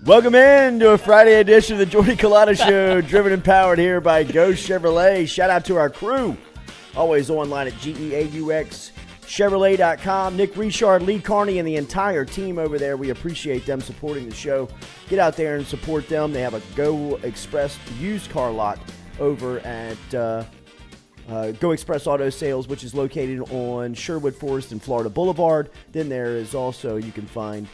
Welcome in to a Friday edition of the Jordy Culotta Show, driven and powered here by Ghost Chevrolet. Shout out to our crew, always online at GEAUXChevrolet.com. Nick Richard, Lee Carney, and the entire team over there. We appreciate them supporting the show. Get out there and support them. They have a Go Express used car lot over at Go Express Auto Sales, which is located on Sherwood Forest and Florida Boulevard. Then there is also, you can find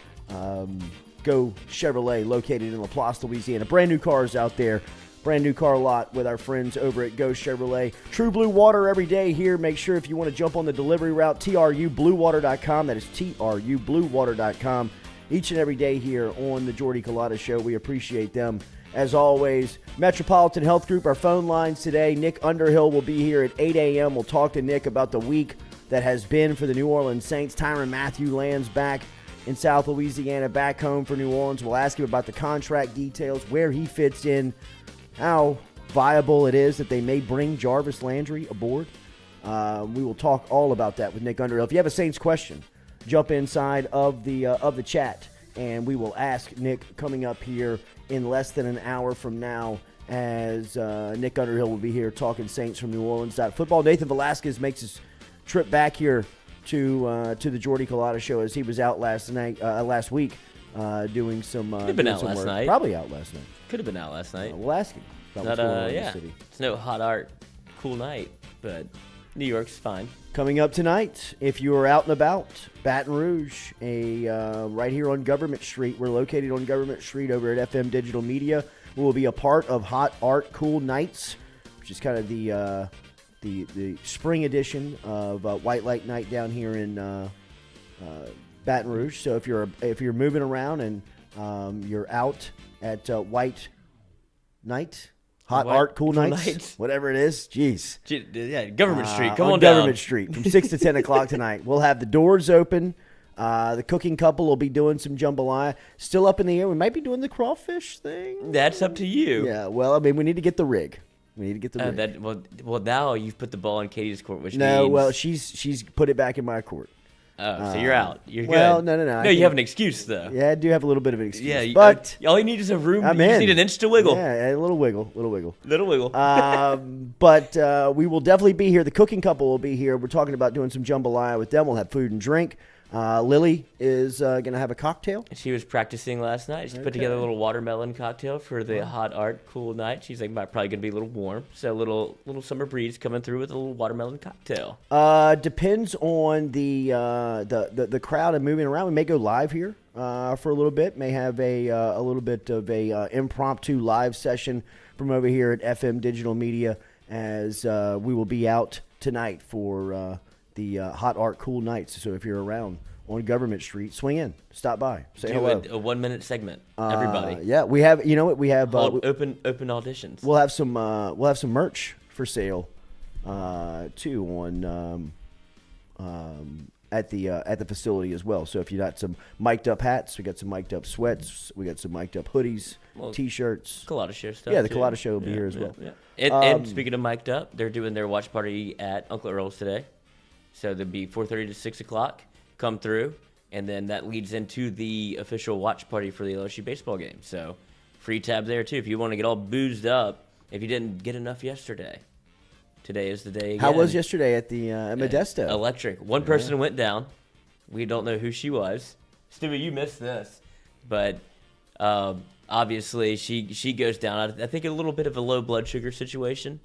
Go Chevrolet located in LaPlace, Louisiana. Brand new cars out there. Brand new car lot with our friends over at Go Chevrolet. True Blue Water every day here. Make sure if you want to jump on the delivery route, trubluewater.com. That is trubluewater.com. Each and every day here on the Jordy Culotta Show. We appreciate them. As always, Metropolitan Health Group, our phone lines today. Nick Underhill will be here at 8 a.m. We'll talk to Nick about the week that has been for the New Orleans Saints. Tyrann Mathieu lands back in South Louisiana, back home for New Orleans. We'll ask him about the contract details, where he fits in, how viable it is that they may bring Jarvis Landry aboard. We will talk all about that with Nick Underhill. If you have a Saints question, jump inside of the chat, and we will ask Nick coming up here in less than an hour from now, as Nick Underhill will be here talking Saints from New Orleans. Football. Nathan Velasquez makes his trip back here to the Jordy Culotta Show, as he was out last week doing some. Could have been out last night. Probably out last night. Could have been out last night. We'll ask him about what's going on in the city. It's no hot art, cool night, but New York's fine. Coming up tonight, if you are out and about, Baton Rouge, right here on Government Street. We're located on Government Street over at FM Digital Media. We will be a part of Hot Art Cool Nights, which is kind of the spring edition of White Light Night down here in Baton Rouge. So if you're moving around and you're out at White Night, Hot Art Cool Nights, whatever it is, jeez. Yeah, Government Street. Come on Government down. Street from 6 to 10 o'clock tonight. We'll have the doors open. The cooking couple will be doing some jambalaya. Still up in the air. We might be doing the crawfish thing. That's up to you. Yeah, well, I mean, we need to get the rig. We need to get the rig. Well, now you've put the ball in Katie's court, which no, means... well, she's put it back in my court. Oh, so you're out. You're well, good. No. No, you have an excuse, though. Yeah, I do have a little bit of an excuse. Yeah, but all you need is a room. I'm you in. just need an inch to wiggle. Yeah, a little wiggle. Little wiggle. But we will definitely be here. The cooking couple will be here. We're talking about doing some jambalaya with them. We'll have food and drink. Lily is going to have a cocktail. She was practicing last night. She put together a little watermelon cocktail for the hot art cool night. She's like, probably going to be a little warm. So a little summer breeze coming through with a little watermelon cocktail. Depends on the crowd and moving around. We may go live here for a little bit. May have a little bit of a impromptu live session from over here at FM Digital Media, as we will be out tonight for the Hot Art Cool Nights. So if you're around on Government Street, swing in, stop by, say hello. A 1 minute segment, everybody. Yeah, we have. You know what? We have open auditions. We'll have some merch for sale too on at the facility as well. So if you got some mic'd up hats, we got some mic'd up sweats, we got some mic'd up hoodies, t-shirts. Culotta Show stuff. Yeah, the Culotta Show will be here as well. Yeah. And speaking of mic'd up, they're doing their watch party at Uncle Earl's today. So there'll be 4:30 to 6 o'clock. Come through, and then that leads into the official watch party for the LSU baseball game. So free tab there too if you want to get all boozed up. If you didn't get enough yesterday, today is the day again. How was yesterday at the Modesto? Electric. One person went down. We don't know who she was. Stewie, you missed this, but obviously she goes down. I think a little bit of a low blood sugar situation,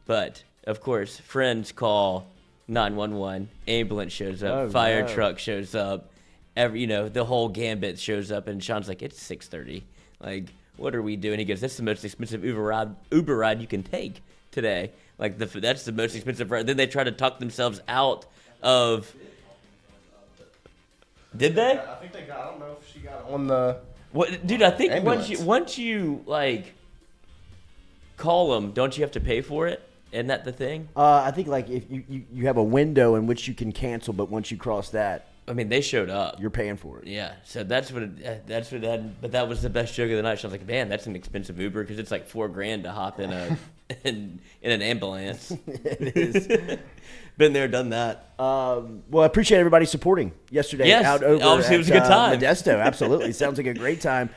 but of course friends call 911, ambulance shows up, fire truck shows up, the whole gambit shows up, and Sean's like, it's 6:30. Like, what are we doing? He goes, that's the most expensive Uber ride you can take today. Like, that's the most expensive ride. Then they try to talk themselves out of Did they? I think they got. I don't know if she got on the. What, dude? I think ambulance. once you like call them, don't you have to pay for it? Isn't that the thing? I think like if you have a window in which you can cancel, but once you cross that, I mean, they showed up. you're paying for it. Yeah, so that's what it had. But that was the best joke of the night. So I was like, man, that's an expensive Uber because it's like $4,000 to hop in in an ambulance. It is. Been there, done that. Well, I appreciate everybody supporting yesterday. Yes, out over obviously it was a good time. Modesto, absolutely. Sounds like a great time.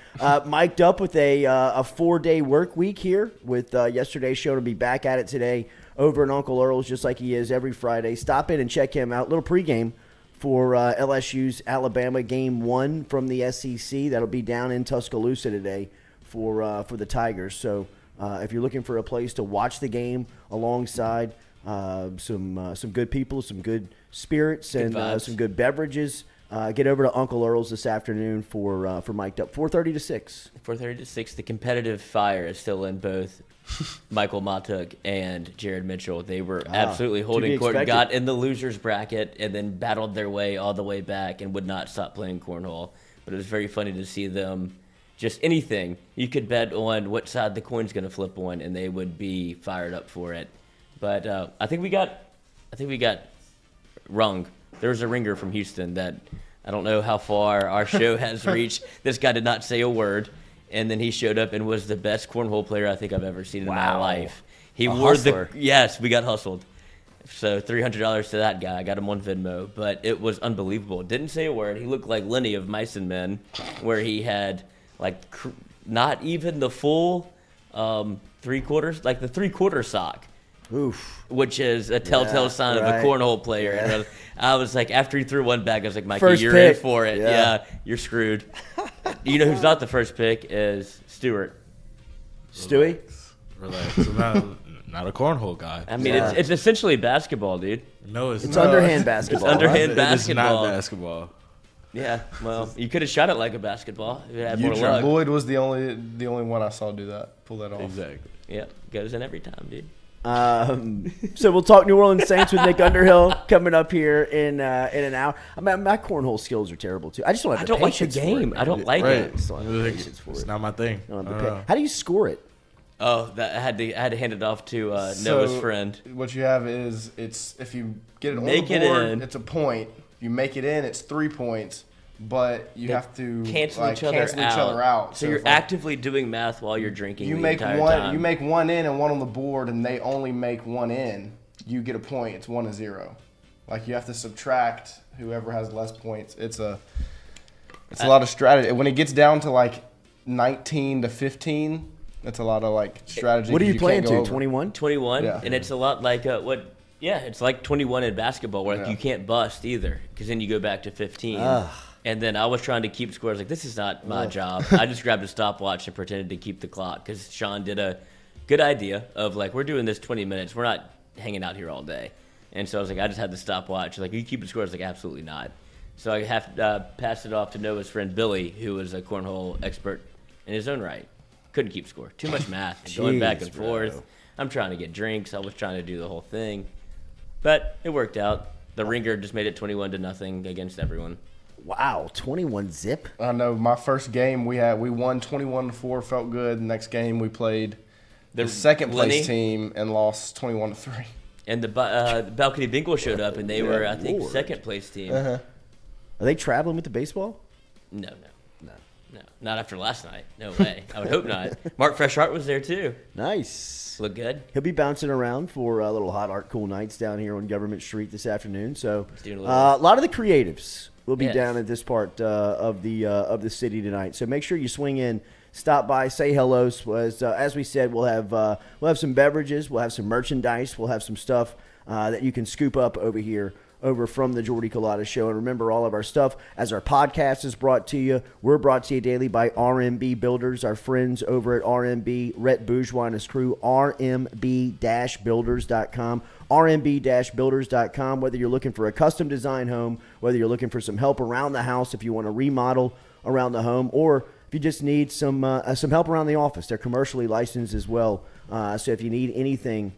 Mic'd up with a 4-day work week here with yesterday's show to be back at it today over at Uncle Earl's, just like he is every Friday. Stop in and check him out. Little pregame for LSU's Alabama Game 1 from the SEC. That'll be down in Tuscaloosa today for the Tigers. So if you're looking for a place to watch the game alongside some good people, some good spirits, and some good beverages, get over to Uncle Earl's this afternoon for Mic'd Up, 4:30 to 6. 4:30 to 6. The competitive fire is still in both Michael Matuk and Jared Mitchell. They were absolutely holding court, expected. got in the losers bracket, and then battled their way all the way back and would not stop playing cornhole. But it was very funny to see them. Just anything you could bet on what side the coin's going to flip on, and they would be fired up for it. But I think we got rung. There was a ringer from Houston that I don't know how far our show has reached. This guy did not say a word, and then he showed up and was the best cornhole player I think I've ever seen in my life. He wore hustler. yes, we got hustled. So $300 to that guy. I got him on Venmo, but it was unbelievable. Didn't say a word. He looked like Lenny of Mice and Men, where he had like not even the full 3/4, like the 3/4 sock. Oof. Which is a telltale sign of a cornhole player. Yeah. And I was like, after he threw one back, I was like, Mikey, First you're pick. in for it. Yeah. Yeah, you're screwed. You know who's not the first pick is Stewart. Stewie? Relax. I'm not a cornhole guy. I mean, Yeah. it's essentially basketball, dude. No, It's not. underhand basketball. It's underhand It is basketball. not basketball. Yeah, well, you could have shot it like a basketball if you had more Future luck. Lloyd was the only one I saw do that. Pull that off. Exactly. Yeah, goes in every time, dude. So we'll talk New Orleans Saints with Nick Underhill coming up here in an hour. I mean, my cornhole skills are terrible too. I just don't have I the don't like the patience for it, game. man. I don't like Right. it. Just don't have the patience for It's it. not my thing. I don't have I the don't pa- know. How do you score it? Oh, I had to hand it off to So, Noah's friend. What you have is it's if you get it on Make the it board, in. it's a point. If you make it in, it's 3 points. But you have to Cancel like, each other cancel each other out. So you're if, like, actively doing math while you're drinking you the make entire one. time. You make one in and one on the board, and they only make one in. You get a point. It's 1-0. Like you have to subtract whoever has less points. It's a lot of strategy. When it gets down to like 19 to 15, it's a lot of like strategy. What are 'cause you playing can't go to? over. 21? 21, Yeah. and it's a lot like it's like 21 in basketball where like, Yeah. you can't bust either because then you go back to 15. And then I was trying to keep score. I was like, this is not my job. I just grabbed a stopwatch and pretended to keep the clock because Sean did a good idea of like, we're doing this 20 minutes. We're not hanging out here all day. And so I was like, I just had the stopwatch. Like, you keep the score? I was like, absolutely not. So I passed it off to Noah's friend Billy, who was a cornhole expert in his own right. Couldn't keep score. Too much math. And going back and Jeez, bro. forth. I'm trying to get drinks. I was trying to do the whole thing. But it worked out. The ringer just made it 21-0 against everyone. Wow, 21 zip. I know my first game we won 21-4, felt good. The next game we played the second place Lenny team and lost 21-3. And the Balcony Bingo showed up, and they were, I think, Lord. second place team. Uh-huh. Are they traveling with the baseball? No. Not after last night. No way. I would hope not. Mark Freshart was there, too. Nice. Look good. He'll be bouncing around for a little hot art cool nights down here on Government Street this afternoon. So doing a a little- lot of the creatives will be Yes. down at this part of the city tonight. So make sure you swing in, stop by, say hello. As we said, we'll have some beverages, we'll have some merchandise, we'll have some stuff that you can scoop up over from the Jordy Culotta Show. And remember, all of our stuff, as our podcast is brought to you, we're brought to you daily by RMB Builders, our friends over at RMB, Rhett Bourgeois and his crew, rmb-builders.com, rmb-builders.com. Whether you're looking for a custom design home, whether you're looking for some help around the house, if you want to remodel around the home, or if you just need some help around the office, they're commercially licensed as well. So if you need anything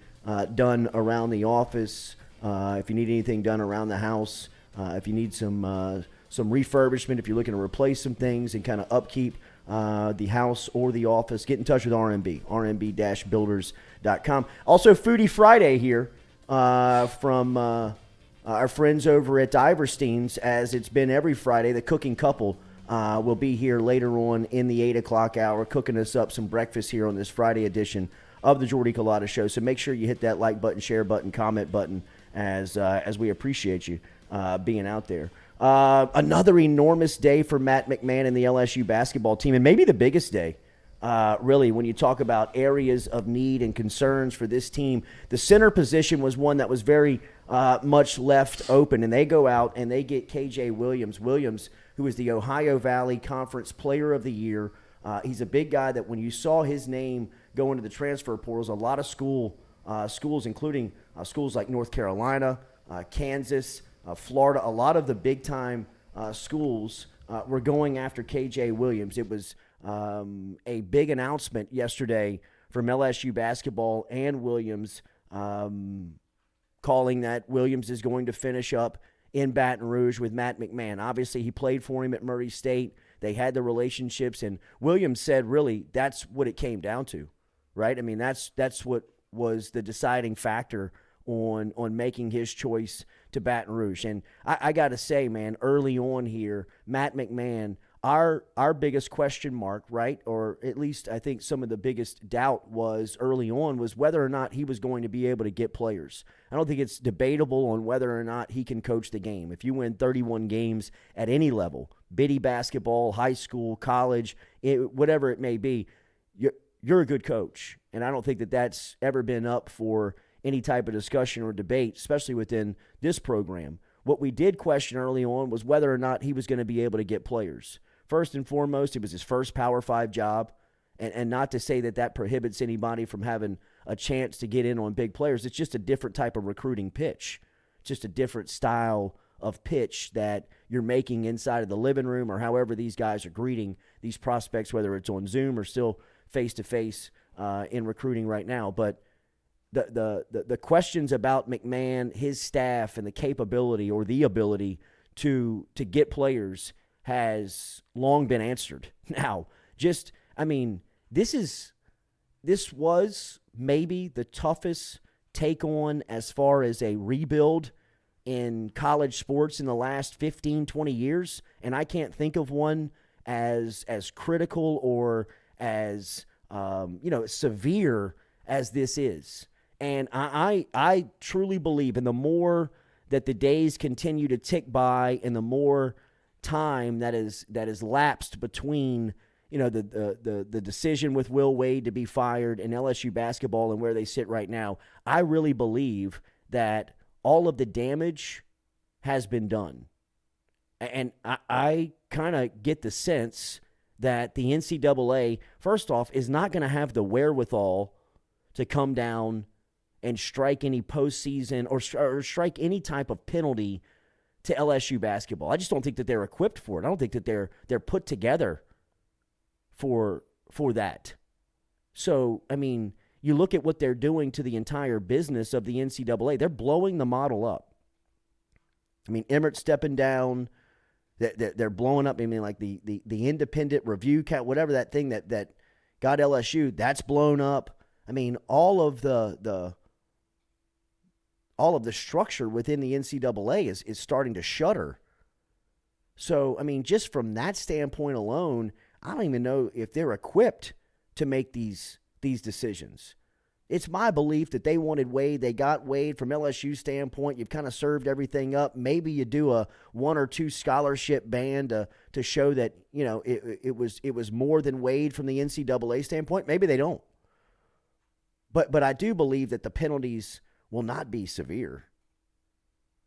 done around the office, if you need anything done around the house, if you need some refurbishment, if you're looking to replace some things and kind of upkeep the house or the office, get in touch with RMB, rmb-builders.com. Also, Foodie Friday here from our friends over at Iverstein's, as it's been every Friday. The cooking couple will be here later on in the 8 o'clock hour, cooking us up some breakfast here on this Friday edition of the Jordy Culotta Show. So make sure you hit that like button, share button, comment button, as we appreciate you being out there. Another enormous day for Matt McMahon and the LSU basketball team, and maybe the biggest day, really, when you talk about areas of need and concerns for this team. The center position was one that was very much left open, and they go out and they get KJ Williams. Williams, who is the Ohio Valley Conference Player of the Year. He's a big guy that when you saw his name go into the transfer portals, a lot of schools, including schools like North Carolina, Kansas, Florida, a lot of the big-time schools were going after KJ Williams. It was a big announcement yesterday from LSU basketball and Williams, calling that Williams is going to finish up in Baton Rouge with Matt McMahon. Obviously, he played for him at Murray State. They had the relationships, and Williams said, really, that's what it came down to, right? I mean, that's what was the deciding factor on making his choice to Baton Rouge. And I got to say, man, early on here, Matt McMahon, our biggest question mark, right, or at least I think some of the biggest doubt was early on was whether or not he was going to be able to get players. I don't think it's debatable on whether or not he can coach the game. If you win 31 games at any level, biddy basketball, high school, college, whatever it may be, you're a good coach. And I don't think that that's ever been up for any type of discussion or debate, especially within this program. What we did question early on was whether or not he was going to be able to get players. First and foremost, it was his first Power 5 job, and not to say that prohibits anybody from having a chance to get in on big players. It's just a different type of recruiting pitch. It's just a different style of pitch that you're making inside of the living room or however these guys are greeting these prospects, whether it's on Zoom or still face-to-face in recruiting right now. But the questions about McMahon, his staff, and the capability or the ability to get players has long been answered. Now, this was maybe the toughest take on as far as a rebuild in college sports in the last 15, 20 years, and I can't think of one as critical or as severe as this is. And I truly believe, and the more that the days continue to tick by and the more time that is lapsed between the decision with Will Wade to be fired and LSU basketball and where they sit right now, I really believe that all of the damage has been done. And I kind of get the sense that the NCAA, first off, is not going to have the wherewithal to come down and strike any postseason or strike any type of penalty to LSU basketball. I just don't think that they're equipped for it. I don't think that they're put together for that. So, I mean, you look at what they're doing to the entire business of the NCAA. They're blowing the model up. I mean, Emmert stepping down. They're blowing up. I mean, like the independent review count, whatever that thing that got LSU, that's blown up. I mean, all of the structure within the NCAA is starting to shudder. So, I mean, just from that standpoint alone, I don't even know if they're equipped to make these decisions. It's my belief that they wanted Wade. They got Wade. From LSU standpoint, you've kind of served everything up. Maybe you do a 1 or 2 scholarship ban to show that, it was more than Wade from the NCAA standpoint. Maybe they don't. But I do believe that the penalties will not be severe.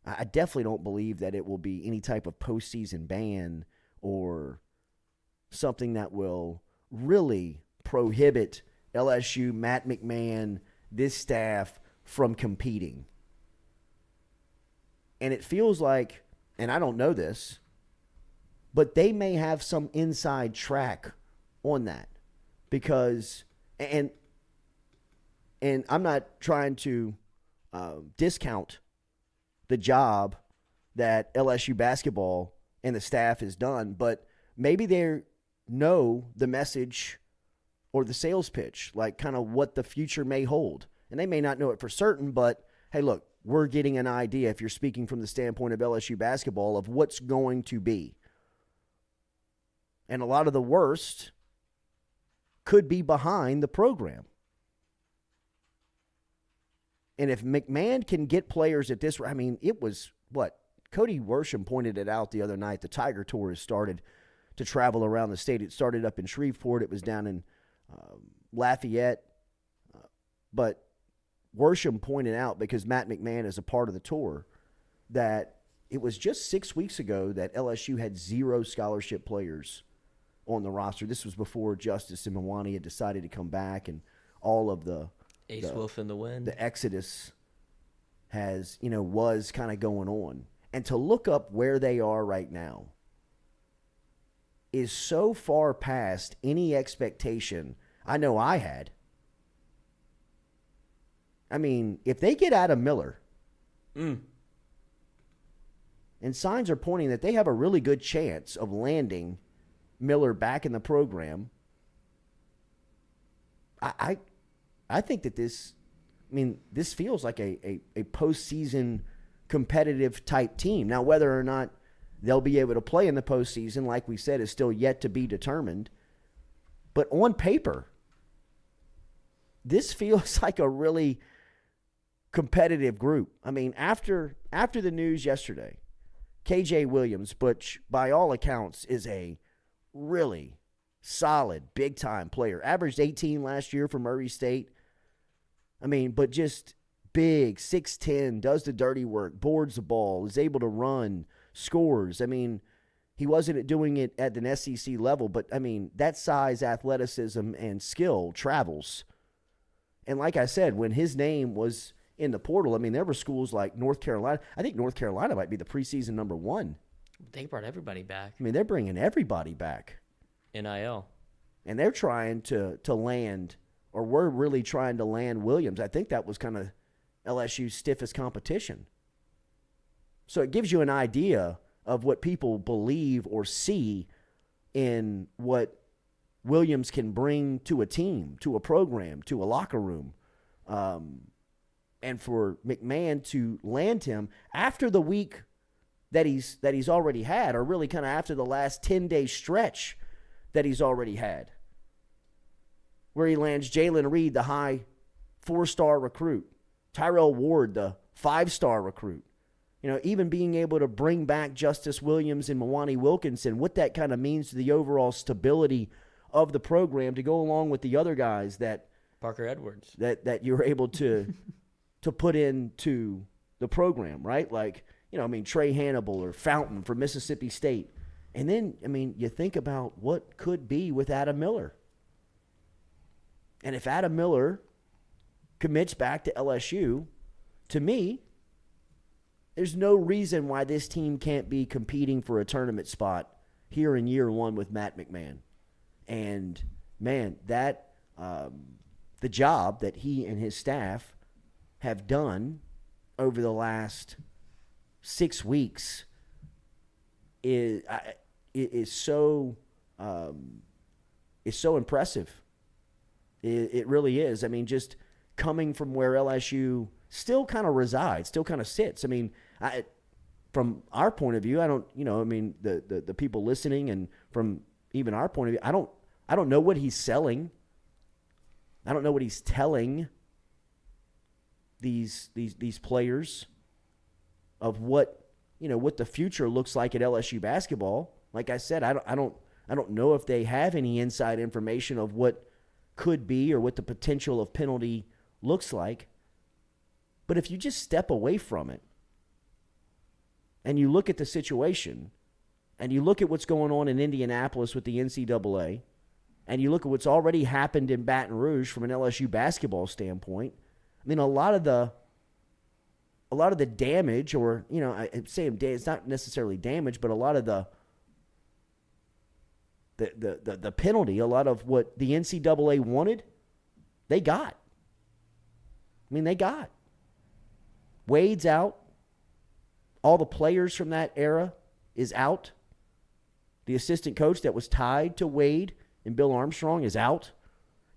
I definitely don't believe that it will be any type of postseason ban or something that will really prohibit LSU, Matt McMahon, this staff from competing. And it feels like, and I don't know this, but they may have some inside track on that because, and I'm not trying to discount the job that LSU basketball and the staff has done, but maybe they know the message or the sales pitch, like kind of what the future may hold. And they may not know it for certain, but hey, look, we're getting an idea, if you're speaking from the standpoint of LSU basketball, of what's going to be. And a lot of the worst could be behind the program. And if McMahon can get players at this, I mean, it was what? Cody Worsham pointed it out the other night. The Tiger Tour has started to travel around the state. It started up in Shreveport. It was down in Lafayette. But Worsham pointed out, because Matt McMahon is a part of the tour, that it was just 6 weeks ago that LSU had 0 scholarship players on the roster. This was before Justice and Mwani had decided to come back, and all of the Wolf in the wind. The exodus was kind of going on. And to look up where they are right now is so far past any expectation I know I had. I mean, if they get Adam Miller, and signs are pointing that they have a really good chance of landing Miller back in the program, I think that this feels like a postseason competitive type team. Now, whether or not they'll be able to play in the postseason, like we said, is still yet to be determined. But on paper, this feels like a really competitive group. I mean, after the news yesterday, KJ Williams, which by all accounts is a really solid, big-time player, averaged 18 last year for Murray State. I mean, but just big, 6'10", does the dirty work, boards the ball, is able to run, scores. I mean, he wasn't doing it at an SEC level, but, I mean, that size, athleticism, and skill travels. And like I said, when his name was in the portal, I mean, there were schools like North Carolina. I think North Carolina might be the preseason number 1. They brought everybody back. I mean, they're bringing everybody back. NIL. And they're trying to land, or we're really trying to land Williams. I think that was kind of LSU's stiffest competition. So it gives you an idea of what people believe or see in what Williams can bring to a team, to a program, to a locker room. And for McMahon to land him after the week that he's already had, or really kind of after the last 10-day stretch that he's already had, where he lands Jalen Reed, the high 4-star recruit, Tyrell Ward, the 5-star recruit. You know, even being able to bring back Justice Williams and Mwani Wilkinson, what that kind of means to the overall stability of the program, to go along with the other guys that Parker Edwards that you're able to put into the program, right? Like, Trey Hannibal or Fountain from Mississippi State. And then, you think about what could be with Adam Miller. And if Adam Miller commits back to LSU, to me, there's no reason why this team can't be competing for a tournament spot here in year 1 with Matt McMahon. And, man, that the job that he and his staff have done over the last 6 weeks is so impressive. It really is. Just coming from where LSU still kind of resides, still kind of sits. From our point of view, I don't, the people listening, and from even our point of view, I don't know what he's selling. I don't know what he's telling these players of what the future looks like at LSU basketball. Like I said, I don't know if they have any inside information of what could be or what the potential of penalty looks like. But if you just step away from it and you look at the situation and you look at what's going on in Indianapolis with the NCAA, and you look at what's already happened in Baton Rouge from an LSU basketball standpoint, a lot of the damage, or I say it's not necessarily damage, but a lot of the penalty, a lot of what the NCAA wanted, they got. They got. Wade's out. All the players from that era is out. The assistant coach that was tied to Wade and Bill Armstrong is out.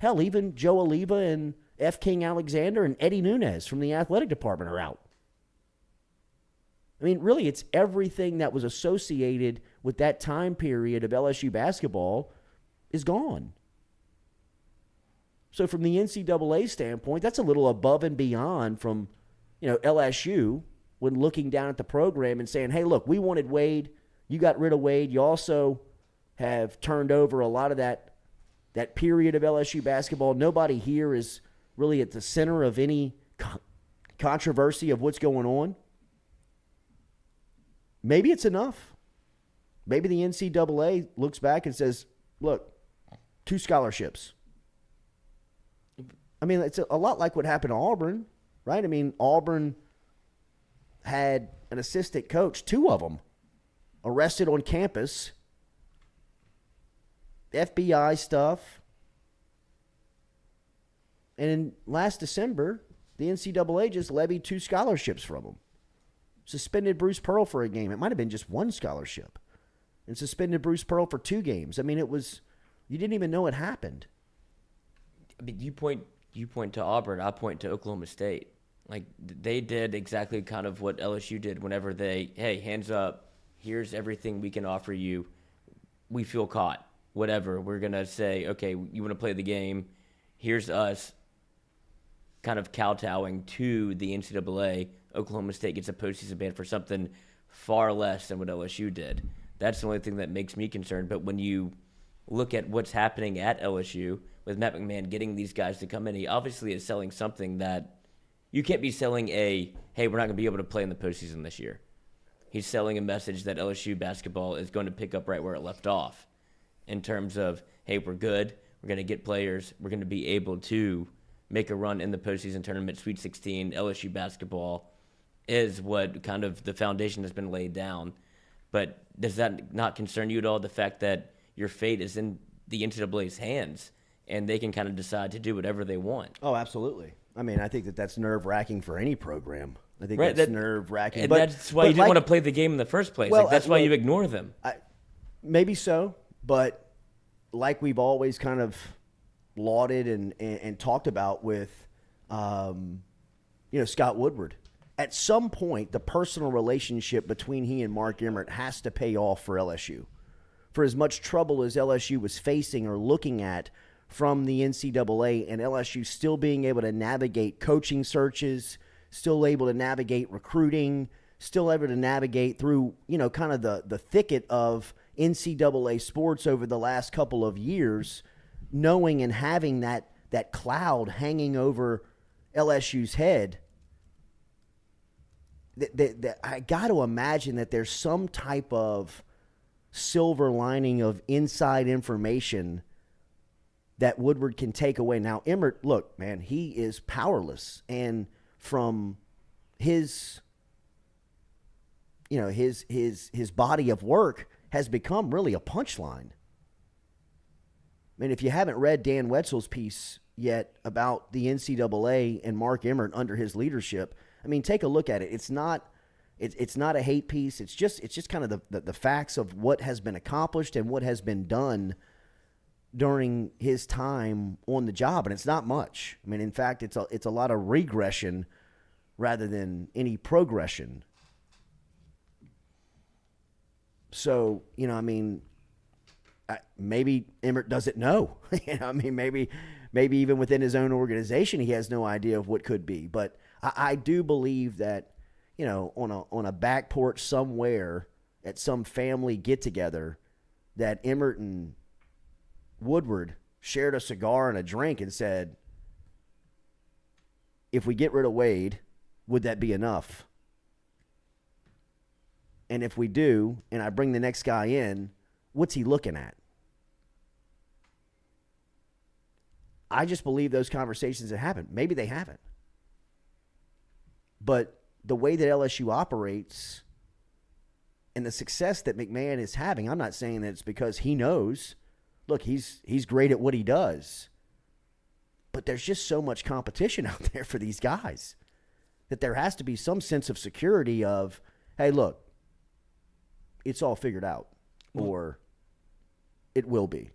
Hell, even Joe Oliva and F. King Alexander and Eddie Nunez from the athletic department are out. I mean, really, it's everything that was associated with that time period of LSU basketball is gone. So from the NCAA standpoint, that's a little above and beyond from, LSU when looking down at the program and saying, hey, look, we wanted Wade. You got rid of Wade. You also have turned over a lot of that period of LSU basketball. Nobody here is really at the center of any controversy of what's going on. Maybe it's enough. Maybe the NCAA looks back and says, look, 2 scholarships. I mean, it's a lot like what happened to Auburn, right? I mean, Auburn had an assistant coach, 2 of them, arrested on campus, FBI stuff. And last December, the NCAA just levied 2 scholarships from them. Suspended Bruce Pearl for a game. It might have been just 1 scholarship. And suspended Bruce Pearl for 2 games. I mean, you didn't even know it happened. I mean, you point to Auburn, I point to Oklahoma State. Like, they did exactly kind of what LSU did whenever hey, hands up, here's everything we can offer you. We feel caught. Whatever. We're going to say, okay, you want to play the game. Here's us kind of kowtowing to the NCAA. Oklahoma State gets a postseason ban for something far less than what LSU did. That's the only thing that makes me concerned. But when you look at what's happening at LSU with Matt McMahon getting these guys to come in, he obviously is selling something that you can't be selling hey, we're not going to be able to play in the postseason this year. He's selling a message that LSU basketball is going to pick up right where it left off in terms of, hey, we're good. We're going to get players. We're going to be able to make a run in the postseason tournament, Sweet 16, LSU basketball is what kind of the foundation has been laid down. But does that not concern you at all, the fact that your fate is in the NCAA's hands and they can kind of decide to do whatever they want? Oh, absolutely. I mean, I think that's nerve-wracking for any program. I think right, that's nerve-wracking. And but, that's why you didn't want to play the game in the first place. Well, that's why you ignore them. Maybe so, but like we've always kind of lauded and talked about with, Scott Woodward. At some point, the personal relationship between he and Mark Emmert has to pay off for LSU. For as much trouble as LSU was facing or looking at from the NCAA, and LSU still being able to navigate coaching searches, still able to navigate recruiting, still able to navigate through, kind of the thicket of NCAA sports over the last couple of years, knowing and having that cloud hanging over LSU's head. I got to imagine that there's some type of silver lining of inside information that Woodward can take away. Now, Emmert, look, man, he is powerless. And from his body of work has become really a punchline. I mean, if you haven't read Dan Wetzel's piece yet about the NCAA and Mark Emmert under his leadership, I mean, take a look at it. It's not a hate piece. It's just kind of the facts of what has been accomplished and what has been done during his time on the job, and it's not much. I mean, in fact, it's a lot of regression rather than any progression. So, maybe Emmert doesn't know. Maybe even within his own organization, he has no idea of what could be. But I do believe that, on a back porch somewhere at some family get-together, that Emmert and Woodward shared a cigar and a drink and said, if we get rid of Wade, would that be enough? And if we do, and I bring the next guy in, what's he looking at? I just believe those conversations have happened. Maybe they haven't. But the way that LSU operates and the success that McMahon is having, I'm not saying that it's because he knows. Look, he's great at what he does. But there's just so much competition out there for these guys that there has to be some sense of security of, hey, look, it's all figured out. Or it will be.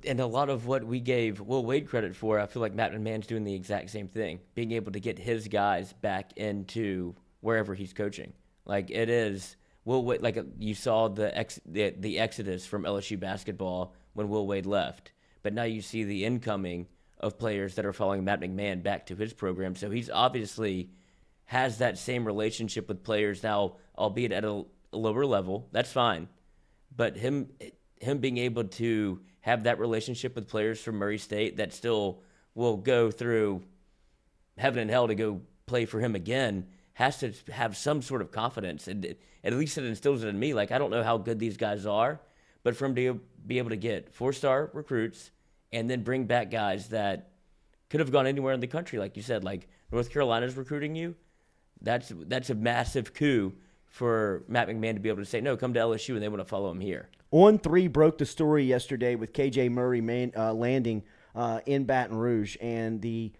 And a lot of what we gave Will Wade credit for, I feel like Matt McMahon's doing the exact same thing, being able to get his guys back into wherever he's coaching. Like it is Will Wade, like you saw the exodus from LSU basketball when Will Wade left, but now you see the incoming of players that are following Matt McMahon back to his program. So he's obviously has that same relationship with players now, albeit at a lower level. That's fine, but him being able to have that relationship with players from Murray State that still will go through heaven and hell to go play for him again has to have some sort of confidence. And at least it instills it in me. Like, I don't know how good these guys are, but for him to be able to get 4-star recruits and then bring back guys that could have gone anywhere in the country, like you said, like North Carolina's recruiting you, that's a massive coup for Matt McMahon to be able to say, no, come to LSU, and they want to follow him here. On3 broke the story yesterday with KJ Murray landing in Baton Rouge, and the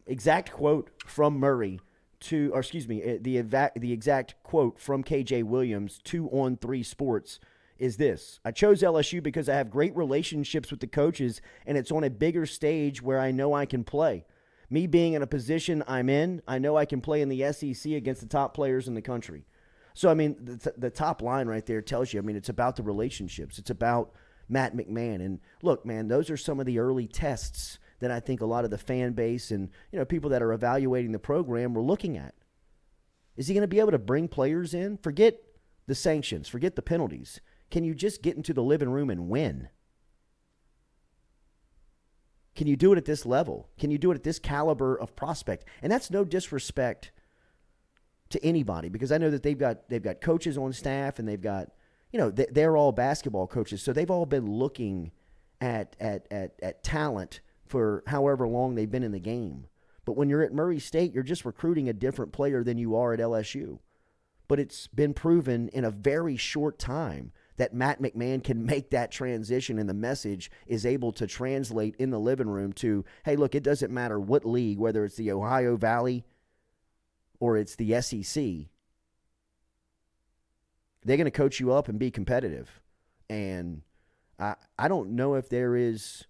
exact quote from Murray the exact quote from KJ Williams to On3 Sports is this: I chose LSU because I have great relationships with the coaches, and it's on a bigger stage where I know I can play. Me being in a position I'm in, I know I can play in the SEC against the top players in the country. So, I mean, the top line right there tells you, I mean, it's about the relationships. It's about Matt McMahon. And look, man, those are some of the early tests that I think a lot of the fan base and, people that are evaluating the program were looking at. Is he going to be able to bring players in? Forget the sanctions. Forget the penalties. Can you just get into the living room and win? Can you do it at this level? Can you do it at this caliber of prospect? And that's no disrespect to anybody, because I know that they've got coaches on staff, and they've got, they're all basketball coaches, so they've all been looking at talent for however long they've been in the game. But when you're at Murray State, you're just recruiting a different player than you are at LSU. But it's been proven in a very short time that Matt McMahon can make that transition, and the message is able to translate in the living room to, hey, look, it doesn't matter what league, whether it's the Ohio Valley or it's the SEC, they're going to coach you up and be competitive. And I don't know if there is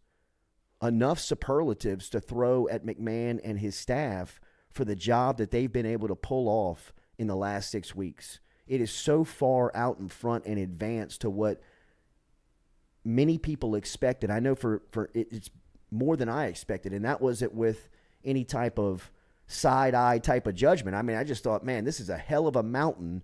enough superlatives to throw at McMahon and his staff for the job that they've been able to pull off in the last 6 weeks. It is so far out in front and advanced to what many people expected. I know for it's more than I expected, and that wasn't with any type of side-eye type of judgment. I mean, I just thought, man, this is a hell of a mountain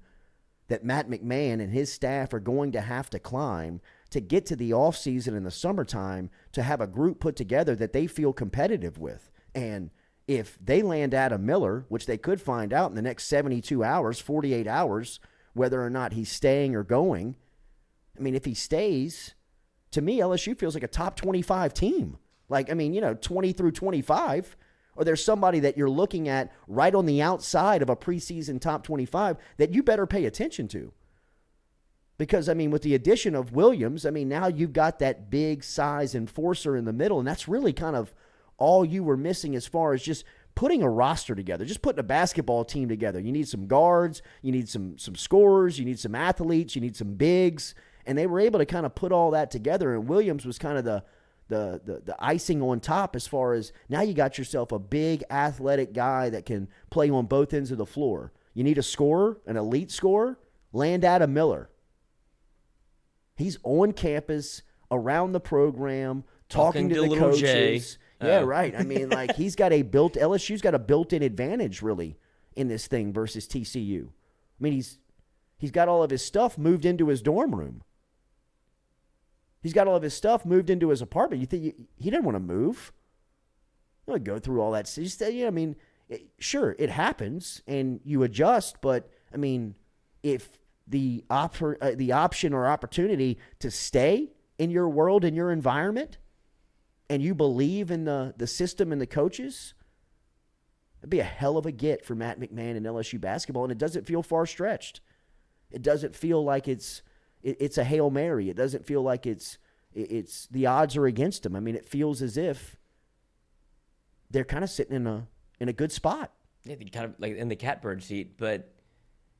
that Matt McMahon and his staff are going to have to climb to get to the offseason in the summertime to have a group put together that they feel competitive with. And if they land Adam Miller, which they could find out in the next 72 hours, 48 hours, whether or not he's staying or going, I mean, if he stays, to me, LSU feels like a top 25 team. Like, I mean, 20 through 25, or there's somebody that you're looking at right on the outside of a preseason top 25 that you better pay attention to. Because, I mean, with the addition of Williams, I mean, now you've got that big size enforcer in the middle, and that's really kind of all you were missing as far as just putting a roster together, just putting a basketball team together. You need some guards, you need some scorers, you need some athletes, you need some bigs, and they were able to kind of put all that together, and Williams was kind of the icing on top as far as now you got yourself a big athletic guy that can play on both ends of the floor. You need a scorer, an elite scorer, land Adam Miller. He's on campus, around the program, talking to the coaches. Jay. Yeah, right. I mean, like LSU's got a built-in advantage really in this thing versus TCU. I mean, he's got all of his stuff moved into his dorm room. He's got all of his stuff moved into his apartment. You think he didn't want to move? He would go through all that. Sure, it happens and you adjust, but I mean, if the option or opportunity to stay in your world, in your environment, and you believe in the system and the coaches, it'd be a hell of a get for Matt McMahon and LSU basketball, and it doesn't feel far-stretched. It doesn't feel like it's a Hail Mary. It doesn't feel like it's the odds are against him. I mean, it feels as if they're kind of sitting in a good spot. Yeah, kind of like in the catbird seat, but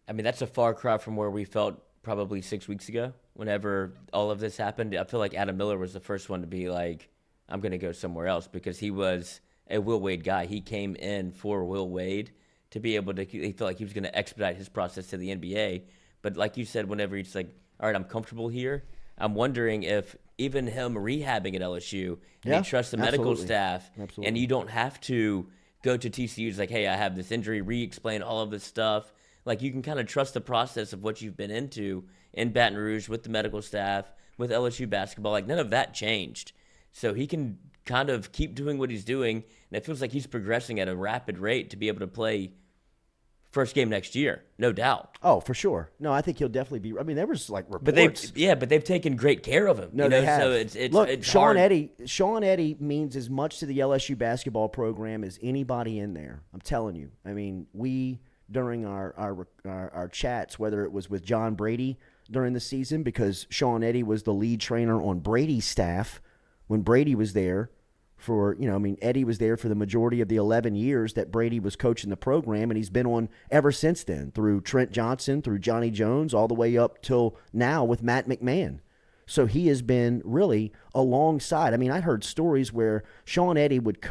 I mean, that's a far cry from where we felt probably 6 weeks ago. whenever all of this happened, I feel like Adam Miller was the first one to be like, I'm going to go somewhere else, because he was a Will Wade guy. He came in for Will Wade to be able to, he felt like he was going to expedite his process to the NBA. But like you said, whenever he's like, all right, I'm comfortable here, I'm wondering if even him rehabbing at LSU, and he trusts the medical staff, and you don't have to go to TCU. It's like, hey, I have this injury, re-explain all of this stuff. Like, you can kind of trust the process of what you've been into in Baton Rouge with the medical staff, with LSU basketball. Like, none of that changed. So he can kind of keep doing what he's doing, and it feels like he's progressing at a rapid rate to be able to play first game next year, no doubt. Oh, for sure. No, I think he'll definitely be. I mean, there was like reports. But they've taken great care of him. No, they have. So it's Look, it's Sean hard. Eddy. Sean Eddy means as much to the LSU basketball program as anybody in there. I'm telling you. I mean, we during our chats, whether it was with John Brady during the season, because Sean Eddy was the lead trainer on Brady's staff when Brady was there. Eddie was there for the majority of the 11 years that Brady was coaching the program, and he's been on ever since then, through Trent Johnson, through Johnny Jones, all the way up till now with Matt McMahon. So he has been really alongside. I mean, I heard stories where Sean Eddy would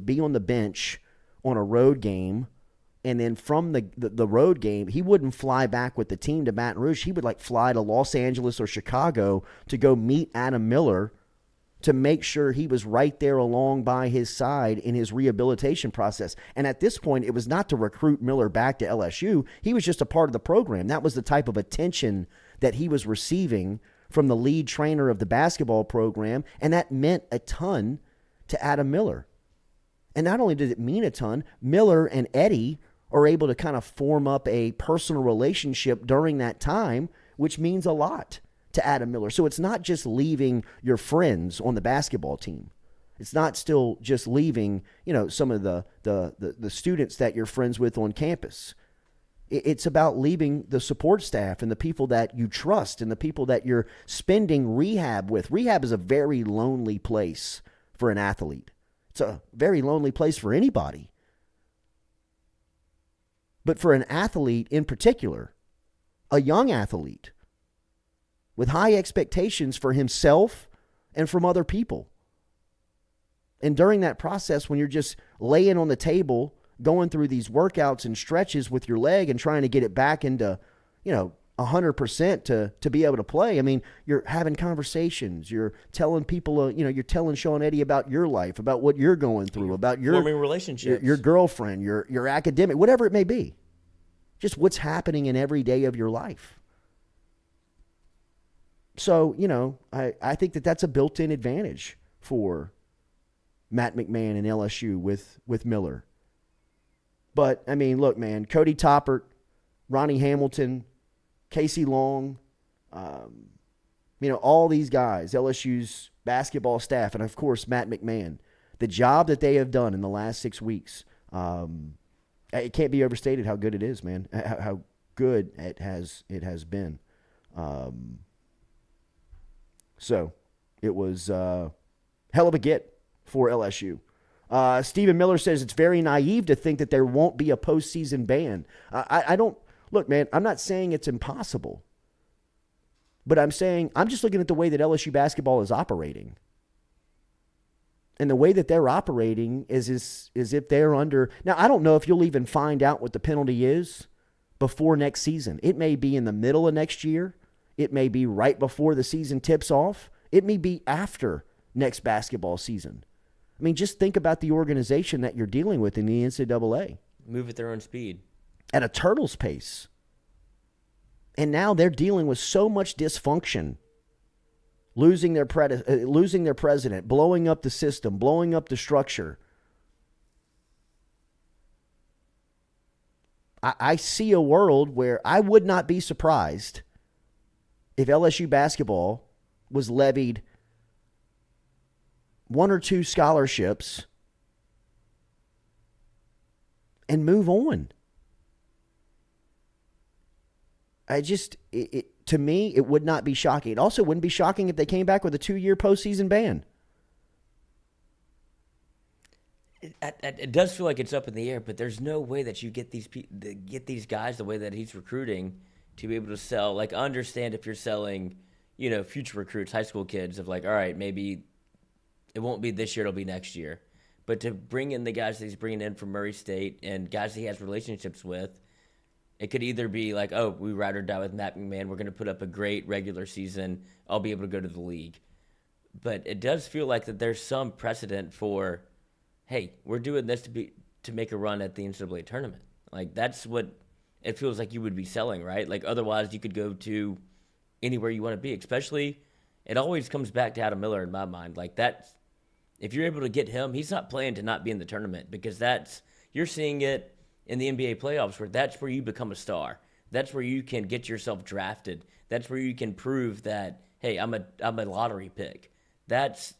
be on the bench on a road game, and then from the road game, he wouldn't fly back with the team to Baton Rouge. He would like fly to Los Angeles or Chicago to go meet Adam Miller to make sure he was right there along by his side in his rehabilitation process. And at this point, it was not to recruit Miller back to LSU. He was just a part of the program. That was the type of attention that he was receiving from the lead trainer of the basketball program, and that meant a ton to Adam Miller. And not only did it mean a ton, Miller and Eddy are able to kind of form up a personal relationship during that time, which means a lot to Adam Miller. So it's not just leaving your friends on the basketball team. It's not still just leaving, some of the students that you're friends with on campus. It's about leaving the support staff and the people that you trust and the people that you're spending rehab with. Rehab is a very lonely place for an athlete. It's a very lonely place for anybody. But for an athlete in particular, a young athlete, with high expectations for himself and from other people. And during that process, when you're just laying on the table, going through these workouts and stretches with your leg and trying to get it back into, 100% to be able to play. I mean, you're having conversations. You're telling people, you're telling Sean Eddy about your life, about what you're going through, about your forming relationships, your girlfriend, your academic, whatever it may be. Just what's happening in every day of your life. So, I think that's a built-in advantage for Matt McMahon and LSU with Miller. But, I mean, look, man, Cody Toppert, Ronnie Hamilton, Casey Long, all these guys, LSU's basketball staff, and, of course, Matt McMahon, the job that they have done in the last 6 weeks, it can't be overstated how good it is, man, how good it has been. So it was hell of a get for LSU. Stephen Miller says it's very naive to think that there won't be a postseason ban. I don't look, man. I'm not saying it's impossible, but I'm just looking at the way that LSU basketball is operating, and the way that they're operating is if they're under. Now, I don't know if you'll even find out what the penalty is before next season. It may be in the middle of next year. It may be right before the season tips off. It may be after next basketball season. I mean, just think about the organization that you're dealing with in the NCAA. Move at their own speed. At a turtle's pace. And now they're dealing with so much dysfunction. Losing their president, blowing up the system, blowing up the structure. I see a world where I would not be surprised if LSU basketball was levied 1 or 2 scholarships and move on. To me, it would not be shocking. It also wouldn't be shocking if they came back with a 2-year postseason ban. It does feel like it's up in the air, but there's no way that you get these guys the way that he's recruiting to be able to sell. Like, I understand if you're selling future recruits, high school kids of like, all right, maybe it won't be this year, it'll be next year. But to bring in the guys that he's bringing in from Murray State and guys that he has relationships with, it could either be like, oh, we ride or die with Matt McMahon. We're going to put up a great regular season. I'll be able to go to the league. But it does feel like that there's some precedent for, hey, we're doing this to make a run at the NCAA tournament. Like, that's what it feels like you would be selling, right? Like, otherwise you could go to anywhere you want to be. Especially, it always comes back to Adam Miller in my mind. Like, that's, if you're able to get him, he's not playing to not be in the tournament, because you're seeing it in the NBA playoffs where that's where you become a star. That's where you can get yourself drafted. That's where you can prove that, hey, I'm a lottery pick. That's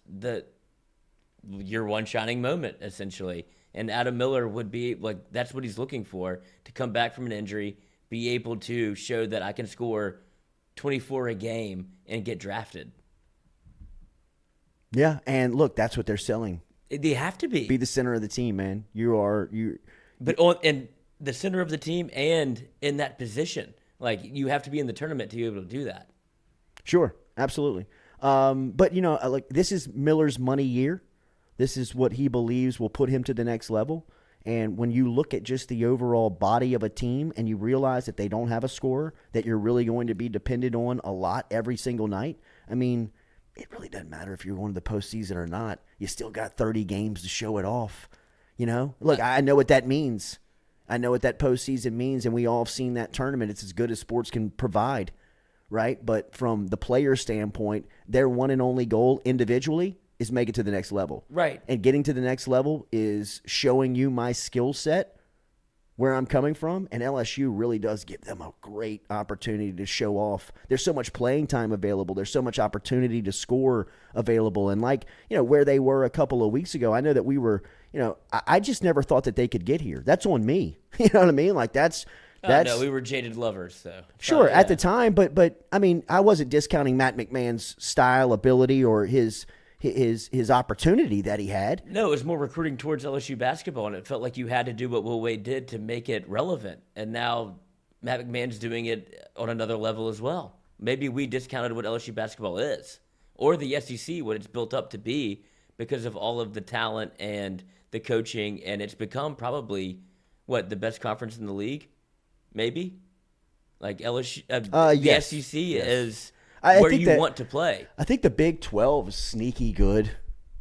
your one shining moment, essentially. And Adam Miller would be like, that's what he's looking for, to come back from an injury, be able to show that I can score 24 a game and get drafted. Yeah, and look, that's what they're selling. They have to be. Be the center of the team, man. But in the center of the team and in that position, like, you have to be in the tournament to be able to do that. Sure, absolutely. But like, this is Miller's money year. This is what he believes will put him to the next level. And when you look at just the overall body of a team and you realize that they don't have a scorer that you're really going to be dependent on a lot every single night, I mean, it really doesn't matter if you're going to the postseason or not. You still got 30 games to show it off. Look, I know what that means. I know what that postseason means, and we all have seen that tournament. It's as good as sports can provide, right? But from the player standpoint, their one and only goal individually is make it to the next level. Right. And getting to the next level is showing you my skill set, where I'm coming from, and LSU really does give them a great opportunity to show off. There's so much playing time available. There's so much opportunity to score available. And like, where they were a couple of weeks ago, I know that we were, I just never thought that they could get here. That's on me. You know what I mean? Like, that's no, we were jaded lovers, so. Sure, at the time, but I mean, I wasn't discounting Matt McMahon's style, ability, or his opportunity that he had. No, it was more recruiting towards LSU basketball, and it felt like you had to do what Will Wade did to make it relevant. And now Matt McMahon's doing it on another level as well. Maybe we discounted what LSU basketball is, or the SEC, what it's built up to be, because of all of the talent and the coaching, and it's become probably, the best conference in the league? Maybe? Like LSU, the SEC is where you want to play. I think the Big 12 is sneaky good.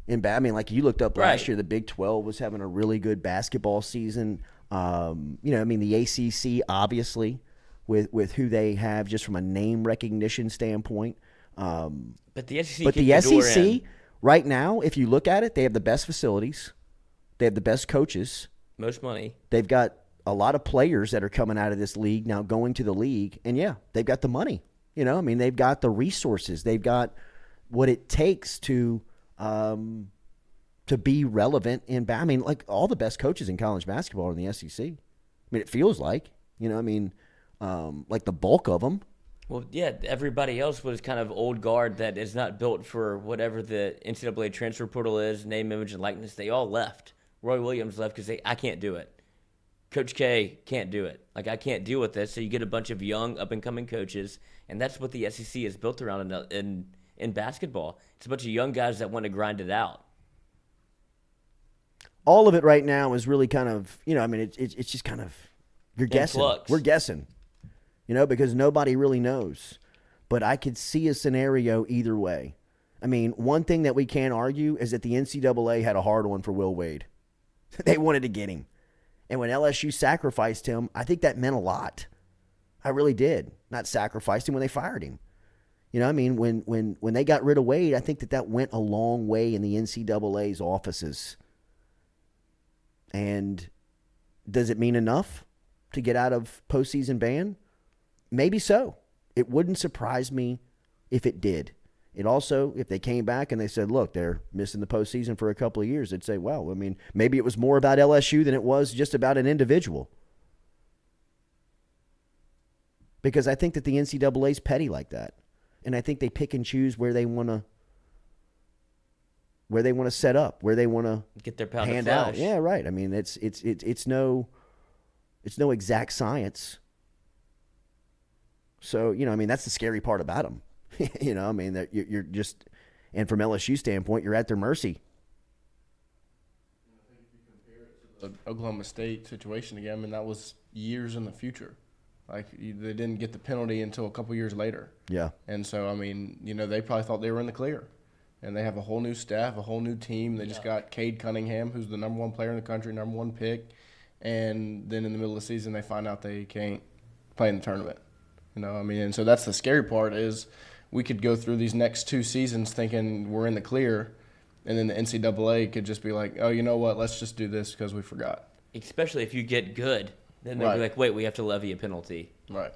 I mean, like, you looked up last year, the Big 12 was having a really good basketball season. The ACC, obviously, with who they have just from a name recognition standpoint. But the SEC, right now, if you look at it, they have the best facilities. They have the best coaches. Most money. They've got a lot of players that are coming out of this league now going to the league. And, yeah, they've got the money. They've got the resources. They've got what it takes to be relevant in like, all the best coaches in college basketball are in the SEC. I mean, it feels like, like the bulk of them. Well, yeah, everybody else was kind of old guard that is not built for whatever the NCAA transfer portal is, name, image, and likeness. They all left. Roy Williams left because I can't do it. Coach K can't do it. Like, I can't deal with this. So you get a bunch of young, up-and-coming coaches, and that's what the SEC is built around in basketball. It's a bunch of young guys that want to grind it out. All of it right now is really kind of, it's just kind of, you're guessing. Flux. We're guessing, because nobody really knows. But I could see a scenario either way. I mean, one thing that we can't argue is that the NCAA had a hard one for Will Wade. They wanted to get him. And when LSU sacrificed him, I think that meant a lot. I really did. Not sacrificed him when they fired him. When they got rid of Wade, I think that went a long way in the NCAA's offices. And does it mean enough to get out of postseason ban? Maybe so. It wouldn't surprise me if it did. It also, if they came back and they said, look, they're missing the postseason for a couple of years, they'd say, well, I mean, maybe it was more about LSU than it was just about an individual. Because I think that the NCAA's petty like that. And I think they pick and choose where they want to set up, where they want to get their pound hand of flesh. out. Yeah, right. I mean, it's no exact science. So, that's the scary part about them. You know, I mean, that you're just, and from LSU standpoint, you're at their mercy. The Oklahoma State situation again, I mean, that was years in the future. Like, they didn't get the penalty until a couple years later. Yeah. And so, I mean, you know, they probably thought they were in the clear. And they have a whole new staff, a whole new team. They just got Cade Cunningham, who's the number 1 player in the country, number 1 pick. And then in the middle of the season, they find out they can't play in the tournament. You know, I mean, and so that's the scary part is we could go through these next 2 seasons thinking we're in the clear, and then the NCAA could just be like, oh, you know what, let's just do this because we forgot. Especially if you get good. Then they'll be like, wait, we have to levy a penalty. Right.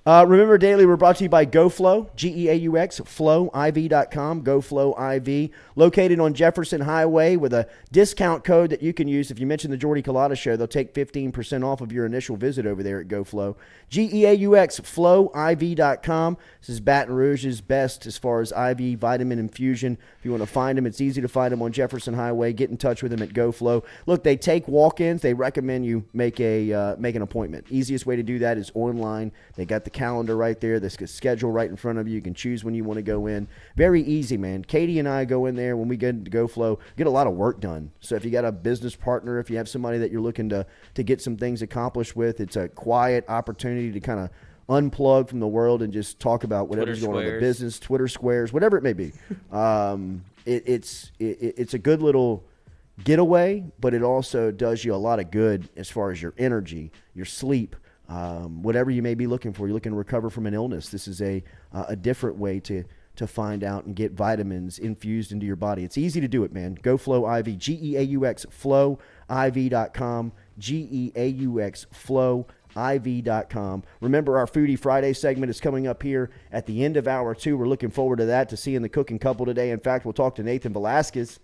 Remember, Daily, we're brought to you by GoFlow, GEAUX, flowiv.com, GoFlow IV, located on Jefferson Highway with a discount code that you can use. If you mention the Jordy Culotta Show, they'll take 15% off of your initial visit over there at GoFlow. GEAUX, flowiv.com. This is Baton Rouge's best as far as IV vitamin infusion. If you want to find them, it's easy to find them on Jefferson Highway. Get in touch with them at GoFlow. Look, they take walk-ins. They recommend you make an appointment. Easiest way to do that is online. They got the calendar right there, the schedule right in front of you. You can choose when you want to go in. Very easy, man. Katie and I go in there when we get into GoFlow, get a lot of work done. So if you got a business partner, if you have somebody that you're looking to get some things accomplished with, it's a quiet opportunity to kind of unplug from the world and just talk about whatever's going on in the business, Twitter squares, whatever it may be. It's a good little getaway, but it also does you a lot of good as far as your energy, your sleep, whatever you may be looking for. You're looking to recover from an illness. This is a different way to find out and get vitamins infused into your body. It's easy to do it, man. GoFlow IV, GEAUX, flowiv.com, GEAUX, flowiv.com. Remember, our Foodie Friday segment is coming up here at the end of hour 2. We're looking forward to that, to seeing the cooking couple today. In fact, we'll talk to Nathan Velasquez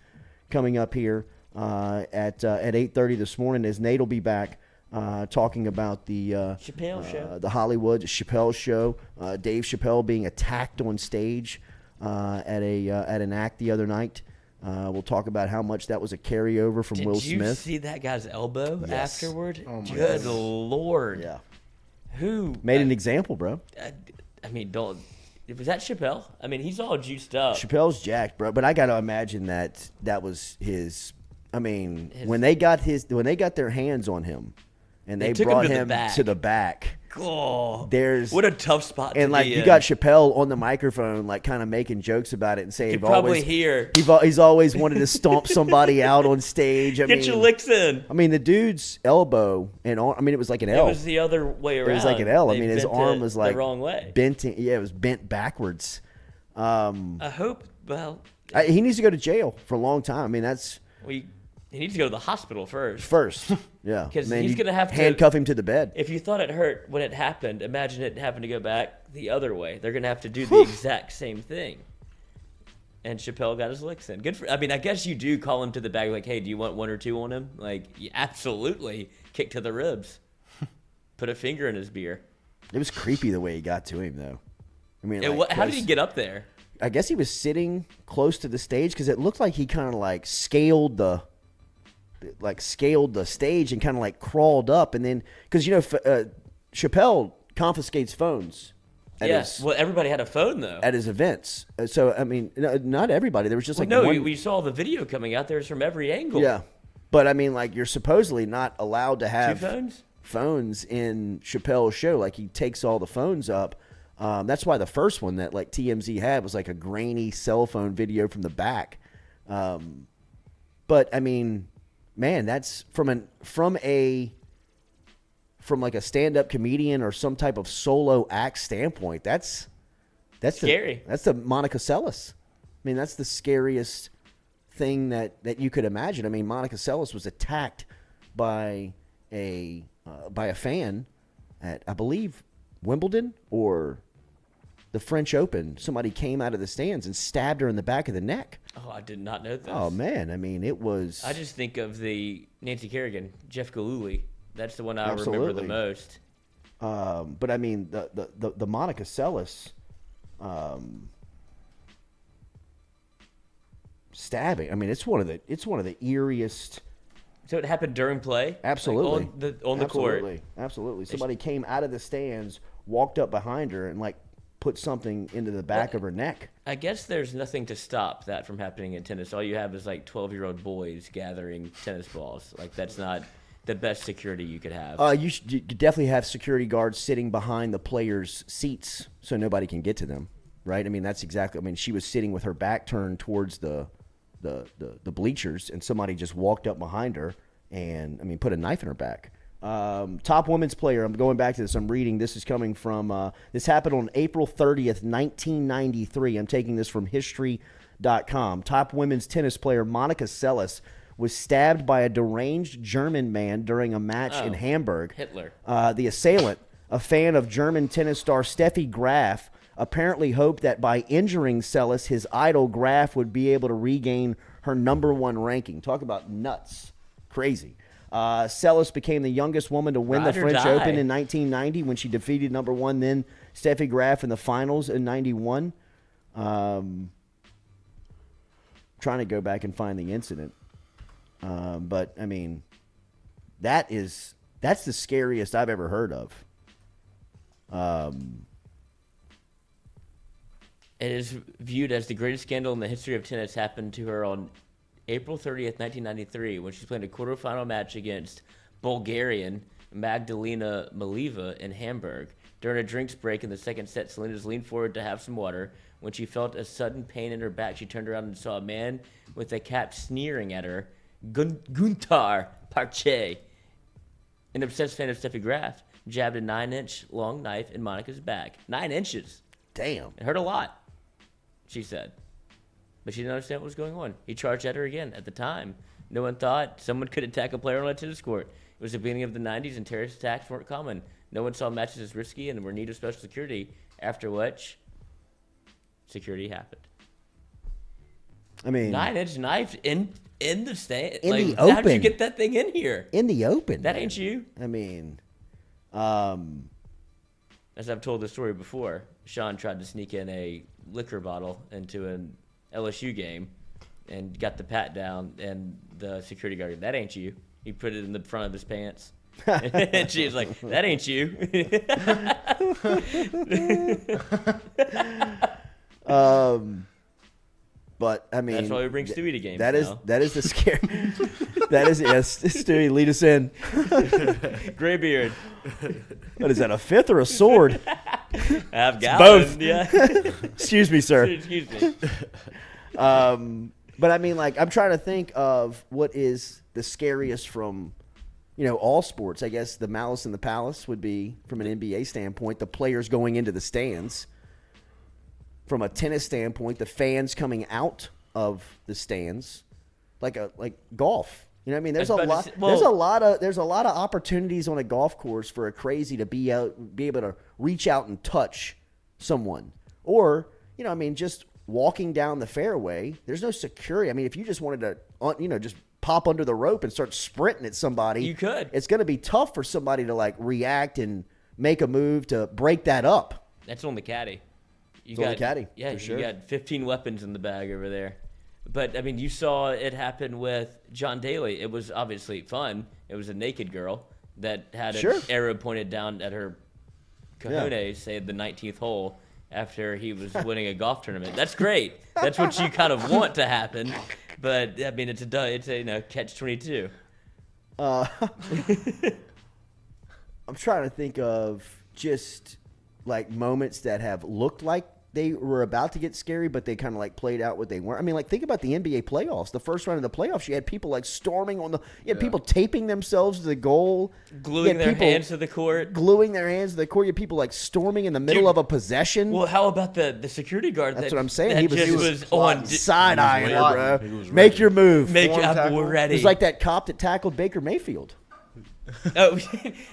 coming up here at 8:30 this morning, as Nate will be back talking about the Chappelle show, the Hollywood Chappelle show. Dave Chappelle being attacked on stage at an act the other night. We'll talk about how much that was a carryover from Will Smith. Did you see that guy's elbow afterward? Oh my Good goodness. Lord. Yeah. Who Made an example, bro. I mean, was that Chappelle? I mean, he's all juiced up. Chappelle's jacked, bro. But I got to imagine that was his. I mean, when they got their hands on him, and they took brought him him to the back. Oh, There's what a tough spot to and like be you in. got Chappelle on the microphone, like kind of making jokes about it and saying You could probably hear. he's always wanted to stomp somebody out on stage. Get your licks in. I mean, the dude's elbow and arm, I mean, it was like an L. It was the other way around. It was like an L. I They mean, his bent arm it was like the wrong way. bent. Yeah, it was bent backwards. I hope. Well, He needs to go to jail for a long time. I mean, that's he needs to go to the hospital first. first. Yeah, 'Cause Man, he's you gonna have to- handcuff him to the bed. If you thought it hurt when it happened, imagine it having to go back the other way. They're gonna have to do the exact same thing. And Chappelle got his licks in. Good for. I mean, I guess you do call him to the bag, like, "Hey, do you want 1 or 2 on him?" Like, you absolutely kick to the ribs. Put a finger in his beer. It was creepy the way he got to him, though. I mean, How did he get up there? I guess he was sitting close to the stage because it looked like he kind of like scaled the stage and kind of like crawled up, and then because Chappelle confiscates phones. Yes. Well, everybody had a phone though. At his events. So I mean, not everybody. There was just we saw the video coming out. There's from every angle. Yeah, but I mean, like you're supposedly not allowed to have 2 phones in Chappelle's show. Like he takes all the phones up. That's why the first one that like TMZ had was like a grainy cell phone video from the back. But I mean, man, that's from like a stand-up comedian or some type of solo act standpoint. That's scary. That's the Monica Seles. I mean, that's the scariest thing that you could imagine. I mean, Monica Seles was attacked by a fan at, I believe, Wimbledon or the French Open. Somebody came out of the stands and stabbed her in the back of the neck. Oh, I did not know this. Oh man, I mean, it was. I just think of the Nancy Kerrigan, Jeff Gillooly. That's the one I remember Absolutely. the most. But I mean, the Monica Seles stabbing. I mean, it's one of the eeriest. So it happened during play? Absolutely. Like on the court? Absolutely. Somebody came out of the stands, walked up behind her, and like put something into the back of her neck. I guess there's nothing to stop that from happening in tennis. All you have is like 12-year-old boys gathering tennis balls. Like, that's not the best security you could have. You definitely have security guards sitting behind the players' seats so nobody can get to them, right? I mean, that's exactly. I mean, she was sitting with her back turned towards the bleachers, and somebody just walked up behind her and, I mean, put a knife in her back. Top women's player. I'm going back to this. I'm reading. This is coming from. This happened on April 30th, 1993. I'm taking this from History.com. Top women's tennis player Monica Seles was stabbed by a deranged German man during a match in Hamburg. Hitler. The assailant, a fan of German tennis star Steffi Graf, apparently hoped that by injuring Seles, his idol Graf would be able to regain her #1 ranking. Talk about nuts. Crazy. Seles became the youngest woman to win the French Open in 1990 when she defeated #1 then Steffi Graf in the finals in 91. Trying to go back and find the incident. But, I mean, that's the scariest I've ever heard of. It is viewed as the greatest scandal in the history of tennis. Happened to her on April 30th, 1993, when she's playing a quarterfinal match against Bulgarian Magdalena Malieva in Hamburg. During a drinks break in the second set, Salinas leaned forward to have some water. When she felt a sudden pain in her back, she turned around and saw a man with a cap sneering at her, Guntar Parche. An obsessed fan of Steffi Graf jabbed a 9-inch long knife in Monica's back. 9 inches. Damn. It hurt a lot, she said. But she didn't understand what was going on. He charged at her again. At the time, no one thought someone could attack a player on a tennis court. It was the beginning of the 90s, and terrorist attacks weren't common. No one saw matches as risky and were in need of special security, after which security happened. I mean, 9-inch knife in the stand. In the How'd you open. get that thing in here? in the open. That ain't you. I mean, As I've told the story before, Sean tried to sneak in a liquor bottle into an LSU game and got the pat down, and the security guard, that ain't you. He put it in the front of his pants. And she was like, that ain't you. But I mean, That's why we bring Stewie to games that now. is the scare. That is, yes, Stewie, lead us in. Graybeard. What is that, a fifth or a sword? I've got both. one, yeah. Excuse me, sir. Excuse me. But I mean, like, I'm trying to think of what is the scariest from, all sports. I guess the Malice in the Palace would be, from an NBA standpoint, the players going into the stands. From a tennis standpoint, the fans coming out of the stands, like golf. You know what I mean? There's a lot of opportunities on a golf course for a crazy to be able to reach out and touch someone, or just walking down the fairway. There's no security. I mean, if you just wanted to, just pop under the rope and start sprinting at somebody, You could. It's going to be tough for somebody to react and make a move to break that up. That's on the caddy. It's on the caddy, Yeah, for sure. You got 15 weapons in the bag over there. But, I mean, you saw it happen with John Daly. It was obviously fun. It was a naked girl that had an arrow pointed down at her cojones, say the 19th hole, after he was winning a golf tournament. That's great. That's what you kind of want to happen. But, I mean, it's a catch-22. I'm trying to think of just moments that have looked like they were about to get scary, but they kind of played out what they weren't. I mean, think about the NBA playoffs. The first round of the playoffs, you had people storming on you had people taping themselves to the goal, Gluing their hands to the court. You had people storming in the middle of a possession. Well, how about the security guard? That's what I'm saying. He was on side eyeing her, bro. He was Make ready. your move. We're ready. It was like that cop that tackled Baker Mayfield. Oh,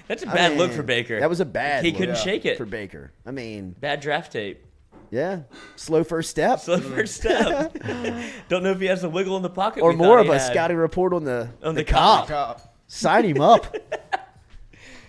that's a bad look for Baker. That was a bad He look couldn't shake it. for Baker. I mean, Bad draft tape. yeah, slow first step. Slow first step. Don't know if he has the wiggle in the pocket. Or we more thought of he a had. scouting report on the cop. Cop. Sign him up.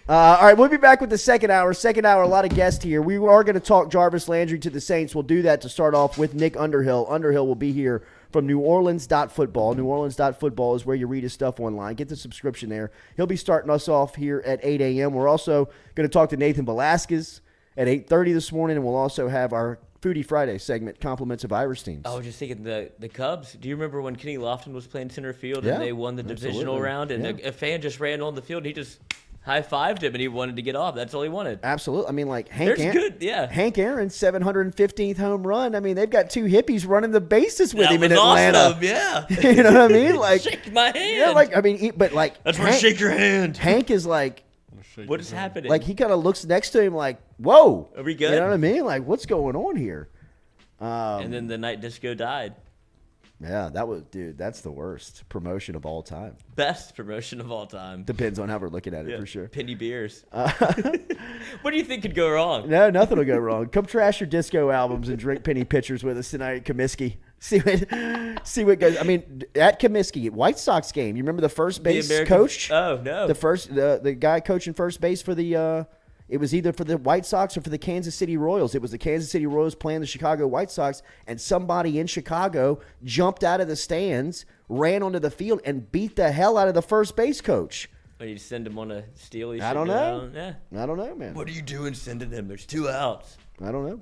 All right, we'll be back with the second hour. Second hour, a lot of guests here. We are going to talk Jarvis Landry to the Saints. We'll do that to start off with Nick Underhill. Underhill will be here from New Orleans.football. New Orleans.football is where you read his stuff online. Get the subscription there. He'll be starting us off here at 8 a.m. We're also going to talk to Nathan Velasquez at 8:30 this morning, and we'll also have our Foodie Friday segment, compliments of Irish teams. I was just thinking the Cubs. Do you remember when Kenny Lofton was playing center field Yeah, and they won the divisional absolutely. round, and a fan just ran on the field and he just high-fived him and he wanted to get off. That's all he wanted. Absolutely. I mean, like Hank Aaron's 715th home run. I mean, they've got two hippies running the bases with him in Atlanta. Awesome, yeah. You know what I mean? Like, shake my hand. Yeah, like I mean, but like that's where shake your hand. Hank is like, what is happening? like he kind of looks next to him like, whoa, are we good? You know what I mean? Like, what's going on here? And then the night disco died. Yeah, that's the worst promotion of all time. Best promotion of all time. Depends on how we're looking at it, for sure. Penny beers. What do you think could go wrong? No, nothing will go wrong. Come trash your disco albums and drink penny pitchers with us tonight at Comiskey. See what goes. I mean, at Comiskey, White Sox game. You remember the first base coach? Oh no, the guy coaching first base for the. It was either for the White Sox or for the Kansas City Royals. It was the Kansas City Royals playing the Chicago White Sox, and somebody in Chicago jumped out of the stands, ran onto the field, and beat the hell out of the first base coach. Or you send him on a steal? I don't know. Yeah. I don't know, man. What are you doing sending him? There's 2 outs. I don't know.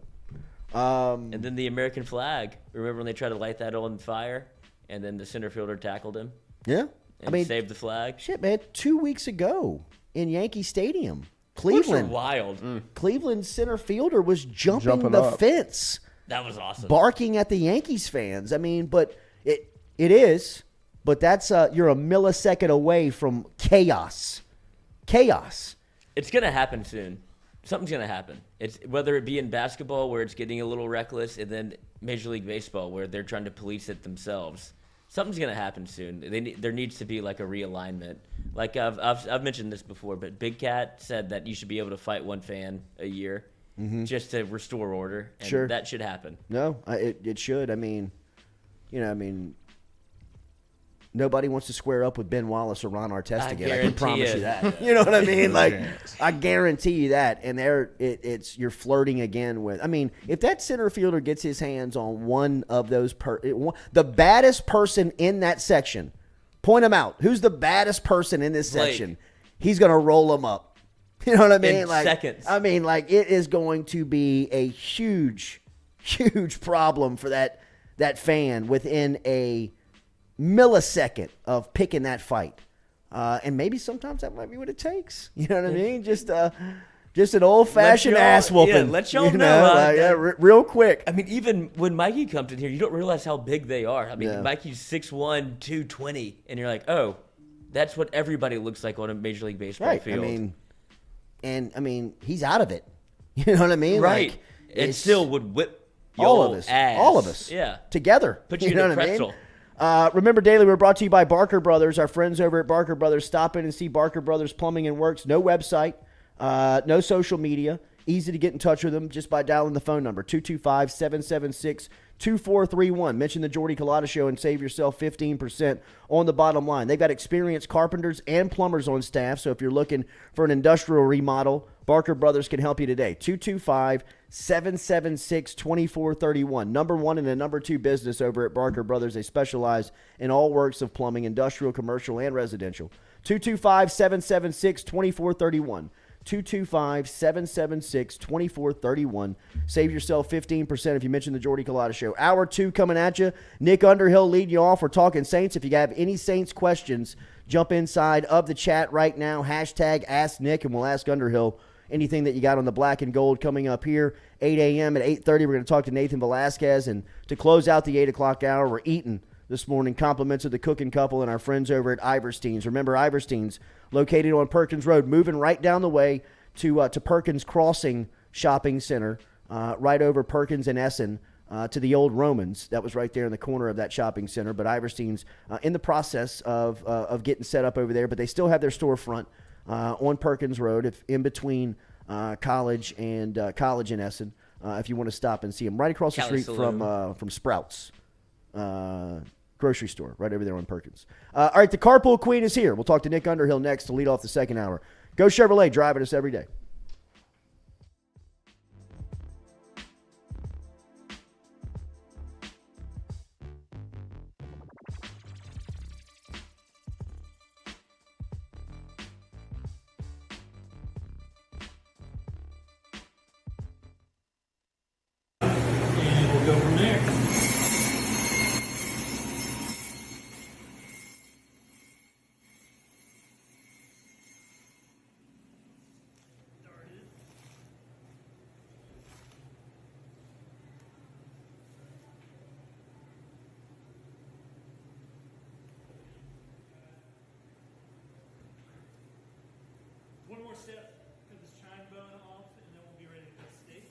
And then the American flag. Remember when they tried to light that on fire, and then the center fielder tackled him? Yeah. And saved the flag? Shit, man. 2 weeks ago in Yankee Stadium. Cleveland. Wild. Cleveland's center fielder was jumping the fence. That was awesome. Barking at the Yankees fans. I mean, but it is. But that's you're a millisecond away from chaos. Chaos. It's gonna happen soon. Something's gonna happen. It's whether it be in basketball where it's getting a little reckless, and then Major League Baseball where they're trying to police it themselves. Something's gonna happen soon. There needs to be like a realignment. Like I've mentioned this before, but Big Cat said that you should be able to fight one fan a year, just to restore order. And sure, that should happen. No, it should. I mean, nobody wants to square up with Ben Wallace or Ron Artest again. I can promise you that. You know what I mean? Like, I guarantee you that. And you're flirting again with. I mean, if that center fielder gets his hands on one of those, the baddest person in that section, point him out. Who's the baddest person in this section? He's gonna roll him up. You know what I mean? In seconds. I mean, like, it is going to be a huge, huge problem for that fan within a millisecond of picking that fight, and maybe sometimes that might be what it takes. You know what I mean? Just an old-fashioned ass whooping. Yeah, let y'all know. Real quick. I mean, even when Mikey comes in here, you don't realize how big they are. I mean, Mikey's 6'1", 220, and you're like, oh, that's what everybody looks like on a Major League Baseball field. I mean, he's out of it. You know what I mean? Right. Like, it still would whip all of us, ass. all of us, together. Put you in a pretzel. Remember, Daily, we're brought to you by Barker Brothers, our friends over at Barker Brothers. Stop in and see Barker Brothers Plumbing and Works. No website, no social media. Easy to get in touch with them just by dialing the phone number, 225-776-2431. Mention the Jordy Culotta Show and save yourself 15% on the bottom line. They've got experienced carpenters and plumbers on staff, so if you're looking for an industrial remodel, Barker Brothers can help you today. 225-776-2431. Number one and a number two business over at Barker Brothers. They specialize in all works of plumbing, industrial, commercial, and residential. 225-776-2431. 225-776-2431. Save yourself 15% if you mention the Jordy Culotta Show. Hour 2 coming at you. Nick Underhill leading you off. We're talking Saints. If you have any Saints questions, jump inside of the chat right now. Hashtag Ask Nick, and we'll ask Underhill anything that you got on the black and gold coming up here. 8 a.m. at 8:30, we're going to talk to Nathan Velasquez. And to close out the 8 o'clock hour, we're eating this morning. Compliments of the cooking couple and our friends over at Iverstein's. Remember, Iverstein's, located on Perkins Road, moving right down the way to Perkins Crossing Shopping Center, right over Perkins and Essen, to the old Romans. That was right there in the corner of that shopping center. But Iverstein's in the process of getting set up over there, but they still have their storefront on Perkins Road, in between College and Essen. If you want to stop and see them, right across the street from Sprouts grocery store, right over there on Perkins. All right, the Carpool Queen is here. We'll talk to Nick Underhill next to lead off the second hour. Go Chevrolet, driving us every day. we'll go from there. One more step, cut this chine bone off, and then we'll be ready to cut steak.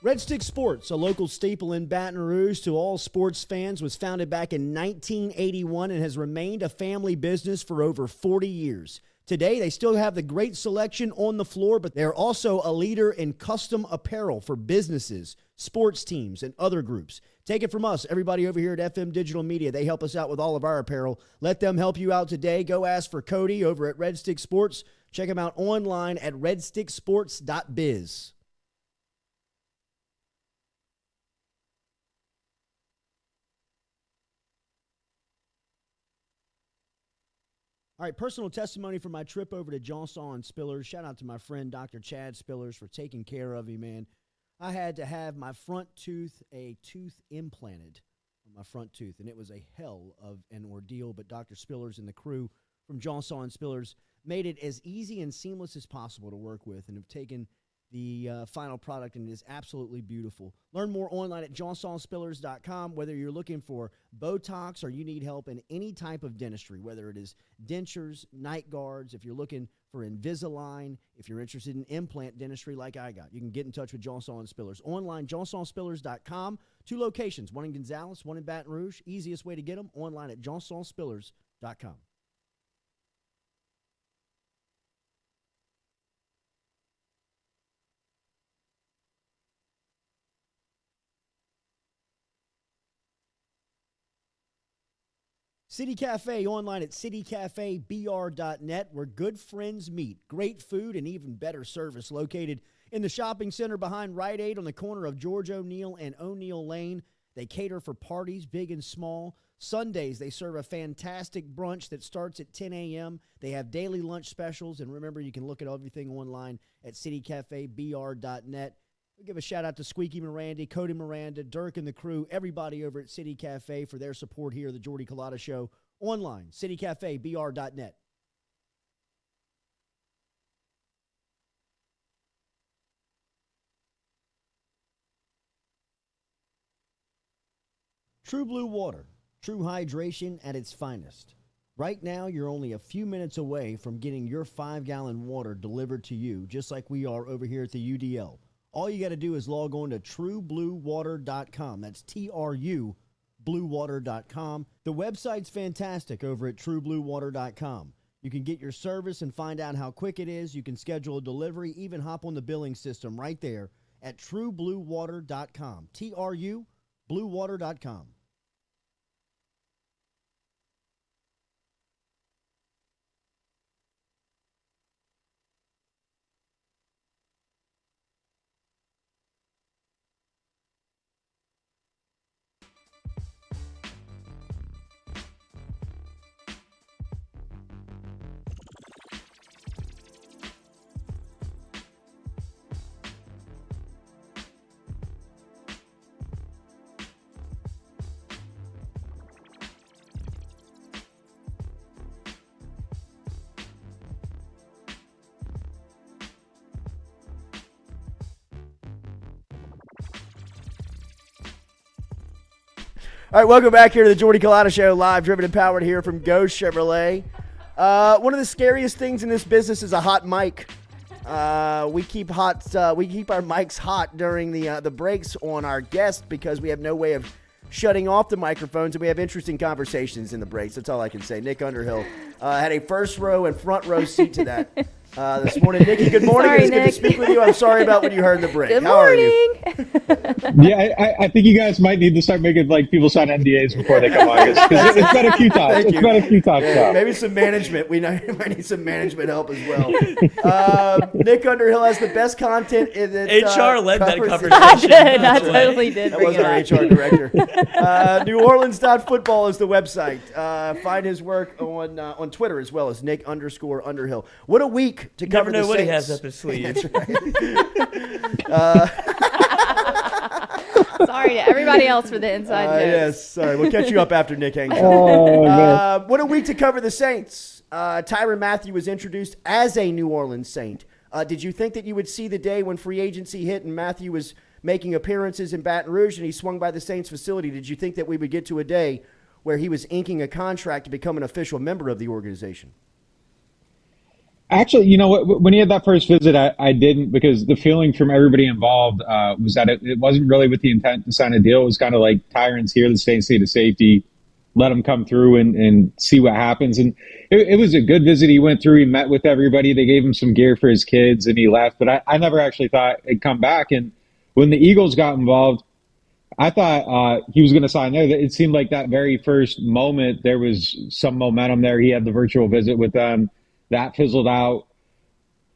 Red Stick Sports, a local staple in Baton Rouge to all sports fans, was founded back in 1981 and has remained a family business for over 40 years. Today, they still have the great selection on the floor, but they're also a leader in custom apparel for businesses, sports teams, and other groups. Take it from us, everybody over here at FM Digital Media. They help us out with all of our apparel. Let them help you out today. Go ask for Cody over at Red Stick Sports. Check him out online at redsticksports.biz. All right, personal testimony from my trip over to Johnson and Spillers. Shout out to my friend Dr. Chad Spillers for taking care of me, man. I had to have my front tooth, a tooth implanted on my front tooth, and it was a hell of an ordeal, but Dr. Spillers and the crew from Johnson and Spillers made it as easy and seamless as possible to work with and have taken the final product, and it is absolutely beautiful. Learn more online at johnsonspillers.com. Whether you're looking for Botox or you need help in any type of dentistry, whether it is dentures, night guards, if you're looking for Invisalign, if you're interested in implant dentistry like I got, you can get in touch with Johnson Spillers. Online, johnsonspillers.com. 2 locations, one in Gonzales, one in Baton Rouge. Easiest way to get them, online at johnsonspillers.com. City Cafe online at citycafebr.net, where good friends meet. Great food and even better service. Located in the shopping center behind Rite Aid on the corner of George O'Neill and O'Neill Lane. They cater for parties, big and small. Sundays, they serve a fantastic brunch that starts at 10 a.m. They have daily lunch specials. And remember, you can look at everything online at citycafebr.net. We'll give a shout-out to Squeaky Miranda, Cody Miranda, Dirk and the crew, everybody over at City Cafe for their support here, the Jordy Culotta Show. Online, citycafebr.net. True Blue Water, true hydration at its finest. Right now, you're only a few minutes away from getting your 5-gallon water delivered to you, just like we are over here at the UDL. All you got to do is log on to truebluewater.com. That's TRU, bluewater.com. The website's fantastic over at truebluewater.com. You can get your service and find out how quick it is. You can schedule a delivery, even hop on the billing system right there at truebluewater.com. TRU, bluewater.com. All right, welcome back here to the Jordy Culotta Show, live, driven and powered here from Ghost Chevrolet. One of the scariest things in this business is a hot mic. We keep our mics hot during the breaks on our guests because we have no way of shutting off the microphones, and we have interesting conversations in the breaks. That's all I can say. Nick Underhill had a first row and front row seat to that this morning. Nikki, good morning. Sorry, It's good to speak with you. I'm sorry about what you heard in the break. Good How are you? morning. Yeah, I think you guys might need to start making people sign NDAs before they come on. Because it's been a few times. Thank It's you. been a few times. Yeah, maybe some management. We might need some management help as well. Nick Underhill has the best content in it. HR led that covers- conversation. I did. I That's right. totally did. That bring was it our up. HR director. NewOrleans.football is the website. Find his work on Twitter as well as Nick_Underhill. What a week to Never cover know the what he Saints. has up his sleeve. That's right. Sorry to everybody else for the inside jokes. Yes, sorry. We'll catch you up after Nick hangs up. Oh, man. What a week to cover the Saints. Tyrann Mathieu was introduced as a New Orleans Saint. Did you think that you would see the day when free agency hit and Mathieu was making appearances in Baton Rouge and he swung by the Saints facility? Did you think that we would get to a day where he was inking a contract to become an official member of the organization? Actually, you know what? When he had that first visit, I didn't, because the feeling from everybody involved was that it wasn't really with the intent to sign a deal. It was kind of like, Tyrann's here, the Saints need a safety. Let him come through and see what happens. And it was a good visit. He went through, he met with everybody. They gave him some gear for his kids and he left. But I never actually thought it'd come back. And when the Eagles got involved, I thought he was going to sign there. It seemed like that very first moment, there was some momentum there. He had the virtual visit with them. That fizzled out.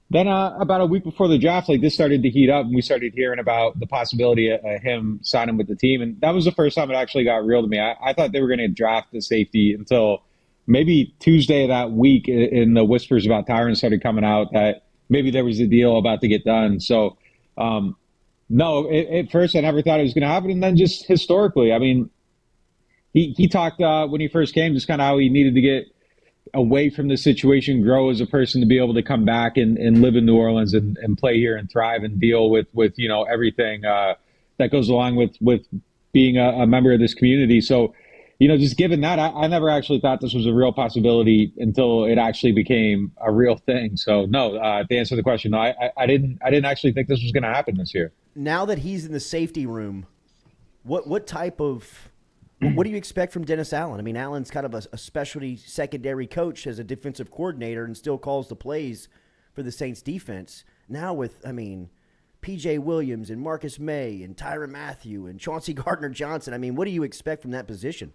Then about a week before the draft, like, this started to heat up, and we started hearing about the possibility of him signing with the team. And that was the first time it actually got real to me. I thought they were going to draft the safety until maybe Tuesday of that week, and the whispers about Tyrann started coming out that maybe there was a deal about to get done. So, no, at first I never thought it was going to happen. And then just historically, I mean, he talked when he first came, just kind of how he needed to get away from the situation, grow as a person to be able to come back and live in New Orleans and play here and thrive and deal with you know, everything that goes along with being a member of this community. So, you know, just given that, I never actually thought this was a real possibility until it actually became a real thing. So no, to answer the question, no, I didn't actually think this was going to happen this year. Now that he's in the safety room, what type of what do you expect from Dennis Allen? I mean, Allen's kind of a specialty secondary coach as a defensive coordinator and still calls the plays for the Saints defense. Now with, I mean, P.J. Williams and Marcus May and Tyrann Mathieu and Chauncey Gardner-Johnson, I mean, what do you expect from that position?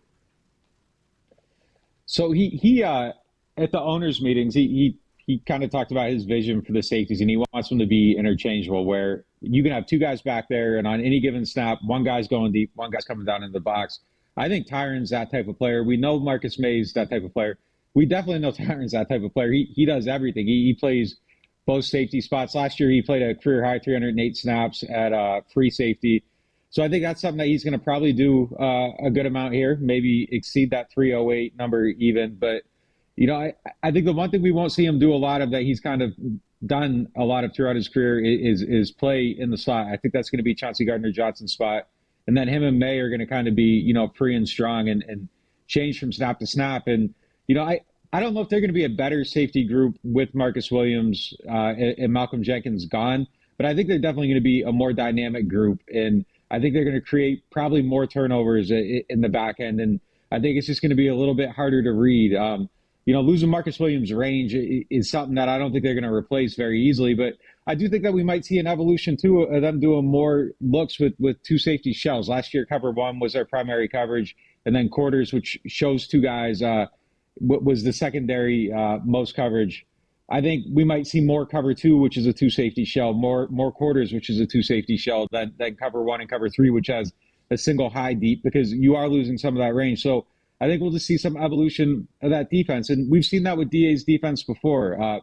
So he at the owners' meetings, he kind of talked about his vision for the safeties, and he wants them to be interchangeable, where you can have two guys back there, and on any given snap, one guy's going deep, one guy's coming down in the box. I think Tyrann's that type of player. We know Marcus May's that type of player. We definitely know Tyrann's that type of player. He does everything. He plays both safety spots. Last year, he played a career-high 308 snaps at free safety. So I think that's something that he's going to probably do a good amount here, maybe exceed that 308 number even. But, you know, I think the one thing we won't see him do a lot of that he's kind of done a lot of throughout his career is play in the slot. I think that's going to be Chauncey Gardner-Johnson's spot. And then him and May are going to kind of be, you know, free and strong and change from snap to snap. And, you know, I don't know if they're going to be a better safety group with Marcus Williams and Malcolm Jenkins gone, but I think they're definitely going to be a more dynamic group. And I think they're going to create probably more turnovers in the back end. And I think it's just going to be a little bit harder to read. You know, losing Marcus Williams' range is something that I don't think they're going to replace very easily. But I do think that we might see an evolution, too, of them doing more looks with two safety shells. Last year, cover one was their primary coverage, and then quarters, which shows two guys, was the secondary most coverage. I think we might see more cover two, which is a two safety shell, more quarters, which is a two safety shell, than cover one and cover three, which has a single high deep, because you are losing some of that range. So I think we'll just see some evolution of that defense. And we've seen that with DA's defense before.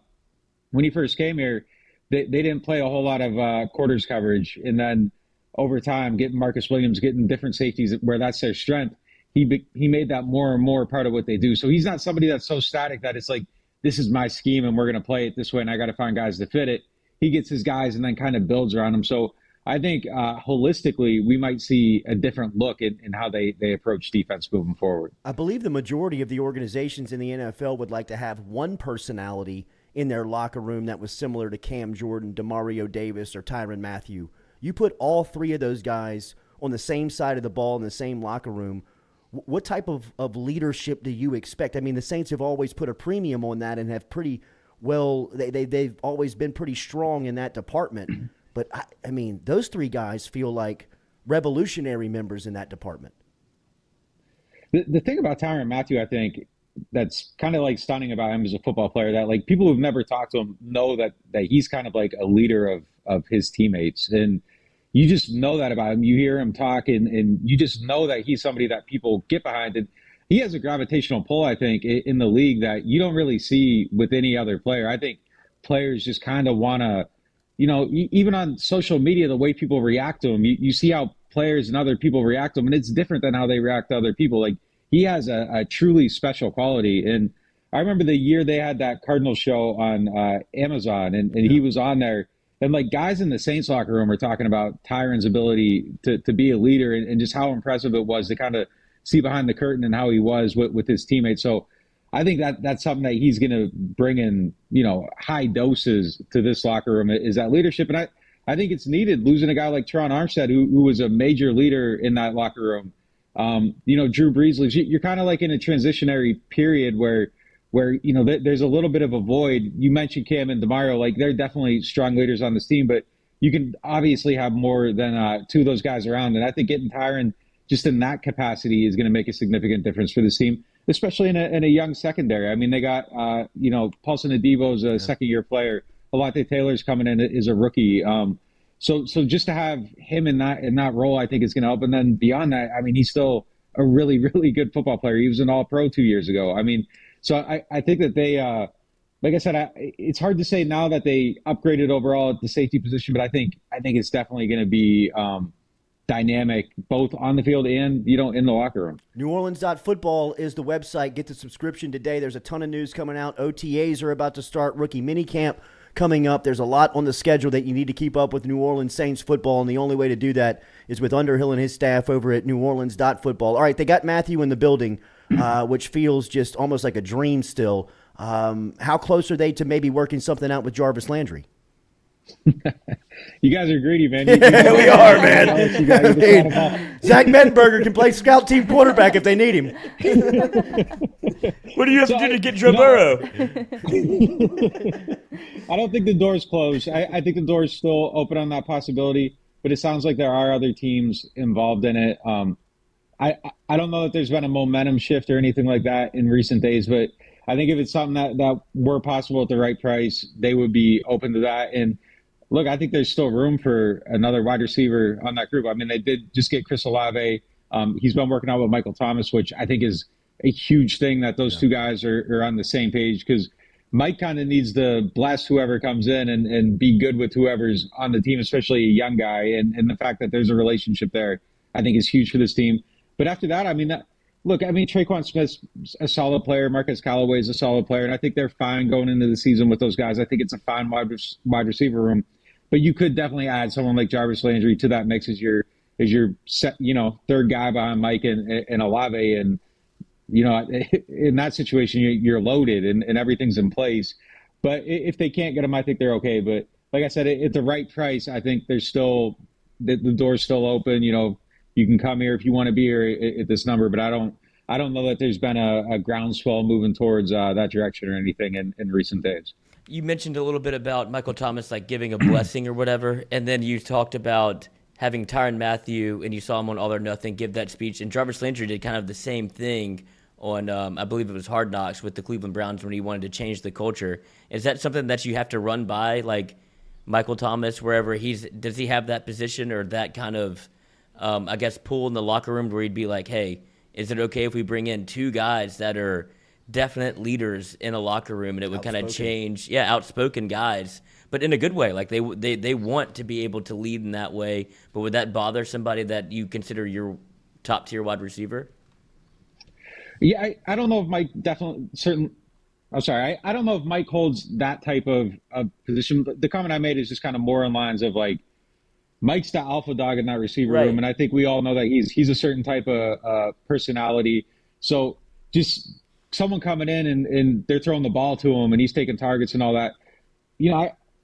When he first came here, they didn't play a whole lot of quarters coverage. And then over time, getting Marcus Williams, getting different safeties where that's their strength, he made that more and more part of what they do. So he's not somebody that's so static that it's like, this is my scheme and we're going to play it this way and I got to find guys to fit it. He gets his guys and then kind of builds around them. So I think holistically, we might see a different look in how they approach defense moving forward. I believe the majority of the organizations in the NFL would like to have one personality in their locker room that was similar to Cam Jordan, Demario Davis, or Tyrann Mathieu. You put all three of those guys on the same side of the ball in the same locker room. What type of leadership do you expect? I mean, the Saints have always put a premium on that and have pretty well, they've always been pretty strong in that department. But, I mean, those three guys feel like revolutionary members in that department. The thing about Tyrann Mathieu, I think, that's kind of like stunning about him as a football player, that like people who've never talked to him know that he's kind of like a leader of his teammates. And you just know that about him. You hear him talk and you just know that he's somebody that people get behind. And he has a gravitational pull, I think, in the league that you don't really see with any other player. I think players just kind of want to, you know, even on social media, the way people react to him, you see how players and other people react to him, and it's different than how they react to other people. Like, he has a truly special quality. And I remember the year they had that Cardinal show on Amazon, and he was on there. And, like, guys in the Saints locker room are talking about Tyrann's ability to be a leader and just how impressive it was to kind of see behind the curtain and how he was with his teammates. So I think that's something that he's going to bring in, you know, high doses to this locker room, is that leadership. And I think it's needed, losing a guy like Terron Armstead, who was a major leader in that locker room. You know, Drew Brees leaves. You're kind of like in a transitionary period where you know, there's a little bit of a void. You mentioned Cam and DeMario, like, they're definitely strong leaders on this team, but you can obviously have more than two of those guys around. And I think getting Tyrann just in that capacity is going to make a significant difference for this team, especially in a young secondary. I mean, they got, you know, Paulson Adebo's a second-year player. Alante Taylor's coming in as a rookie. So just to have him in that role, I think is going to help. And then beyond that, I mean, he's still a really, really good football player. He was an All-Pro 2 years ago. I mean, so I think that they, like I said, it's hard to say now that they upgraded overall at the safety position, but I think it's definitely going to be dynamic both on the field and, you know, in the locker room. NewOrleans.football is the website. Get the subscription today. There's a ton of news coming out. OTAs are about to start. Rookie minicamp coming up. There's a lot on the schedule that you need to keep up with New Orleans Saints football, and the only way to do that is with Underhill and his staff over at NewOrleans.football. All right, they got Mathieu in the building, which feels just almost like a dream still. How close are they to maybe working something out with Jarvis Landry? You guys are greedy, man. Yeah, we are, man. Zach Mettenberger can play scout team quarterback if they need him. What do you have to do to get Joe Burrow? I don't think the door's closed. I think the door's still open on that possibility, but it sounds like there are other teams involved in it. I don't know that there's been a momentum shift or anything like that in recent days, but I think if it's something that were possible at the right price, they would be open to that. And look, I think there's still room for another wide receiver on that group. I mean, they did just get Chris Olave. He's been working out with Michael Thomas, which I think is a huge thing that those two guys are on the same page, because Mike kind of needs to bless whoever comes in and be good with whoever's on the team, especially a young guy. And the fact that there's a relationship there, I think, is huge for this team. But after that, I mean, Traquan Smith's a solid player. Marcus Callaway is a solid player. And I think they're fine going into the season with those guys. I think it's a fine wide receiver room. But you could definitely add someone like Jarvis Landry to that mix as your set, you know, third guy behind Mike and Olave. And, you know, in that situation, you're loaded and everything's in place. But if they can't get them, I think they're okay. But like I said, at the right price, I think there's still the door's still open. You know, you can come here if you want to be here at this number. But I don't know that there's been a groundswell moving towards that direction or anything in recent days. You mentioned a little bit about Michael Thomas, like giving a blessing or whatever, and then you talked about having Tyrann Mathieu, and you saw him on All or Nothing give that speech, and Jarvis Landry did kind of the same thing on, I believe it was Hard Knocks with the Cleveland Browns when he wanted to change the culture. Is that something that you have to run by, like Michael Thomas, wherever does he have that position or that kind of, I guess, pull in the locker room where he'd be like, hey, is it okay if we bring in two guys that are definite leaders in a locker room, and it would kind of change, outspoken guys, but in a good way. Like they want to be able to lead in that way. But would that bother somebody that you consider your top tier wide receiver? Yeah, I don't know if Mike I don't know if Mike holds that type of position. But the comment I made is just kind of more in lines of like, Mike's the alpha dog in that receiver Right. room, and I think we all know that he's a certain type of personality. So just someone coming in and they're throwing the ball to him and he's taking targets and all that.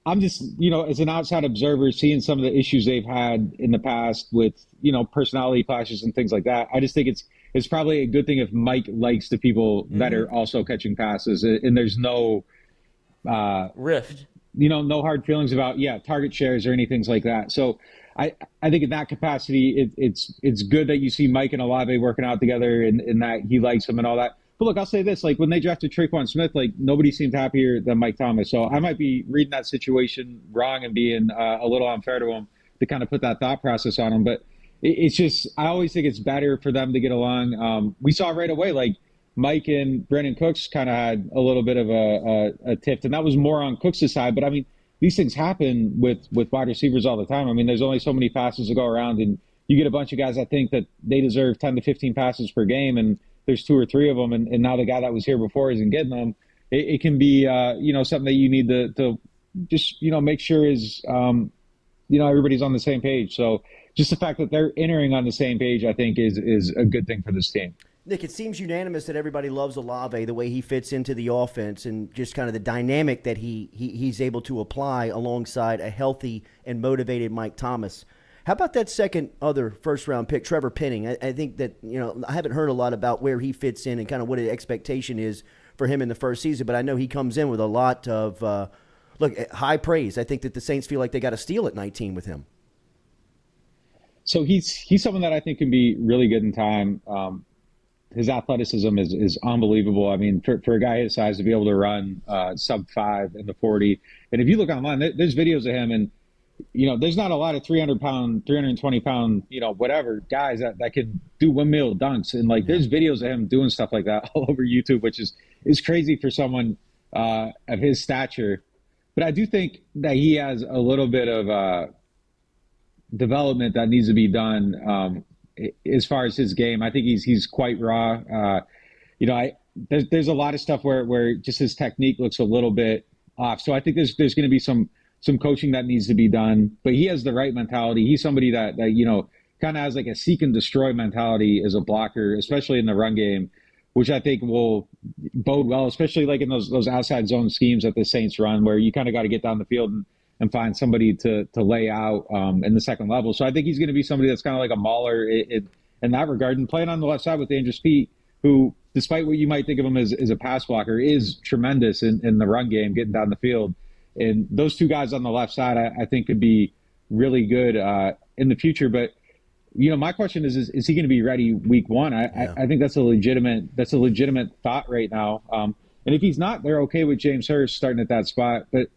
I'm just, as an outside observer, seeing some of the issues they've had in the past with, personality clashes and things like that. I just think it's probably a good thing if Mike likes the people that are also catching passes, and there's no rift. No hard feelings about target shares or anything like that. So I think in that capacity, it's good that you see Mike and Alave working out together and that he likes him and all that. But look, I'll say this: like when they drafted Traquan Smith, like nobody seemed happier than Mike Thomas. So I might be reading that situation wrong and being a little unfair to him to kind of put that thought process on him. But it's just, I always think it's better for them to get along. We saw right away, like Mike and Brennan Cooks kind of had a little bit of a tiff, and that was more on Cooks' side. But I mean, these things happen with wide receivers all the time. I mean, there's only so many passes to go around, and you get a bunch of guys that think that they deserve 10 to 15 passes per game, and there's 2 or 3 of them, and now the guy that was here before isn't getting them. It can be, something that you need to just, make sure is, everybody's on the same page. So just the fact that they're entering on the same page, I think, is a good thing for this team. Nick, it seems unanimous that everybody loves Alave, the way he fits into the offense and just kind of the dynamic that he's able to apply alongside a healthy and motivated Mike Thomas. How about that other first-round pick, Trevor Penning? I think that, I haven't heard a lot about where he fits in and kind of what the expectation is for him in the first season, but I know he comes in with a lot of, high praise. I think that the Saints feel like they got a steal at 19 with him. So he's someone that I think can be really good in time. His athleticism is unbelievable. I mean, for a guy his size to be able to run sub-5 in the 40. And if you look online, there's videos of him, and there's not a lot of 300-pound, 320-pound, whatever guys that can do windmill dunks. And there's videos of him doing stuff like that all over YouTube, which is crazy for someone of his stature. But I do think that he has a little bit of development that needs to be done as far as his game. I think he's quite raw. There's a lot of stuff where just his technique looks a little bit off. So I think there's going to be some coaching that needs to be done, but he has the right mentality. He's somebody that kind of has like a seek and destroy mentality as a blocker, especially in the run game, which I think will bode well, especially like in those outside zone schemes that the Saints run, where you kind of got to get down the field and find somebody to lay out in the second level. So I think he's going to be somebody that's kind of like a mauler in that regard, and playing on the left side with Andrews Pete, who, despite what you might think of him as a pass blocker, is tremendous in the run game, getting down the field. And those 2 guys on the left side, I think, could be really good in the future. But my question is he going to be ready week 1? I think that's a legitimate thought right now. And if he's not, they're okay with James Hurst starting at that spot. But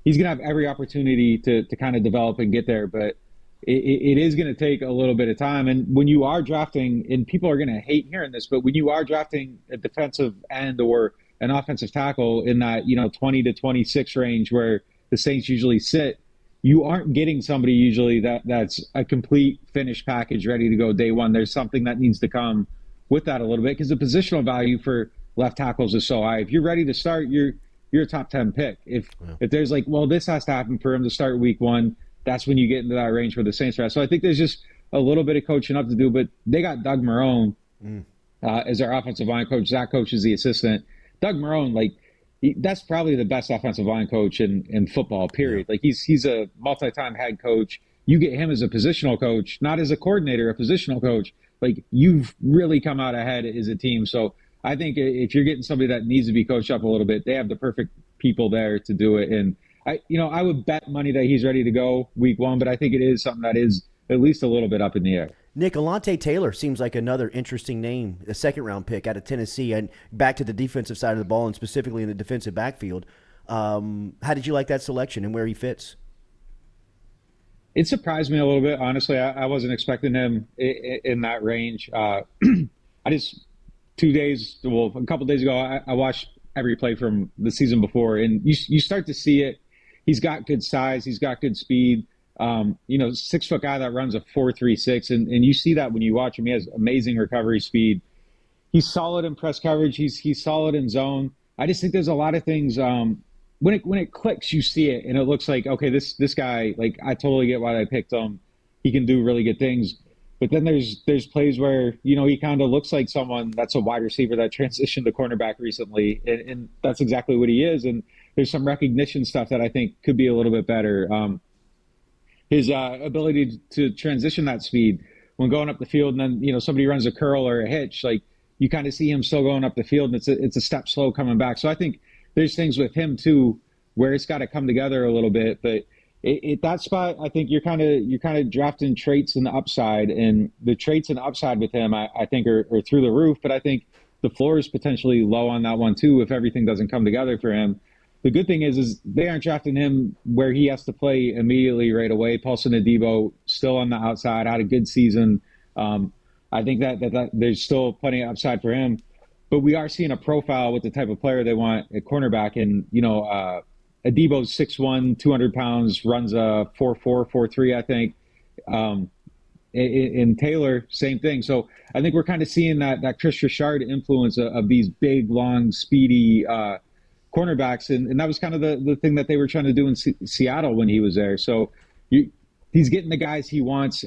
he's going to have every opportunity to kind of develop and get there. But it is going to take a little bit of time. And when you are drafting, and people are going to hate hearing this, but when you are drafting a defensive end or an offensive tackle in that 20 to 26 range where the Saints usually sit, you aren't getting somebody usually that's a complete finished package ready to go day one. There's something that needs to come with that a little bit, because the positional value for left tackles is so high. If you're ready to start, you're a top 10 pick. If there's this has to happen for him to start week 1, that's when you get into that range where the Saints are at. So I think there's just a little bit of coaching up to do, but they got Doug Marrone as their offensive line coach. Zach Coach is the assistant. Doug Marrone, that's probably the best offensive line coach in football, period. He's a multi-time head coach. You get him as a positional coach, not as a coordinator, a positional coach. You've really come out ahead as a team. So I think if you're getting somebody that needs to be coached up a little bit, they have the perfect people there to do it. And I would bet money that he's ready to go week 1, but I think it is something that is at least a little bit up in the air. Nick, Alante Taylor seems like another interesting name, a second-round pick out of Tennessee, and back to the defensive side of the ball, and specifically in the defensive backfield. How did you like that selection and where he fits? It surprised me a little bit, honestly. I wasn't expecting him in that range. A couple days ago, I watched every play from the season before, and you start to see it. He's got good size. He's got good speed. 6-foot guy that runs a 4.36, and you see that when you watch him. He has amazing recovery speed. He's solid in press coverage. He's solid in zone. I just think there's a lot of things. When it clicks, you see it, and it looks like, okay, this guy, I totally get why they picked him. he can do really good things. But then there's plays where, you know, he kind of looks like someone that's a wide receiver that transitioned to cornerback recently, and that's exactly what he is. And there's some recognition stuff that I think could be a little bit better. His ability to transition that speed when going up the field, and then, you know, somebody runs a curl or a hitch, like you kind of see him still going up the field, and it's a step slow coming back. So I think there's things with him too where it's got to come together a little bit, but. At that spot, I think you're kind of drafting traits and the upside, and the traits and upside with him, I think, are through the roof. But I think the floor is potentially low on that one too if everything doesn't come together for him. The good thing is they aren't drafting him where he has to play immediately right away. Paulson Adebo still on the outside, had a good season. I think that there's still plenty of upside for him. But we are seeing a profile with the type of player they want at cornerback, and you know. Adebo's 6'1", 200 pounds, runs a 4.4, 4.3, I think. In Taylor, same thing. So I think we're kind of seeing that Chris Richard influence of these big, long, speedy cornerbacks. And that was kind of the thing that they were trying to do in Seattle when he was there. So he's getting the guys he wants.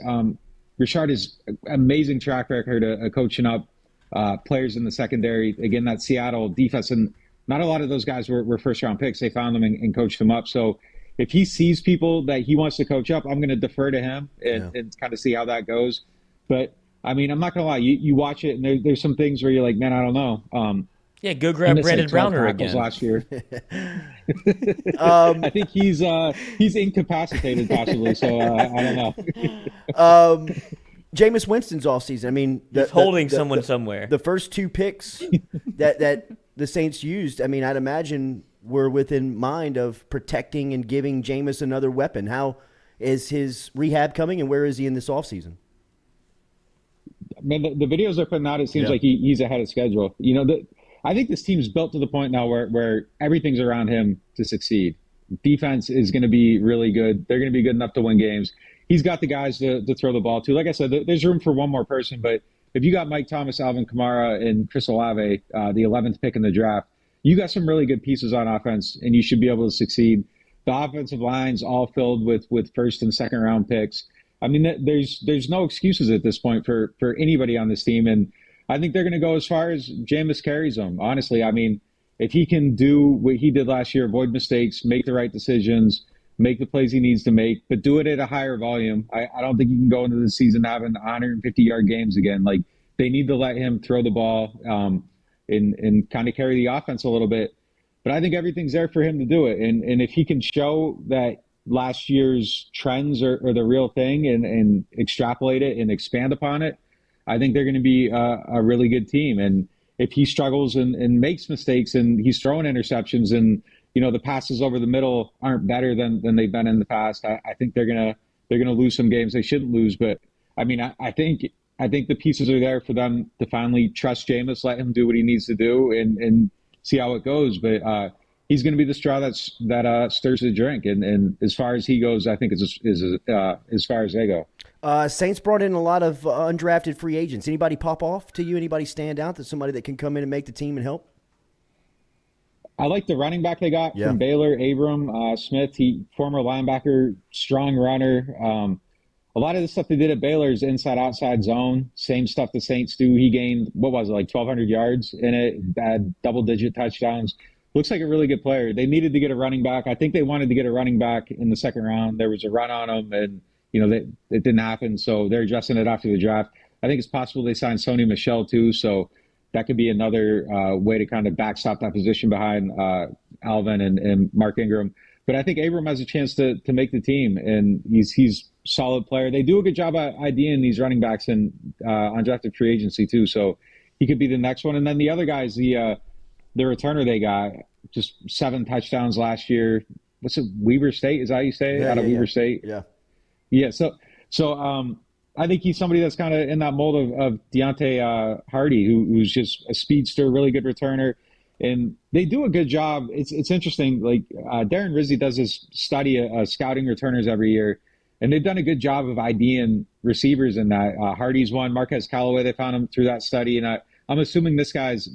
Richard has amazing track record of coaching up players in the secondary. Again, that Seattle defense, and not a lot of those guys were first-round picks. They found them and coached them up. So if he sees people that he wants to coach up, I'm going to defer to him and kind of see how that goes. But, I mean, I'm not going to lie. You watch it, and there's some things where you're like, man, I don't know. Yeah, go grab Brandon Browner again. Last year. I think he's incapacitated possibly, so I don't know. Jameis Winston's offseason. I mean, he's holding someone somewhere. The first two picks that the Saints used, I mean, I'd imagine were within mind of protecting and giving Jameis another weapon. How is his rehab coming, and where is he in this offseason? I mean, the videos are putting out, it seems like he's ahead of schedule. You know, I think this team's built to the point now where everything's around him to succeed. Defense is going to be really good. They're going to be good enough to win games. He's got the guys to throw the ball to. Like I said, there's room for one more person, but if you got Mike Thomas, Alvin Kamara, and Chris Olave, the 11th pick in the draft, you got some really good pieces on offense, and you should be able to succeed. The offensive line's all filled with first and second round picks. I mean, there's no excuses at this point for anybody on this team, and I think they're going to go as far as Jameis carries them. Honestly, I mean, if he can do what he did last year, avoid mistakes, make the right decisions, make the plays he needs to make, but do it at a higher volume. I don't think you can go into the season having 150-yard games again. Like, they need to let him throw the ball and kind of carry the offense a little bit. But I think everything's there for him to do it. And if he can show that last year's trends are the real thing and extrapolate it and expand upon it, I think they're going to be a really good team. And if he struggles and makes mistakes and he's throwing interceptions and, you know, the passes over the middle aren't better than they've been in the past, I think they're gonna lose some games they shouldn't lose. But I mean, I think the pieces are there for them to finally trust Jameis, let him do what he needs to do, and see how it goes. But he's going to be the straw that stirs the drink. And as far as he goes, I think is as far as they go. Saints brought in a lot of undrafted free agents. Anybody pop off to you? Anybody stand out? That's somebody that can come in and make the team and help? I like the running back they got from Baylor, Abram Smith. He former linebacker, strong runner. A lot of the stuff they did at Baylor is inside-outside zone. Same stuff the Saints do. He gained, what was it, like 1,200 yards in it, had double-digit touchdowns. Looks like a really good player. They needed to get a running back. I think they wanted to get a running back in the second round. There was a run on him, and it didn't happen, so they're addressing it after the draft. I think it's possible they signed Sony Michel too, so that could be another way to kind of backstop that position behind Alvin and Mark Ingram. But I think Abram has a chance to make the team, and he's a solid player. They do a good job at IDing these running backs in undrafted free agency too, so he could be the next one. And then the other guys, the returner they got, just 7 touchdowns last year. What's it, Weber State? Is that how you say it? Out of Weber State? Yeah. Yeah, so I think he's somebody that's kind of in that mold of Deontay Hardy, who's just a speedster, really good returner. And they do a good job. It's interesting. Like Darren Rizzi does this study of scouting returners every year, and they've done a good job of IDing receivers in that. Hardy's one. Marquez Callaway, they found him through that study. And I'm assuming this guy's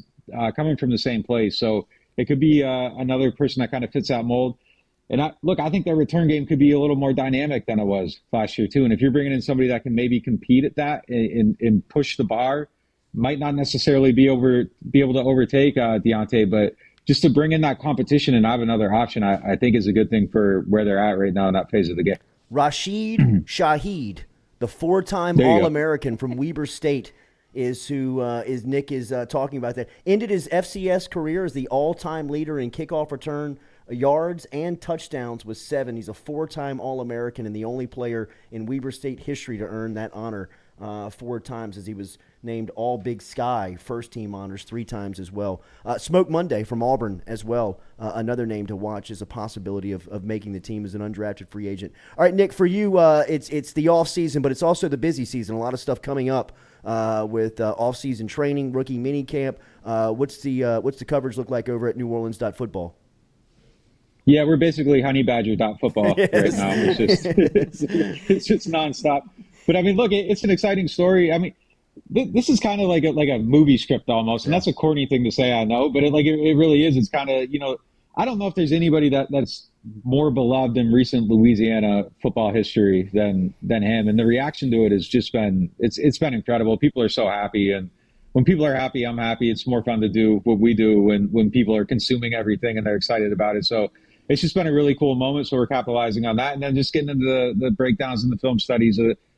coming from the same place. So it could be another person that kind of fits that mold. And I think their return game could be a little more dynamic than it was last year too. And if you're bringing in somebody that can maybe compete at that and push the bar, might not necessarily be able to overtake Deontay, but just to bring in that competition and have another option, I think is a good thing for where they're at right now in that phase of the game. Rashid Shaheed, the 4-time There you go. All-American from Weber State, is who is Nick is talking about there. Ended his FCS career as the all-time leader in kickoff return yards and touchdowns with 7. He's a 4-time All-American and the only player in Weber State history to earn that honor 4 times, as he was named All Big Sky first team honors 3 times as well. Smoke Monday from Auburn as well, another name to watch as a possibility of making the team as an undrafted free agent. All right, Nick, for you, it's the off season, but it's also the busy season. A lot of stuff coming up with off season training, rookie mini camp. What's the coverage look like over at New Orleans.football? Yeah, we're basically honeybadger.football right now. It's just nonstop. But I mean, look, it's an exciting story. I mean, this is kind of like a movie script almost, and that's a corny thing to say, I know, but it really is. It's kind of, I don't know if there's anybody that's more beloved in recent Louisiana football history than him, and the reaction to it has just been it's been incredible. People are so happy, and when people are happy, I'm happy. It's more fun to do what we do when people are consuming everything and they're excited about it. So it's just been a really cool moment. So we're capitalizing on that, and then just getting into the breakdowns and the film studies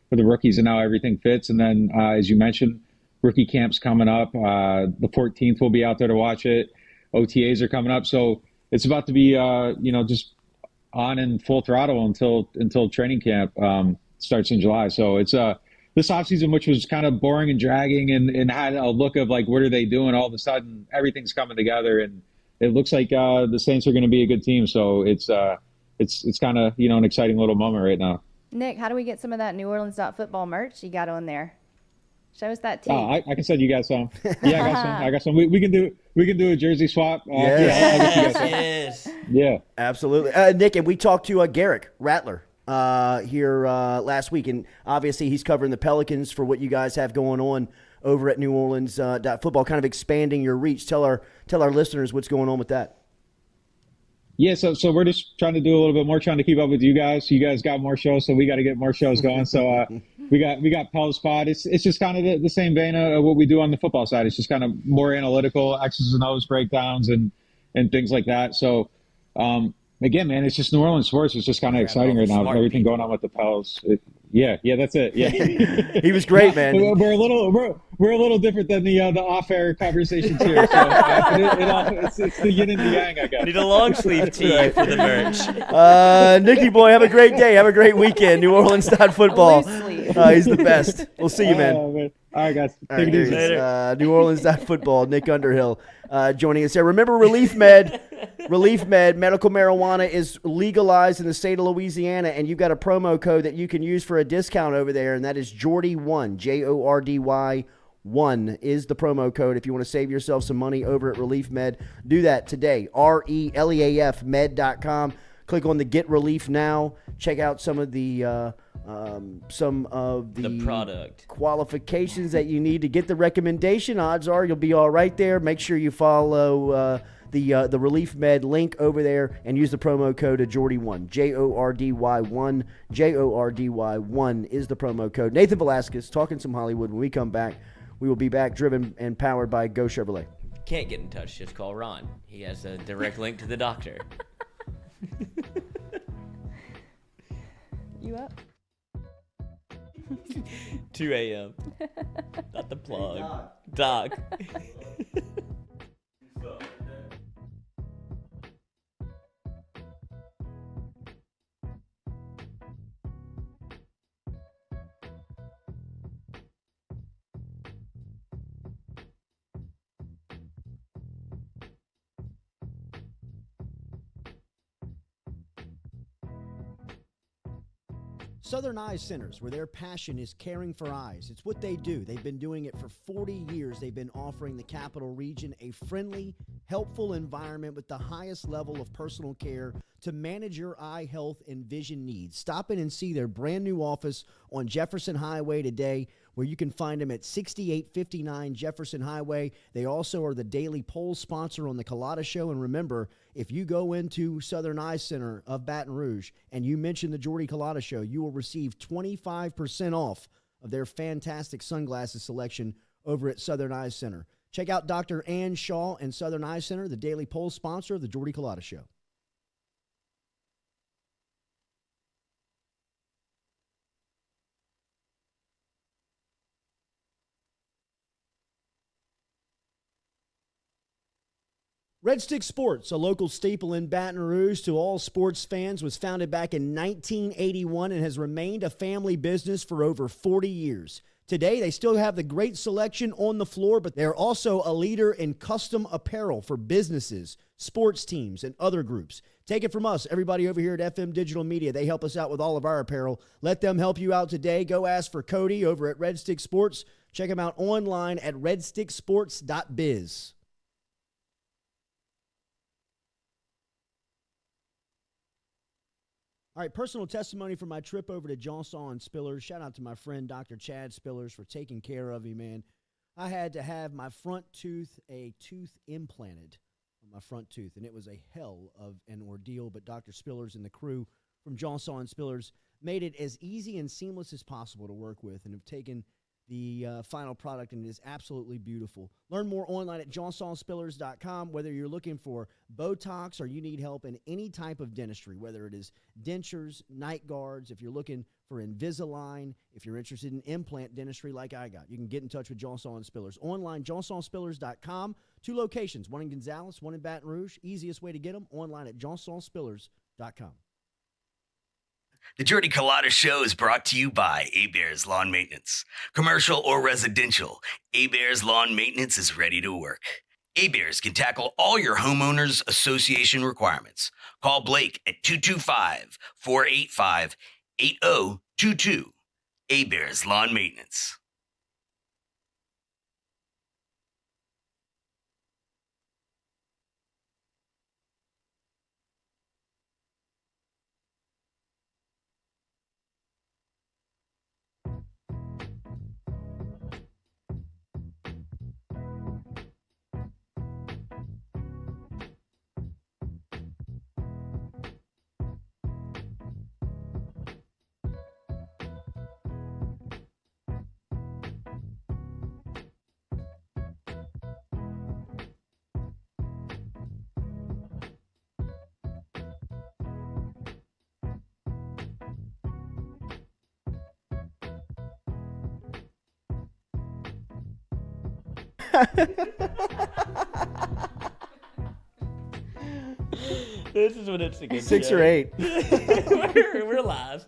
for the rookies and how everything fits. And then, as you mentioned, rookie camp's coming up. The 14th we'll be out there to watch it. OTAs are coming up. So it's about to be, just on in full throttle until training camp starts in July. So it's this offseason, which was kind of boring and dragging and had a look of like, what are they doing? All of a sudden, everything's coming together, and it looks like the Saints are going to be a good team. So it's kind of, an exciting little moment right now. Nick, how do we get some of that New Orleans.football merch you got on there? Show us that tee. I can send you guys some. Yeah, I got some. We can do a jersey swap. I'll get you guys some. Yes. Yeah, Absolutely. Nick, and we talked to Garrick Rattler here last week, and obviously he's covering the Pelicans for what you guys have going on over at New Orleans.football, kind of expanding your reach. Tell our listeners what's going on with that. Yeah, so we're just trying to do a little bit more, trying to keep up with you guys. You guys got more shows, so we got to get more shows going. So we got Pell Spot. It's just kind of the same vein of what we do on the football side. It's just kind of more analytical, X's and O's breakdowns and things like that. So again, man, it's just New Orleans sports. It's just kind of exciting right now with everything going on with the Pels. Yeah, that's it. Yeah, He was great, man. We're a little different than the off-air conversations here. So it's the yin and the yang, I guess. Need a long sleeve tee for the merch. Nicky boy, have a great day. Have a great weekend. New Orleans.football. Loose sleeve. He's the best. We'll see you, man. Man. All right, guys. All right, Take it easy. there he is. New Orleans.football, Nick Underhill joining us there. Remember, Relief Med medical marijuana is legalized in the state of Louisiana, and you've got a promo code that you can use for a discount over there, and that is Jordy1, Jordy 1 is the promo code. If you want to save yourself some money over at Relief Med, do that today. RELEAF med.com. Click on the Get Relief Now. Check out some of the product qualifications that you need to get the recommendation. Odds are you'll be all right there. Make sure you follow the Relief Med link over there and use the promo code of Jordy1, JORDY1. JORDY1 is the promo code. Nathan Velasquez talking some Hollywood. When we come back, we will be back, driven and powered by Go Chevrolet. Can't get in touch, just call Ron. He has a direct link to the doctor. You up? 2 a.m. Not the plug. Doc. Southern Eye Centers, where their passion is caring for eyes. It's what they do. They've been doing it for 40 years. They've been offering the capital region a friendly, helpful environment with the highest level of personal care to manage your eye health and vision needs. Stop in and see their brand new office on Jefferson Highway today, where you can find them at 6859 Jefferson Highway. They also are the daily poll sponsor on the Culotta Show. And remember, if you go into Southern Eye Center of Baton Rouge and you mention the Jordy Culotta Show, you will receive 25% off of their fantastic sunglasses selection over at Southern Eye Center. Check out Dr. Ann Shaw and Southern Eye Center, the daily poll sponsor of the Jordy Culotta Show. Red Stick Sports, a local staple in Baton Rouge to all sports fans, was founded back in 1981 and has remained a family business for over 40 years. Today, they still have the great selection on the floor, but they're also a leader in custom apparel for businesses, sports teams, and other groups. Take it from us, everybody over here at FM Digital Media. They help us out with all of our apparel. Let them help you out today. Go ask for Cody over at Red Stick Sports. Check him out online at redsticksports.biz. All right, personal testimony from my trip over to Johnson and Spillers. Shout out to my friend Dr. Chad Spillers for taking care of me, man. I had to have my front tooth, a tooth implanted on my front tooth, and it was a hell of an ordeal. But Dr. Spillers and the crew from Johnson and Spillers made it as easy and seamless as possible to work with and have taken the final product, and it is absolutely beautiful. Learn more online at johnsonspillers.com. Whether you're looking for Botox or you need help in any type of dentistry, whether it is dentures, night guards, if you're looking for Invisalign, if you're interested in implant dentistry like I got, you can get in touch with Johnson Spillers. Online, johnsonspillers.com. 2 locations, one in Gonzales, one in Baton Rouge. Easiest way to get them, online at johnsonspillers.com. The Jordy Culotta Show is brought to you by A-Bears Lawn Maintenance. Commercial or residential, A-Bears Lawn Maintenance is ready to work. A-Bears can tackle all your homeowners association requirements. Call Blake at 225-485-8022. A-Bears Lawn Maintenance. This is when it's a good 6 show. or 8. we're live.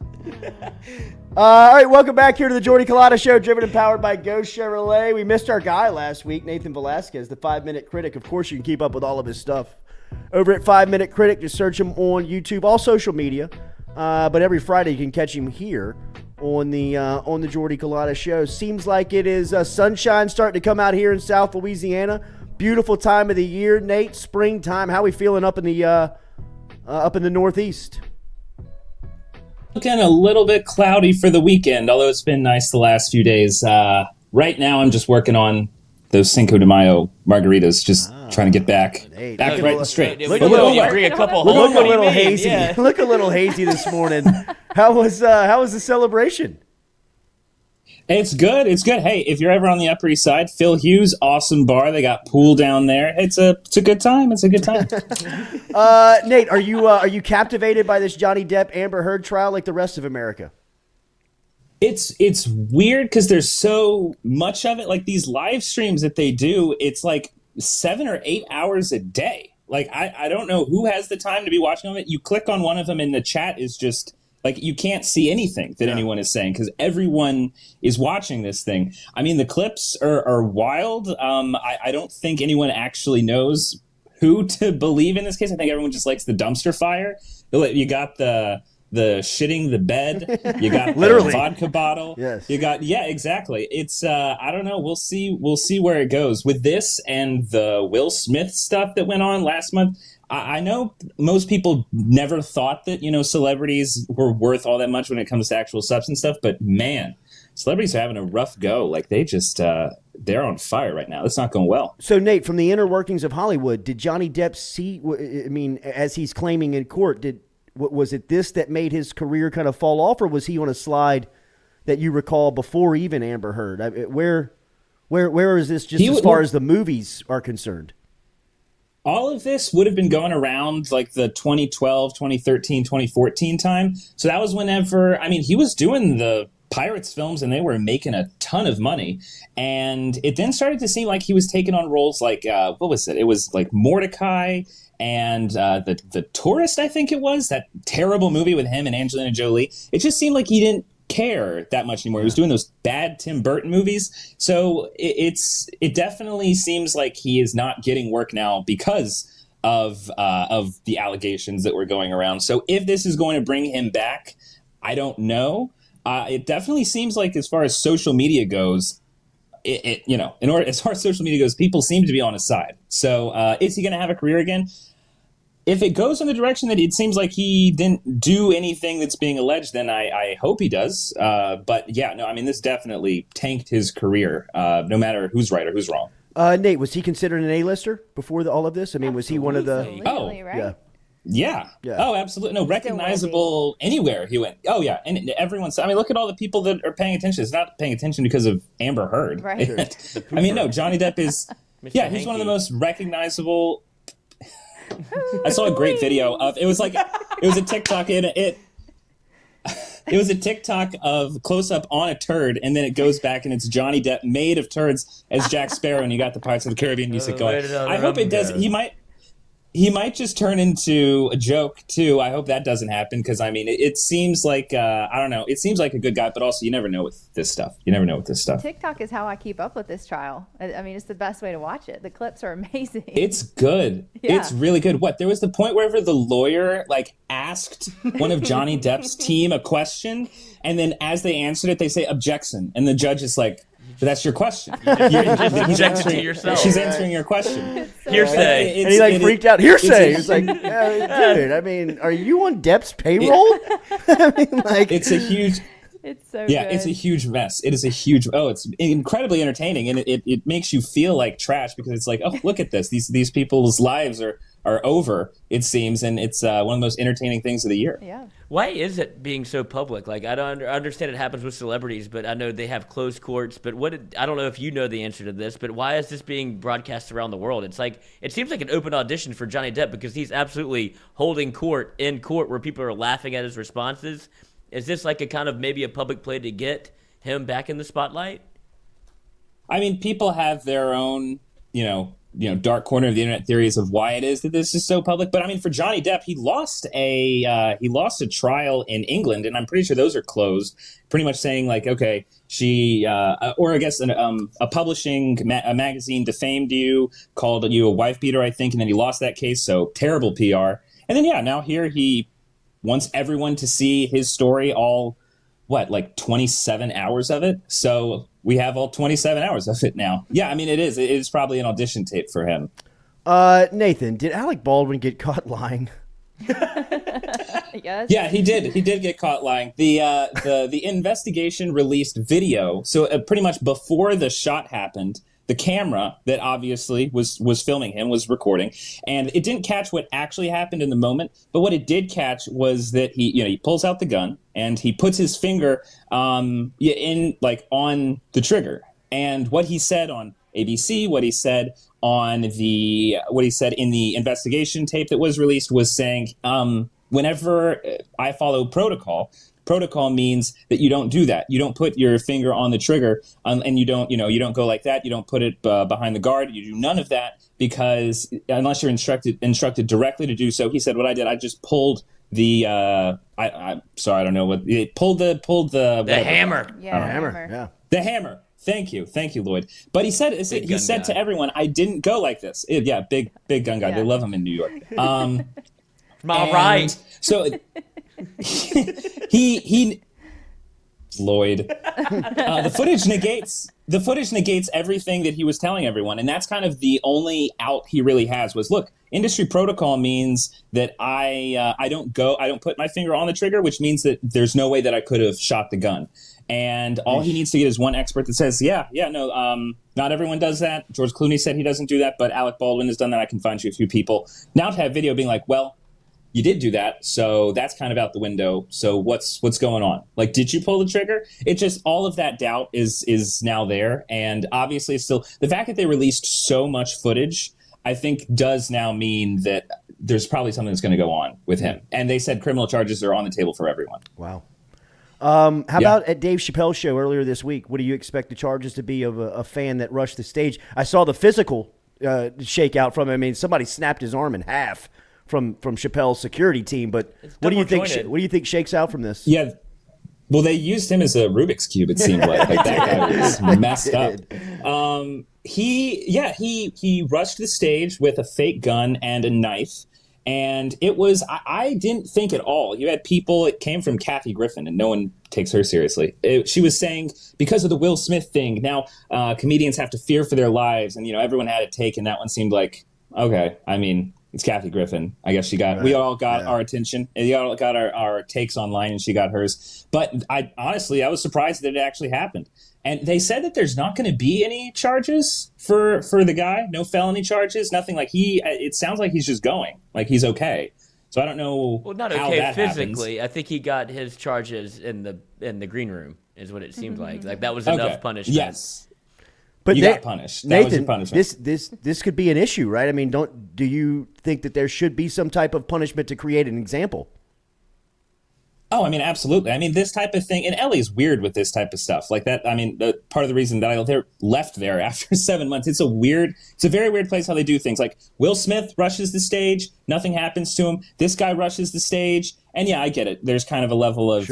All right, welcome back here to the Jordy Culotta Show, driven and powered by Go Chevrolet. We missed our guy last week, Nathan Velasquez, the 5-Minute Critic. Of course, you can keep up with all of his stuff over at 5-Minute Critic. Just search him on YouTube, all social media. But every Friday you can catch him here on the Jordy Culotta Show. Seems like it is sunshine starting to come out here in South Louisiana. Beautiful time of the year, Nate. Springtime. How we feeling up in the Northeast? Looking a little bit cloudy for the weekend, although it's been nice the last few days. Right now, I'm just working on those Cinco de Mayo margaritas, just trying to get back right and straight. Look a little hazy. Yeah. Look a little hazy this morning. How was the celebration? It's good. It's good. Hey, if you're ever on the Upper East Side, Phil Hughes, awesome bar. They got pool down there. It's a good time. It's a good time. Nate, are you captivated by this Johnny Depp Amber Heard trial like the rest of America? It's weird because there's so much of it. Like these live streams that they do, it's like 7 or 8 hours a day. Like I don't know who has the time to be watching it. You click on one of them and the chat is just like you can't see anything that anyone is saying because everyone is watching this thing. I mean, the clips are wild. I don't think anyone actually knows who to believe in this case. I think everyone just likes the dumpster fire. You got the shitting the bed. You got the vodka bottle. Yes. You got exactly. It's I don't know. We'll see where it goes with this and the Will Smith stuff that went on last month. I know most people never thought that, celebrities were worth all that much when it comes to actual substance stuff, but man, celebrities are having a rough go. Like they just they're on fire right now. It's not going well. So, Nate, from the inner workings of Hollywood, did Johnny Depp see? I mean, as he's claiming in court, was it this that made his career kind of fall off, or was he on a slide that you recall before even Amber Heard? Where is this just as far as the movies are concerned? All of this would have been going around like the 2012, 2013, 2014 time. So that was whenever, I mean, he was doing the Pirates films and they were making a ton of money. And it then started to seem like he was taking on roles like, what was it? It was like Mordecai and the Tourist, I think it was, that terrible movie with him and Angelina Jolie. It just seemed like he didn't care that much anymore. He was doing those bad Tim Burton movies. So it definitely seems like he is not getting work now because of the allegations that were going around. So if this is going to bring him back, I don't know. It definitely seems like as far as social media goes, as far as social media goes, people seem to be on his side. So is he going to have a career again? If it goes in the direction that it seems like he didn't do anything that's being alleged, then I hope he does. But yeah, no, I mean, this definitely tanked his career, no matter who's right or who's wrong. Nate, was he considered an A-lister before all of this? I mean, was he one of the... Absolutely, right? Yeah. Oh, absolutely. No, recognizable anywhere he went. Oh, yeah. And everyone's, I mean, look at all the people that are paying attention. It's not paying attention because of Amber Heard. Right. I mean, no, Johnny Depp is, Mr. he's one of the most recognizable. I saw a great video of, it was a TikTok it was a TikTok of close up on a turd, and then it goes back and it's Johnny Depp made of turds as Jack Sparrow, and you got the Pirates of the Caribbean music going. I hope it does. He might just turn into a joke too. I hope that doesn't happen because I mean, it seems like I don't know. It seems like a good guy, but also you never know with this stuff. TikTok is how I keep up with this trial. I mean, it's the best way to watch it. The clips are amazing. It's good. Yeah. It's really good. What, there was the point wherever the lawyer like asked one of Johnny Depp's team a question, and then as they answered it, they say objection, and the judge is like, but that's your question. He's answering to yourself. She's answering your question. Hearsay. And he freaked out. Hearsay. It's like, dude, I mean, are you on Depp's payroll? I mean, like, it's a huge... It's so yeah, good. It's a huge mess. It is a huge... Oh, it's incredibly entertaining, and it makes you feel like trash because it's like, oh, look at this. These people's lives are over, it seems, and it's one of the most entertaining things of the year. Yeah. Why is it being so public? Like, I don't understand it happens with celebrities, but I know they have closed courts. But I don't know if you know the answer to this, but why is this being broadcast around the world? It's like, it seems like an open audition for Johnny Depp because he's absolutely holding court in court where people are laughing at his responses. Is this like a kind of maybe a public play to get him back in the spotlight? I mean, people have their own, dark corner of the internet theories of why it is that this is so public. But I mean, for Johnny Depp, he lost a trial in England, and I'm pretty sure those are closed. Pretty much saying like, okay, she or I guess a publishing a magazine defamed you, called you a wife beater, I think, and then he lost that case. So terrible PR. And then now here he wants everyone to see his story, all 27 hours of it. So we have all 27 hours of it now. Yeah, I mean, it is probably an audition tape for him. Nathan, did Alec Baldwin get caught lying? Yes. Yeah, he did. He did get caught lying. The investigation released video. So pretty much before the shot happened, the camera that obviously was filming him was recording, and it didn't catch what actually happened in the moment. But what it did catch was that he pulls out the gun and he puts his finger on the trigger. And what he said on ABC, what he said in the investigation tape that was released was saying, whenever I follow protocol means that you don't do that. You don't put your finger on the trigger, and you don't go like that. You don't put it behind the guard. You do none of that because unless you're instructed directly to do so. He said, what I did, I just pulled the I'm sorry, I don't know what it pulled the hammer. Yeah, the hammer. Yeah. The hammer. Thank you, Lloyd. But he said to everyone, I didn't go like this. Big gun guy. Yeah. They love him in New York. All right. So he Lloyd. The footage negates the footage negates everything that he was telling everyone, and that's kind of the only out he really has. Was look, industry protocol means that I don't put my finger on the trigger, which means that there's no way that I could have shot the gun. And all he needs to get is one expert that says, not everyone does that. George Clooney said he doesn't do that, but Alec Baldwin has done that. I can find you a few people. Now to have video being like, well, you did do that, so that's kind of out the window. So what's going on? Like, did you pull the trigger? It just, all of that doubt is now there. And obviously still, the fact that they released so much footage, I think does now mean that there's probably something that's going to go on with him. And they said criminal charges are on the table for everyone. Wow. How about at Dave Chappelle's show earlier this week? What do you expect the charges to be of a fan that rushed the stage? I saw the physical shakeout from him. I mean, somebody snapped his arm in half from Chappelle's security team. But what do you think? What do you think shakes out from this? Yeah. Well, they used him as a Rubik's Cube, it seemed like. Like, that guy was messed up. He rushed the stage with a fake gun and a knife. And it was, I didn't think at all. You had people, it came from Kathy Griffin, and no one takes her seriously. She was saying, because of the Will Smith thing, now comedians have to fear for their lives. And, everyone had a take, and that one seemed like, okay, I mean, it's Kathy Griffin. I guess we all got our attention. And we all got our takes online, and she got hers. But I was surprised that it actually happened. And they said that there's not going to be any charges for the guy. No felony charges, nothing. Like, it sounds like he's just going. Like, he's okay. So I don't know. Well, not how okay that physically. happens. I think he got his charges in the green room, is what it seemed like. Like, that was enough punishment. Yes. But you got punished. That was your Nathan, punishment. this could be an issue, right? I mean, do you think that there should be some type of punishment to create an example? Oh, I mean, absolutely. I mean, this type of thing, and Ellie's weird with this type of stuff like that. I mean, part of the reason that I left there after 7 months, it's a very weird place how they do things. Like, Will Smith rushes the stage, nothing happens to him. This guy rushes the stage, and yeah, I get it. There's kind of a level of,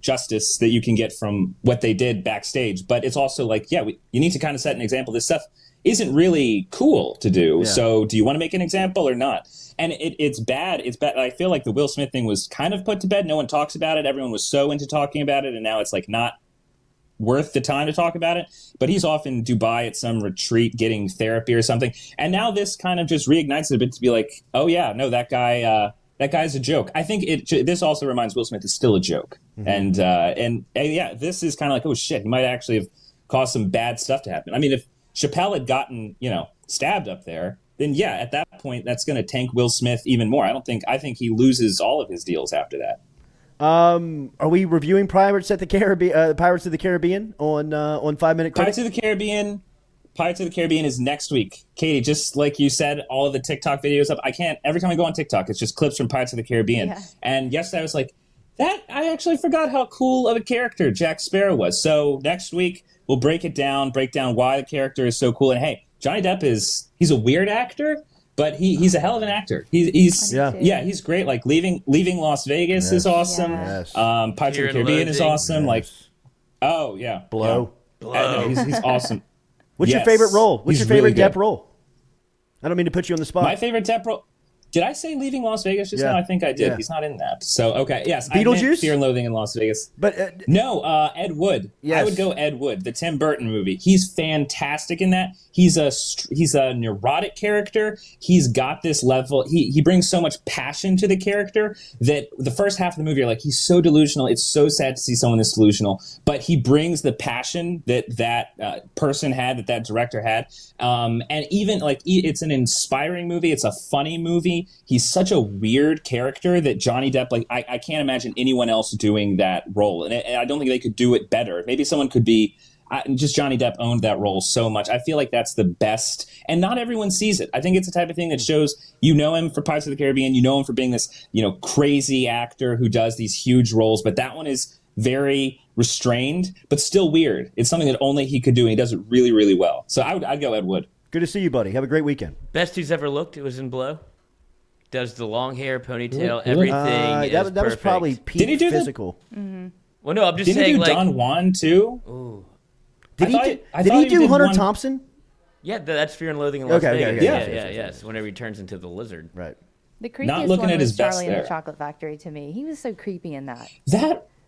justice that you can get from what they did backstage. But it's also like, you need to kind of set an example. This stuff isn't really cool to do. Yeah. So do you want to make an example or not? And it's bad. It's bad. I feel like the Will Smith thing was kind of put to bed. No one talks about it. Everyone was so into talking about it, and now it's like not worth the time to talk about it. But he's off in Dubai at some retreat getting therapy or something. And now this kind of just reignites it a bit to be like, oh yeah, no, that guy's a joke. I think this also reminds Will Smith is still a joke. Mm-hmm. And this is kind of like, oh shit, he might actually have caused some bad stuff to happen. I mean, if Chappelle had gotten, stabbed up there, then yeah, at that point, that's going to tank Will Smith even more. I think he loses all of his deals after that. Are we reviewing Pirates of the Caribbean on 5 Minute Critic? Pirates of the Caribbean is next week. Katie, just like you said, all of the TikTok videos up. Every time I go on TikTok, it's just clips from Pirates of the Caribbean. Yeah. And yesterday I was like, I actually forgot how cool of a character Jack Sparrow was. So next week we'll break down why the character is so cool. And hey, Johnny Depp he's a weird actor, but he's a hell of an actor. He's great. Like Leaving Las Vegas is awesome. Yes. Pirates of the Caribbean is awesome. Yes. Like, oh yeah, Blow. He's awesome. What's your favorite role? What's your favorite Depp role? I don't mean to put you on the spot. My favorite Depp role. Did I say Leaving Las Vegas just now? I think I did. Yeah. He's not in that. So, okay. Yes. Beetlejuice? Fear and Loathing in Las Vegas. But no, Ed Wood. Yes. I would go Ed Wood, the Tim Burton movie. He's fantastic in that. He's a neurotic character. He's got this level. He brings so much passion to the character that the first half of the movie, you're like, he's so delusional. It's so sad to see someone this delusional. But he brings the passion that person had, that director had. And even like, it's an inspiring movie. It's a funny movie. He's such a weird character that Johnny Depp, like, I can't imagine anyone else doing that role. And I don't think they could do it better. Maybe someone could be. Just Johnny Depp owned that role so much. I feel like that's the best, and not everyone sees it. I think it's the type of thing that shows him for Pirates of the Caribbean, him for being this crazy actor who does these huge roles, but that one is very restrained, but still weird. It's something that only he could do, and he does it really, really well. So I'd go Ed Wood. Good to see you, buddy. Have a great weekend. Best he's ever looked. It was in Blow. Does the long hair, ponytail, everything. That was probably peak Did he do physical. Mm-hmm. Well, no, I'm just saying. Did he do like, Don Juan too? Ooh. Did he do Hunter Thompson? Yeah, that's Fear and Loathing in Las Vegas. Okay. Yes. Whenever he turns into the lizard. Right. The creepiest one was Charlie and the Chocolate Factory to me. He was so creepy in that.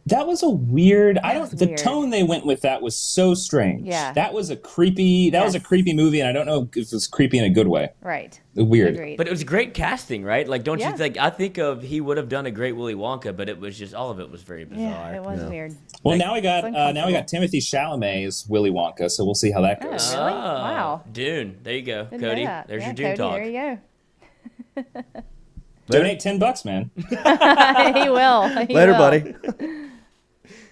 That was a weird. was The weird. tone they went with that was so strange. Yeah. That was a creepy. That was a Yes. creepy movie, and I don't know if it was creepy in a good way. Right. Weird. Agreed. But it was great casting, right? Like, don't Yeah. you think? I think of he would have done a great Willy Wonka, but it was just all of it was very bizarre. yeah, it was weird. Well, Like- now we got uncomfortable. Timothy Chalamet as Willy Wonka, so we'll see how that Oh, goes. really? Wow. Dune. There you go, Didn't know Cody. that. There's Yeah, your Dune Cody, talk. There you Donate $10, man. go. He will. He Later, will. buddy.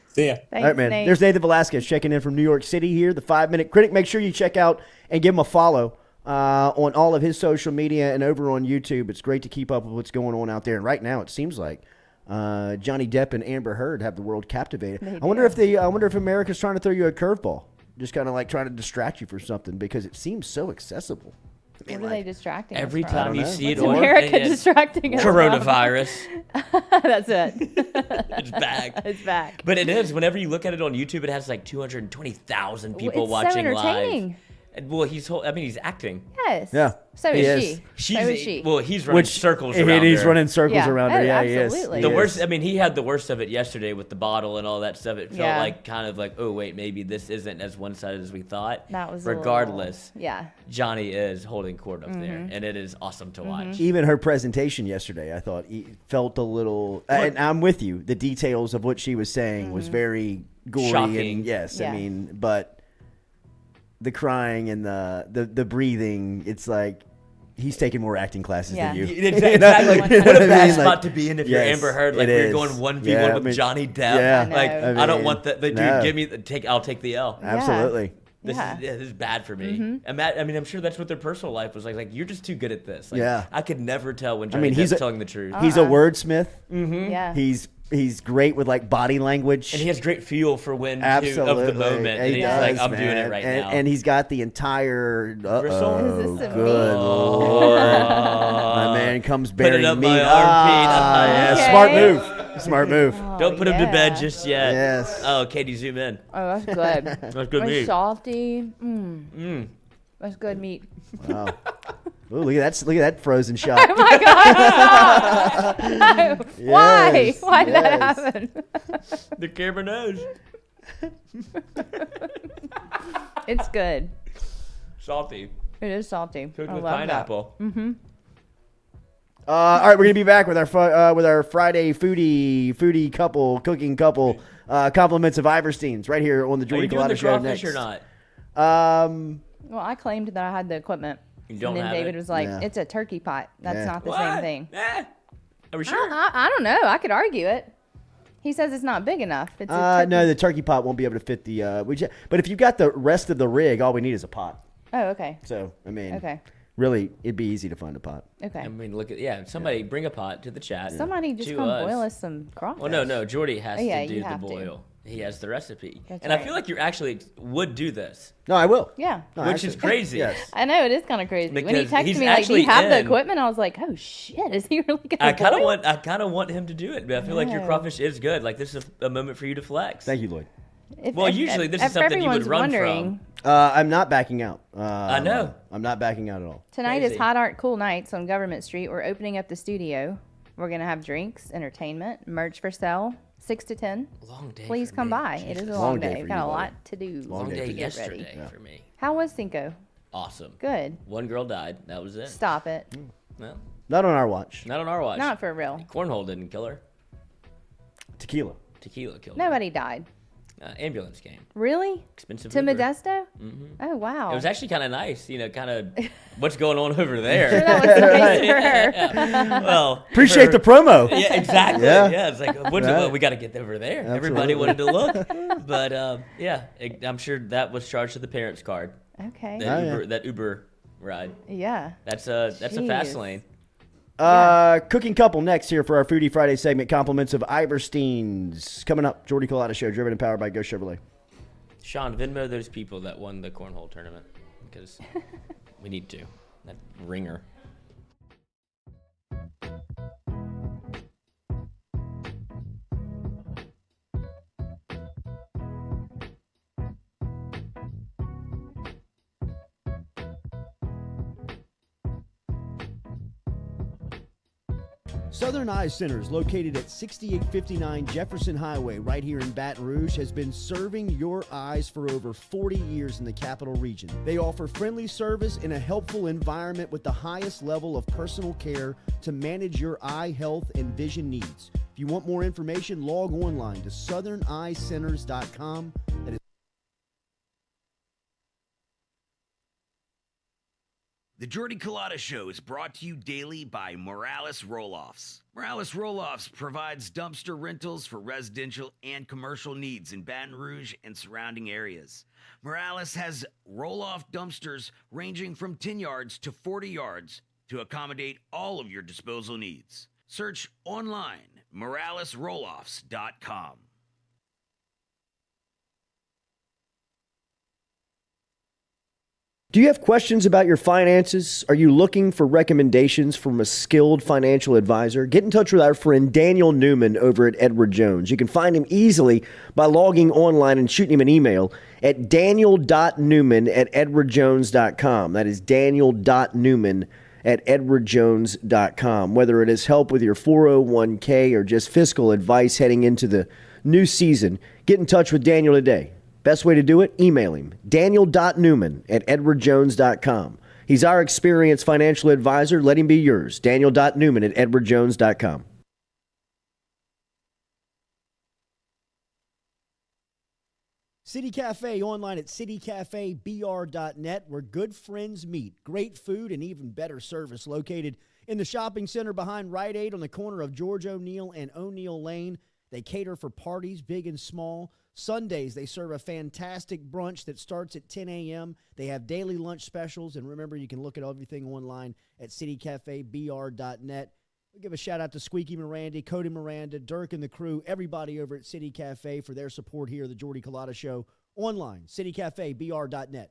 See ya. Thanks, All right, man. Nate. There's Nathan Velasquez checking in from New York City here, the 5-Minute Critic. Make sure you check out and give him a follow on all of his social media and over on YouTube. It's great to keep up with what's going on out there. And right now, it seems like Johnny Depp and Amber Heard have the world captivated. I wonder if America's trying to throw you a curveball, just kind of like trying to distract you for something because it seems so accessible. What are they distracting us Every from? time you know. see it What's on America it's distracting us from? coronavirus, That's it. it's back. It's back. But it is. Whenever you look at it on YouTube, it has like 220,000 people It's so watching entertaining. live. And, well, he's acting. Yes. Yeah, So he is is. she. So is she. Well, he's running circles around and he's her. running circles Yeah. around her. Oh, Yeah, absolutely. he The is. worst. I mean, he had the worst of it yesterday with the bottle and all that stuff. It felt Yeah. like kind of like, oh wait, maybe this isn't as one-sided as we thought. That was a regardless. little- yeah. Johnny is holding court up there, and it is awesome to watch. Even her presentation yesterday, I thought felt a little. And I'm with you. The details of what she was saying was very gory. Shocking. And yes, Yeah. I mean, but the crying and the breathing, it's like he's taking more acting classes Yeah. than you. Exactly. You know What what a I bad mean? spot Like, to be in if you're yes, Amber Heard. Like it we're is. going 1v1 Yeah, with I mean, Johnny Depp. yeah. Like I I don't mean, want that. Dude, no. give me I'll take the L. Absolutely. This Yeah. this is bad for me. I mean, I'm sure that's what their personal life was like. Like you're just too good at this. Like, Yeah. I could never tell when I Johnny mean, Depp's telling the truth. He's a wordsmith. Yeah. He's great with like body language. And he has great feel for when Absolutely. of the moment. And he's does, like, I'm doing man. it right and, now. And he's got the entire. Bristle? Is this a Good meat? Lord. My man comes Put bearing it up meat. my armpit. Yeah, Okay. smart move. Smart move. Don't put him to bed yeah. just yet. Yes. Oh, Katie, zoom in. Oh, that's good. That's good It's meat. salty. That's good meat. Wow. Ooh, look at that frozen shot. Oh my God! No. Why? Yes, Why did that yes. happen? The camera knows. It's good. Salty. It is salty. Cooked I with love pineapple. All right, we're gonna be back with our Friday foodie couple cooking couple compliments of Iverstein's right here on the Are Jordy you doing the Culotta show crawfish next. or not? that. Well, I claimed that I had the equipment. You don't And then have David it? was like, Yeah. "It's a turkey pot. That's Yeah. not the What? same thing." Are we sure? I don't know. I could argue it. He says it's not big enough. It's a turkey. No, the turkey pot won't be able to fit the. But if you've got the rest of the rig, all we need is a pot. Oh, okay. So I mean, Okay. really, it'd be easy to find a pot. Okay. I mean, look at somebody bring a pot to the chat. Somebody just to come boil us some crawfish. Well, no, Jordy has Oh, yeah, to do you the have to. boil. He has the recipe, That's and I right. feel like you actually would do this, No, I will. Yeah. No, which actually, is crazy. Yes. I know it is kind of crazy. When he Because texted he's me like, "Do actually you have the in- equipment?" I was like, "Oh shit, is he really gonna?" I kind of boil? want him to do it, but I feel like your No. crawfish is good. Like this is a moment for you to flex. Thank you, Lloyd. Well, usually this is something you would everyone's run wondering, I'm not backing out. I know. I'm not backing out at all. Tonight is Crazy. Hot Art Cool Nights on Government Street. We're opening up the studio. We're gonna have drinks, entertainment, merch for sale, 6 to 10. Long day. Please for come me. by. It is a Jesus. long Long day day. for We've got you, a buddy. lot to do. Long day day for you. yesterday ready. for me. How was Cinco? Awesome. Good. One girl died. That was it. Stop it. No, Not on our watch. not on our watch. Not for real. Cornhole didn't kill her. Tequila. Tequila killed her. Nobody died. Ambulance came. Really? Expensive. To Uber. Modesto? Oh wow. It was actually kind of nice, kind of what's going on over there. Sure, that was nice for her. Well, Appreciate her- the promo. Yeah, exactly. Yeah. Yeah, it's like Right. we got to get over there. Everybody wanted to look, but I'm sure that was charged to the parents' card. Okay. That Oh, yeah. Uber, that Uber ride. Yeah. That's a fast Jeez. lane. Cooking couple next here for our Foodie Friday segment. Compliments of Iverstein's coming up. Jordy Culotta show, driven and powered by Go Chevrolet. Sean, Venmo those people that won the cornhole tournament because we need to. That ringer. Southern Eye Centers, located at 6859 Jefferson Highway right here in Baton Rouge, has been serving your eyes for over 40 years in the capital region. They offer friendly service in a helpful environment with the highest level of personal care to manage your eye health and vision needs. If you want more information, log online to southerneyecenters.com. That is The Jordy Culotta Show is brought to you daily by Morales Roll-Offs. Morales Roll-Offs provides dumpster rentals for residential and commercial needs in Baton Rouge and surrounding areas. Morales has roll-off dumpsters ranging from 10 yards to 40 yards to accommodate all of your disposal needs. Search online, moralesrolloffs.com. Do you have questions about your finances? Are you looking for recommendations from a skilled financial advisor? Get in touch with our friend Daniel Newman over at Edward Jones. You can find him easily by logging online and shooting him an email at daniel.newman@edwardjones.com. That is daniel.newman@edwardjones.com. Whether it is help with your 401k or just fiscal advice heading into the new season, get in touch with Daniel today. Best way to do it? Email him, daniel.newman@edwardjones.com. He's our experienced financial advisor. Let him be yours, daniel.newman@edwardjones.com. City Cafe online at citycafebr.net, where good friends meet. Great food and even better service, located in the shopping center behind Rite Aid on the corner of George O'Neill and O'Neill Lane. They cater for parties big and small. Sundays, they serve a fantastic brunch that starts at 10 a.m. They have daily lunch specials. And remember, you can look at everything online at citycafebr.net. We'll give a shout-out to Squeaky Miranda, Cody Miranda, Dirk and the crew, everybody over at City Cafe for their support here at the Jordy Culotta Show. Online, citycafebr.net.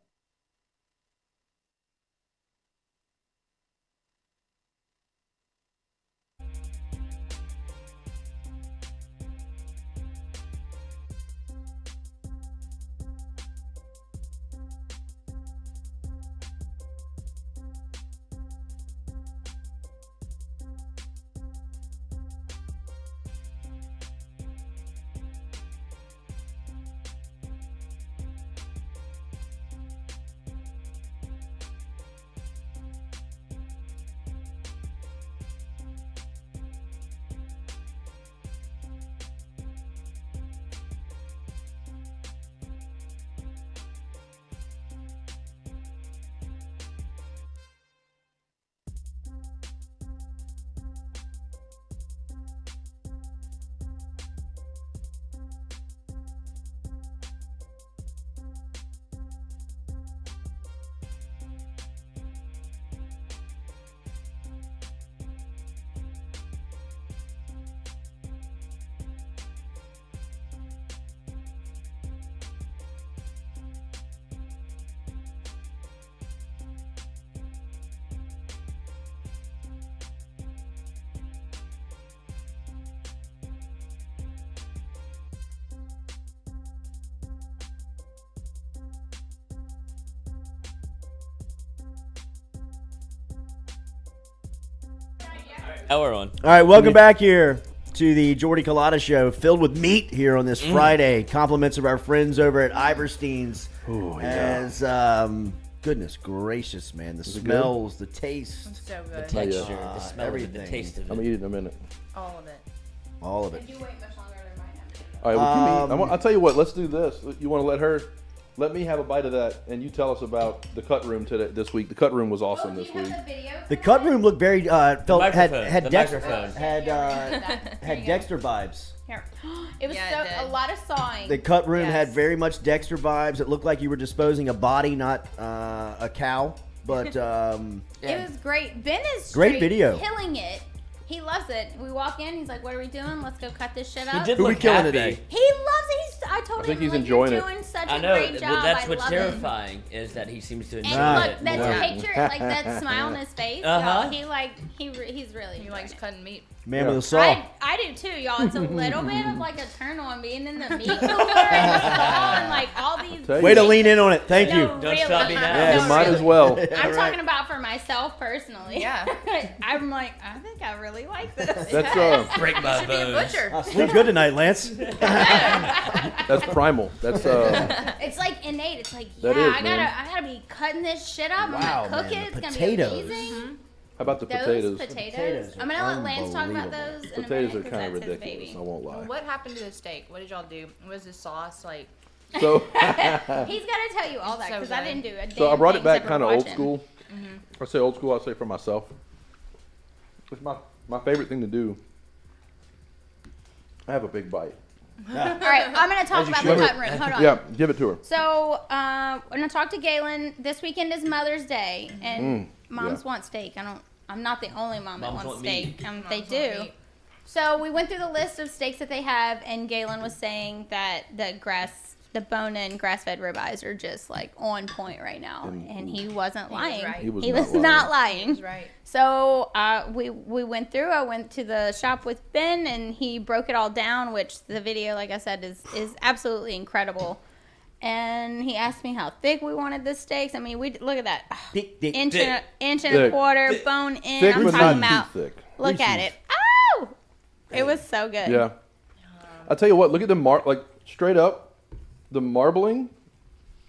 Oh, we're on. All right, welcome back here to the Jordy Culotta Show, filled with meat here on this Friday. Compliments of our friends over at Iverstein's. Ooh, as goodness gracious, man, the smells, the taste, So The good. texture, yeah. the smell, of it, the everything. taste of it. I'm gonna eat it in a minute. All of it. all of it. If you wait much longer, there might not be. All right, well, I'll tell you what. Let's do this. You want to let me have a bite of that, and you tell us about the cut room this week. The cut room was awesome this week. The cut room looked very had microphone, the Dexter microphone. had Dexter vibes. Here. It was Yeah, it a did. lot of sawing. The cut room Yes. had very much Dexter vibes. It looked like you were disposing a body, not a cow. But It was great. Ben is Great video. killing it. He loves it. We walk in. He's like, "What are we doing? Let's go cut this shit up." He did Who we look killing happy. today? He loves it. I told think him, he's like, enjoying you're it. doing such I a know. great job. That's I what's love it. terrifying is that he seems to enjoy And it. look, that's Yeah. a picture, like that smile on his face. Uh-huh. He's really He likes cutting meat. Man with a saw. I do too, y'all. It's a little bit of like a turn on being in the meat cooler and the saw and like all these. Way to lean in on it. Thank you. Don't really. stop me now. Yeah, No, might really. as well. I'm talking about for myself personally. Yeah. I'm like, I think I really like this. That's Break my Should be a bones. butcher. I sleep good tonight, Lance. that's primal. That's It's like innate. It's like, That yeah, is, I man. gotta be cutting this shit up. Wow, I'm gonna cook man, it. the It's potatoes. gonna be amazing. how about the Those potatoes? potatoes. I'm gonna let Lance talk about unbelievable. those in a Potatoes minute are 'cause kind of that's his ridiculous. I baby. won't lie. What happened to the steak? What did y'all do? Was the sauce like? So, He's gotta tell you all that So because I good. didn't do a damn so I brought thing it back except for kind of old watching. school. I say old school. I say for myself. It's my favorite thing to do. I have a big bite. All right, I'm gonna talk about the should. cut room. Hold on. Yeah, give it to her. So, I'm gonna talk to Galen. This weekend is Mother's Day, and moms yeah. want steak. I'm not the only mom that Moms wants want meat. steak. They Moms want do. meat. So we went through the list of steaks that they have, and Galen was saying that the bone-in grass-fed ribeyes are just like on point right now, and he wasn't lying. right. He was not lying. That's right. So we went through. I went to the shop with Ben, and he broke it all down. Which the video, like I said, is absolutely incredible. And he asked me how thick we wanted the steaks. I mean, we look at that Thick. inch Thick. and a Thick. quarter bone in. Thick, I'm but talking not about. too thick. Look at Reese's. it. Oh, it was so good. Yeah. I'll tell you what. Look at the like straight up, the marbling.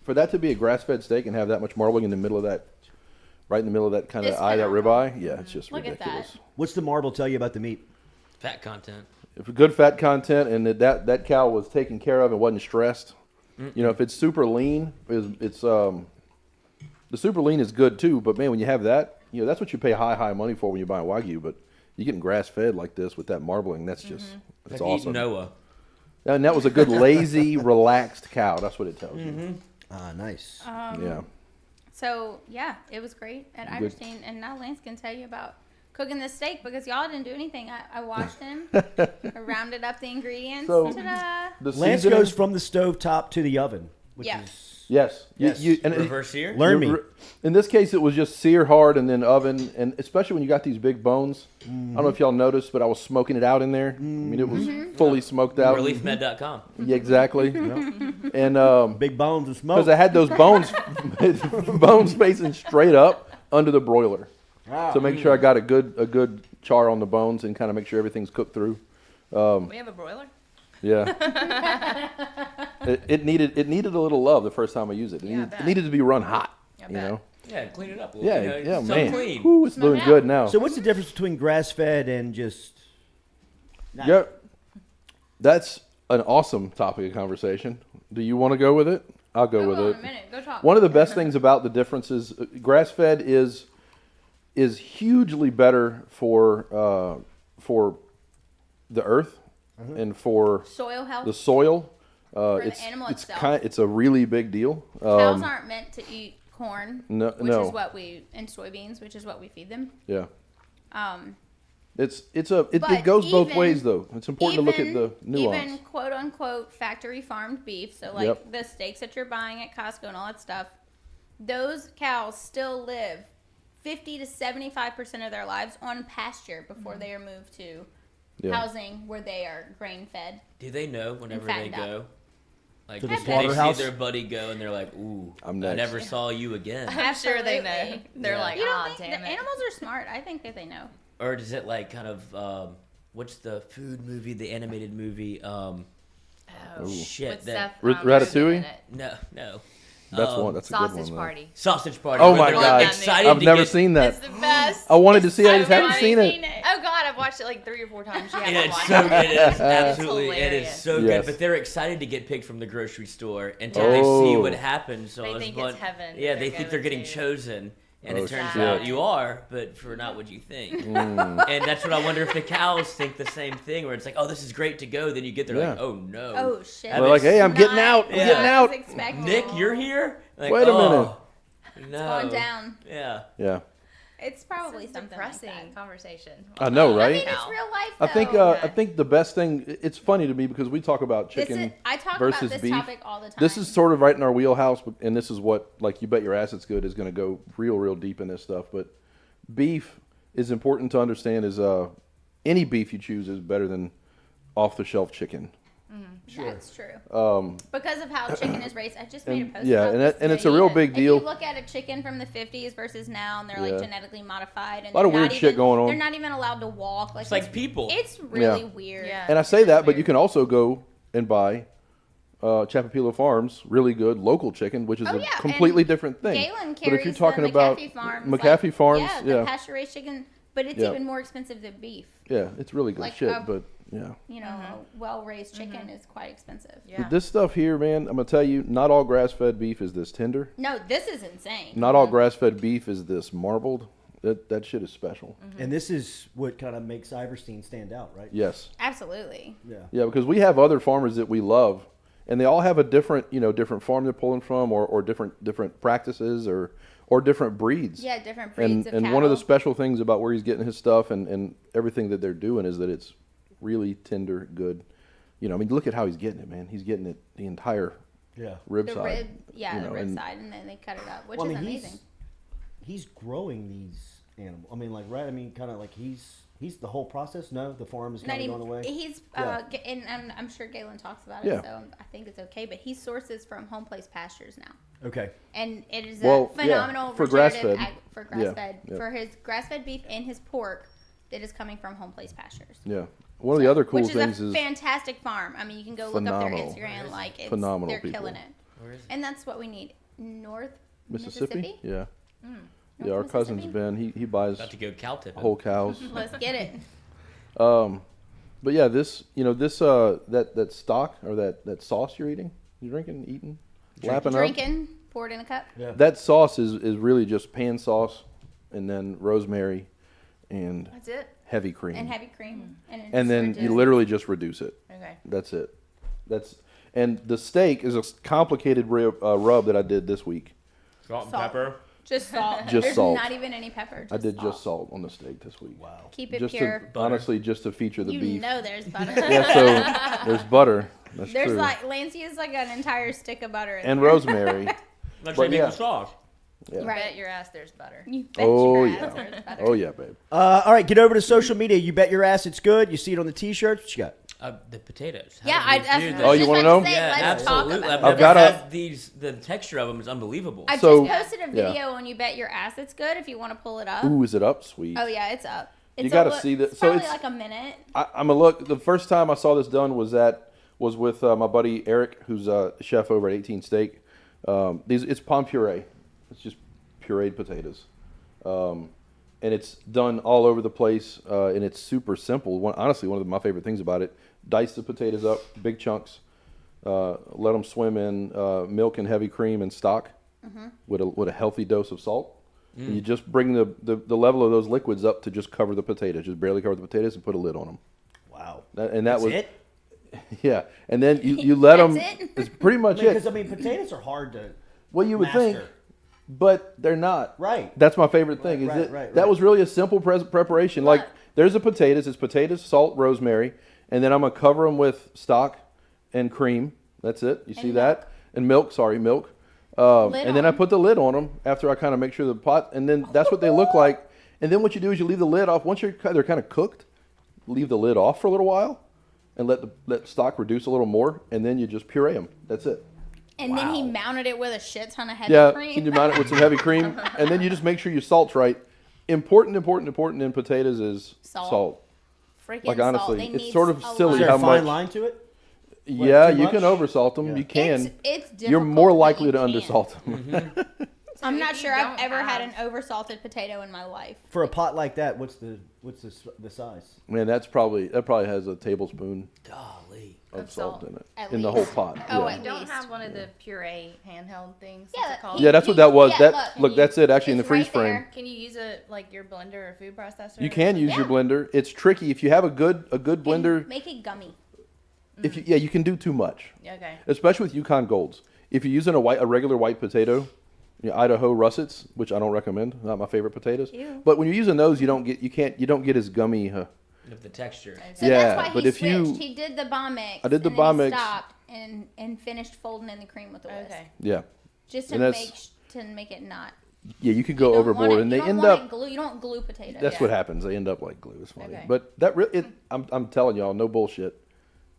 For that to be a grass-fed steak and have that much marbling in the middle of that, right in the middle of that kind of It's eye, that phenomenal. ribeye. Yeah, it's just Look at ridiculous. that. What's the marble tell you about the meat? Fat content. If a good fat content and that cow was taken care of and wasn't stressed, you know, if it's super lean, it's the super lean is good too. But man, when you have that, you know, that's what you pay high money for when you buy Wagyu. But you getting grass fed like this with that marbling, that's just that's Like awesome. eating Noah. And that was a good lazy, relaxed cow. That's what it tells you. Ah, nice. Yeah. So yeah, it was great at Good. Iverstein, and now Lance can tell you about cooking the steak because y'all didn't do anything. I watched him. I rounded up the ingredients. So- Ta-da! The Lance seasoning- goes from the stove top to the oven, which Yeah. is Yes. Yes. And Reverse sear. learn me. In this case, it was just sear hard and then oven, and especially when you got these big bones. I don't know if y'all noticed, but I was smoking it out in there. I mean, it was fully smoked out. Reliefmed.com. Yeah, exactly. And Big bones and smoke. because I had those bones, bones facing straight up under the broiler, to make sure I got a good char on the bones and kind of make sure everything's cooked through. We have a broiler. Yeah. it needed a little love the first time I used it. Yeah, I It bet. needed to be run hot. I You bet. know. Yeah, clean it up. A Yeah, little, yeah, so man. clean. Ooh, it's doing good now. So what's the difference between grass-fed and just? Yep. That's an awesome topic of conversation. Do you want to go with it? I'll go with Go it. on a minute. Go talk. One of the best things about the difference is grass-fed is hugely better for the earth and for Soil health. the soil. the It's animal it's itself. it's a really big deal. Cows aren't meant to eat corn, No- which no. is what and soybeans, which is what we feed them. Yeah. Um, It But goes both even- ways though. It's important to look at the nuance. Even quote unquote factory farmed beef, so like Yep. the steaks that you're buying at Costco and all that stuff, those cows still live 50 to 75% of their lives on pasture before they are moved to Yeah. housing where they are grain fed. Do they know whenever they fattened up. go? Like, To the they see slaughterhouse? their buddy go and they're like, ooh, I'm I next. never saw you again. I'm sure they know. Absolutely. They're Yeah. like, You don't ah, think damn the it. animals are smart? I think that they know. Or does it like kind of, what's the food movie, the animated movie? Oh, Shit. with that, Seth Ratatouille? in it. no. That's one. That's a good one. Sausage though. Party. Sausage Party. Oh where my they're, God. like, excited I've to never get, seen that. It's the best. I wanted to see it. I just I've haven't never seen it. Oh God, I've watched it like 3 or 4 times. You And haven't it's watched so it. it is absolutely it is hilarious. so Yes. good. But they're excited to get picked from the grocery store until they see Oh. what happens. So They I was think going- it's heaven Yeah, that they they're think they're going getting to. chosen, and Oh, it turns shit. out you are, but for not what you think. Mm. And that's what I wonder if the cows think the same thing, where it's like, oh, this is great to go. Then you get there like, Yeah. oh no. Oh shit! They're They're like, hey, I'm getting out. I'm Yeah. getting out. Nick, you're here. Like, Wait a minute. oh, No. Going down. Yeah. Yeah. It's probably This is something depressing like that. conversation. I know, I right? mean, it's real life. Though. I think the best thing. It's funny to me because we talk about chicken I talk versus about this beef. topic all the time. This is sort of right in our wheelhouse, and this is what, like, you bet your ass it's good is going to go real deep in this stuff. But beef is important to understand. Is any beef you choose is better than off-the-shelf chicken. That's true. Um, Because of how chicken is raised. I just made a post yeah, about and this and it's a today. real big deal. If you look at a chicken from the 50s versus now, and they're like Yeah. genetically modified, and A lot of they're weird not shit even- going on. They're not even allowed to walk. It's like people. It's really Yeah. weird. Yeah. And I say that, but you can also go and buy Chappelle Farms really good local chicken, which is Oh, a yeah, completely and different thing. Galen But if you're carries talking the about McAfee Farms, McAfee Farms, yeah, the pasture-raised chicken, but it's Yeah. even more expensive than beef. yeah, it's really good Like, shit. But yeah, You know, a well-raised chicken is quite expensive. Yeah. But this stuff here, man, I'm gonna tell you, not all grass-fed beef is this tender. No, this is insane. Not all grass-fed beef is this marbled. That shit is special. And this is what kind of makes Iverstein stand out, right? Yes. Absolutely. Yeah, because we have other farmers that we love, and they all have a different, different farm they're pulling from, or different practices, or different breeds. Yeah, different breeds of and one of the cattle. special things about where he's getting his stuff and everything that they're doing is that it's really tender, good. I mean, look at how he's getting it, man. He's getting it the entire rib The side. rib, yeah, the rib and- side, and then they cut it up, which Well, I is mean, amazing. He's growing these animals. I mean, like, right? I mean, kind of like he's the whole process. No, the farm is Not kind of even, going away. he's, Yeah. and I'm sure Galen talks about it, Yeah. so I think it's okay. But he sources from Home Place Pastures now, Okay. and it is Well, a phenomenal yeah, for regenerative grass-fed. for grass-fed Yeah. for his grass-fed beef and his pork that is coming from Home Place Pastures. Yeah. One of the other cool Which things is a is fantastic farm. I mean, you can go look up their phenomenal. Instagram, like it's, Phenomenal they're people. killing it. And that's what we need. North Mississippi. Yeah. Mm. Yeah, our North cousin's Mississippi? Ben. He buys About to go cow tipping. whole cows. Let's get it. But yeah, that stock or that sauce you're eating, eating, lapping up. Drinking, pour it in a cup. Yeah. That sauce is really just pan sauce, and then rosemary, and That's it. heavy cream, And heavy cream. And, it's and then just you literally just reduce it. Okay. That's it. And the steak is a complicated rub that I did this week. Salt and Salt. pepper. Just salt. Just There's salt. not even any pepper. I did just salt on the steak this week. Wow. Keep it Just pure. to, honestly, just to feature the You beef. know there's butter. Yeah, so there's butter. That's There's true. like Lancey is like an entire stick of butter in And there. rosemary. Let's But say make yeah. the sauce. You Right. bet your ass there's butter. You bet Oh your ass yeah. there's butter. Oh yeah, babe. All right, get over to social media. You bet your ass it's good. You see it on the T-shirts. What you got? The potatoes. Yeah, How I do we was do just that? Oh, you wanna about know? say, Yeah, let's talk absolutely. about I've it. got never a- had these. The texture of them is unbelievable. I So- just posted a yeah. video on You Bet Your Ass It's Good if you want to pull it up. Ooh, is it up? Sweet. Oh yeah, it's up. It's You gotta a look- see that- It's so probably it's- like a minute. I'm a look. The first time I saw this done was with my buddy Eric, who's a chef over at 18 Steak. It's palm puree. It's just pureed potatoes, and it's done all over the place, and it's super simple. Honestly, one of my favorite things about it: dice the potatoes up, big chunks, let them swim in milk and heavy cream and stock with a healthy dose of salt. And you just bring the level of those liquids up to just cover the potatoes, just barely cover the potatoes, and put a lid on them. Wow. That That's was it? yeah. And then you let them. That's it? It's pretty much Because it. I mean, potatoes are hard to. Well, you would master. think, but they're not. Right. That's my favorite thing. Right, Is it? right, That right. was really a simple preparation. Like there's the potatoes. It's potatoes, salt, rosemary, and then I'm gonna cover them with stock and cream. That's it. You see And that? And milk. Sorry, milk. And then I on. put the lid on them after I kind of make sure the pot, and then that's what they look like. And then what you do is you leave the lid off. Once they're kind of cooked, leave the lid off for a little while, and let stock reduce a little more, and then you just puree them. That's it. And then he mounted it with a shit ton of heavy Yeah, cream. you mount it with some heavy cream, and then you just make sure your salt's right. Important in potatoes is Salt. salt. Freaking Like salt. honestly, They it's need sort of a silly Is there how a fine much. line to it? Yeah, too you can much? oversalt them. Yeah. You can. It's difficult. You're more but likely you to can. undersalt them. I'm if not you sure I've don't ever had have- an oversalted potato in my life. For a pot like that, what's the size? Man, that probably has a tablespoon Golly. of salt in it At in the whole least. pot. Oh, yeah. at Don't least. have one of the puree handheld things. Yeah, What's it called? Yeah, that's what that was. Yeah, That look. that's it. Actually, in the It's freeze right frame. there. Can you use like your blender or food processor? You can use your blender. It's tricky if you have a good blender. Make it gummy. If you can do too much. Okay. Especially with Yukon Golds. If you're using a regular white potato, Idaho russets, which I don't recommend, not my favorite potatoes. Ew. But when you're using those, you don't get as gummy. Of the texture. So Yeah, that's why but he if you- switched. He did the bomb mix. I did the and bomb then he mix. stopped and finished folding in the cream with the whisk. Okay. Yeah. Just to And that's- make it not. Yeah, you could go You don't overboard, want it- and you they don't end want up. it glue. You don't glue potato. That's what happens. They end up like glue. It's funny, Okay. but that really, I'm telling y'all, no bullshit.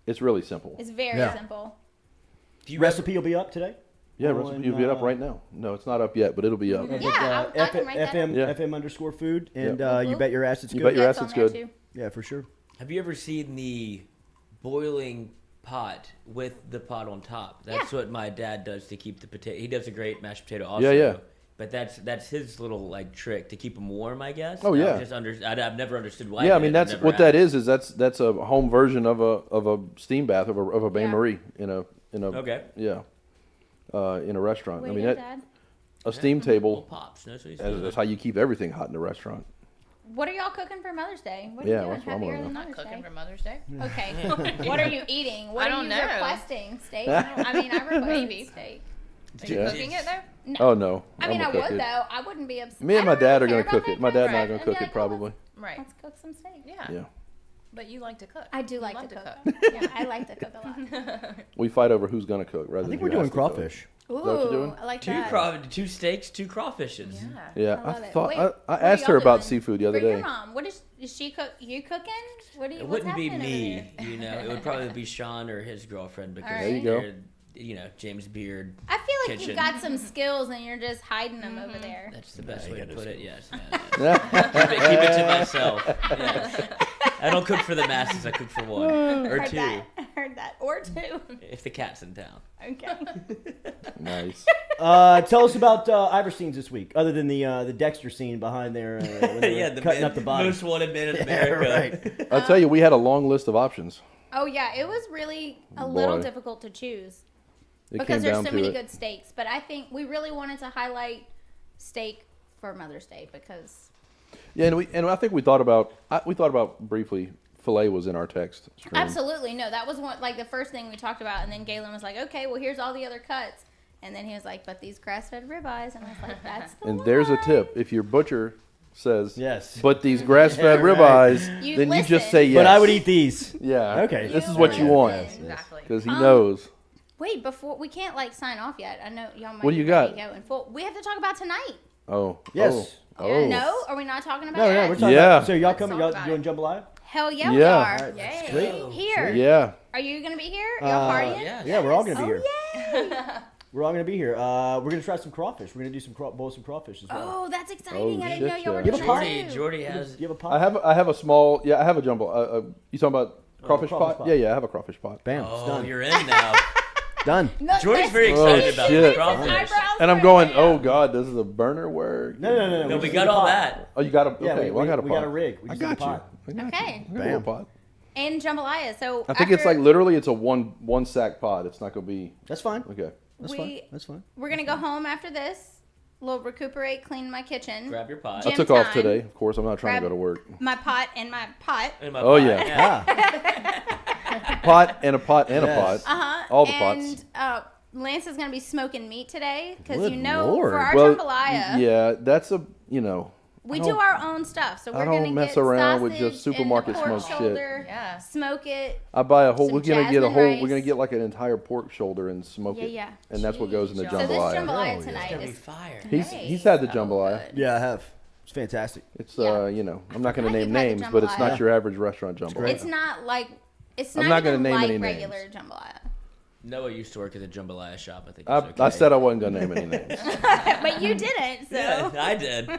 It's really simple. It's very Yeah. simple. Recipe will be up today. Yeah, On, recipe will be up right now. No, it's not up yet, but it'll be up. Yeah, I can write that FM Yeah. FM_food, and Yeah. you bet your ass it's You good. bet your Yeah, ass it's it's on there, good. too. Yeah, for sure. Have you ever seen the boiling pot with the pot on top? That's what my dad does to keep the potato. He does a great mashed potato also. Yeah. But that's his little like trick to keep them warm, I guess. Oh, yeah. I've never understood why. Yeah, I he mean did it. that's I've what never that is that's a home version of a steam bath of a bain Yeah. marie in a Okay. yeah in a restaurant. Way I mean to, that Dad. a steam table. Pops. That's what he's That's, doing. that's how you keep everything hot in a restaurant. What are y'all cooking for Mother's Day? What are Yeah, you doing? that's what I Happy wanna early know. Mother's Cooking Day. for Mother's Day? Okay. What are you eating? What I are don't you know. requesting? Steak? I mean, I request Maybe. steak. Are you Yeah. cooking it though? No. Oh no, I mean, I I'm gonna would cook it. though. I wouldn't be upset. Me and I my don't dad are really gonna care about cook it. My dad and I are gonna and cook yeah, it probably. Right. Let's cook some steak. Yeah. Yeah. But you like to cook. I do You like love to cook. Yeah, I like to cook a lot. We fight over who's gonna cook rather I than think who we're doing has to cook. crawfish. Ooh, that what you're doing? I like Two that. two steaks, 2 crawfishes. Yeah, I love it. thought Wait, I what are asked her y'all about doing? seafood the other For your day. mom, what is she cook? You cooking? What do you? It what's wouldn't be happening over me, there? you know. It would probably be Sean or his girlfriend because There you go. they're, you know, James Beard. I feel like kitchen. you've got some skills and you're just hiding them over there. That's the best way to put it. Yes. Yeah. Keep it to myself. Yes. I don't cook for the masses. I cook for one or Heard two, that. Heard that. Or two. if the cat's in town. Okay. Nice. Tell us about Iverstein's this week, other than the Dexter scene behind there, when they were The cutting man- up the body. most wanted man in Yeah, America. right. I'll tell you, we had a long list of options. Oh yeah, it was really a little Boy. difficult to choose It because came there's down so to many it. good steaks. But I think we really wanted to highlight steak for Mother's Day because Yeah, and I think we thought about briefly. Filet was in our text stream. absolutely no, that was one like the first thing we talked about, and then Galen was like, okay, well here's all the other cuts, and then he was like, but these grass-fed ribeyes, and I was like, that's the And there's a one. tip: if your butcher says, Yes. but these grass-fed Yeah, right. ribeyes, You then you just listen. say yes. But I would eat these. Yeah. Okay. This is You what you want listen. Exactly. because he knows. Wait, before we can't like sign off yet. I know y'all might What do you be ready got? to go in full. We have to talk about tonight. Oh. Yes. Oh. No, are we not talking about No, it? no, we're talking Yeah. about. So y'all coming? talk Y'all about doing jambalaya? Hell yeah, we Yeah. are. All right, Yay. sweet. Here. Yeah. Are you gonna be here? Y'all partying? Yeah, we're all gonna be here. Oh yay! We're all gonna be here. We're gonna try some crawfish. We're gonna do some boil some crawfish as well. Oh, that's exciting. Oh, I didn't know shit, y'all were yeah. doing Jordy, that too. Jordy has. You have a pot? I have a small. Yeah, I have a jumbo. You talking about crawfish crawfish pot? pot. Yeah, I have a crawfish pot. Bam. It's Oh, done. you're in now. Done. No, Jordy's that's- very Oh, excited about shit. the his crawfish. eyebrows And I'm right going. now. Oh God, this is a burner work. No. No, we just got need a all pot. that. Oh, you got a. Okay, Yeah, well, I got a pot. we got a rig. We I just need a got you. pot. I got Okay. you. I got a Bam. pot. And jambalaya. So I think it's after like literally it's a one sack pot. It's not gonna be That's fine. okay. That's fine. That's fine. we're gonna go home after this. We'll recuperate, clean my kitchen. Grab your pot. I Gym took off time. today. Of course, I'm not trying to Grab go to work. My pot and my pot. In my Oh, pot. yeah. Ah. Pot and a pot and Yes. a pot. Uh-huh. All the and, pots. Lance is gonna be smoking meat today because Good you know Lord. for our Well, jambalaya, yeah, that's a we I do don't- our own stuff. So I we're don't gonna mess get around with sausage just supermarket and the pork smoked shit. shoulder, Yeah. smoke it. I buy a whole. Some We're gonna get a jasmine whole. rice. We're gonna get like an entire pork shoulder and smoke Yeah, it. yeah. And that's what goes in the Jeez, So this jambalaya. jambalaya It's tonight gonna be is fire. He's had the so jambalaya. good. Yeah, I have. It's fantastic. It's Yeah. I'm not gonna glad name you've had the names, but it's not jambalaya. your average restaurant jambalaya. It's not like it's I'm not, not gonna even name like any regular names. jambalaya. Noah used to work at the jambalaya shop. I think. I, it's okay. I said I wasn't gonna name any names. But you didn't, so Yeah, I did.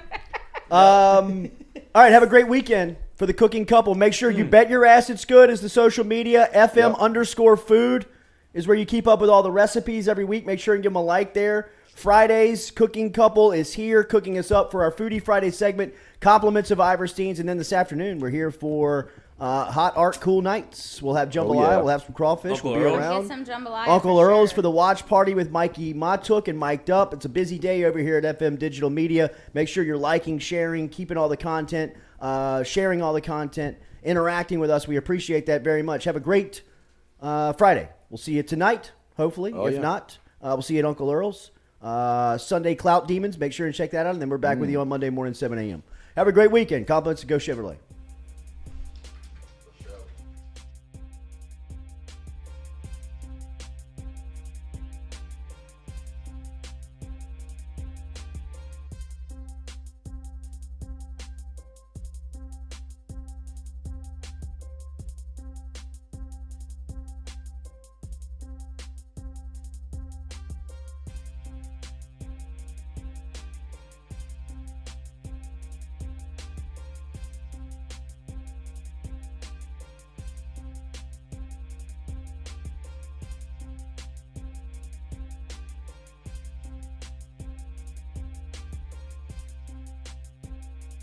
All right, have a great weekend for the cooking couple. Make sure you bet your ass it's good is the social media. FM_food is where you keep up with all the recipes every week. Make sure and give them a like there. Fridays, cooking couple is here cooking us up for our Foodie Friday segment. Compliments of Iverstein's. And then this afternoon, we're here for Hot Art Cool Nights. We'll have jambalaya. yeah. We'll have some crawfish. Uncle we'll be Earl. around. get some jambalaya. Uncle for Earl's sure. for the watch party with Mikey Matuk and Mic'd Up. It's a busy day over here at FM Digital Media. Make sure you're liking, sharing, keeping all the content, sharing all the content, interacting with us. We appreciate that very much. Have a great Friday. We'll see you tonight, hopefully. Oh, if yeah. not, we'll see you at Uncle Earl's. Sunday Clout Demons. Make sure and check that out. And then we're back with you on Monday morning, 7 a.m. Have a great weekend. Compliments to Go Chevrolet.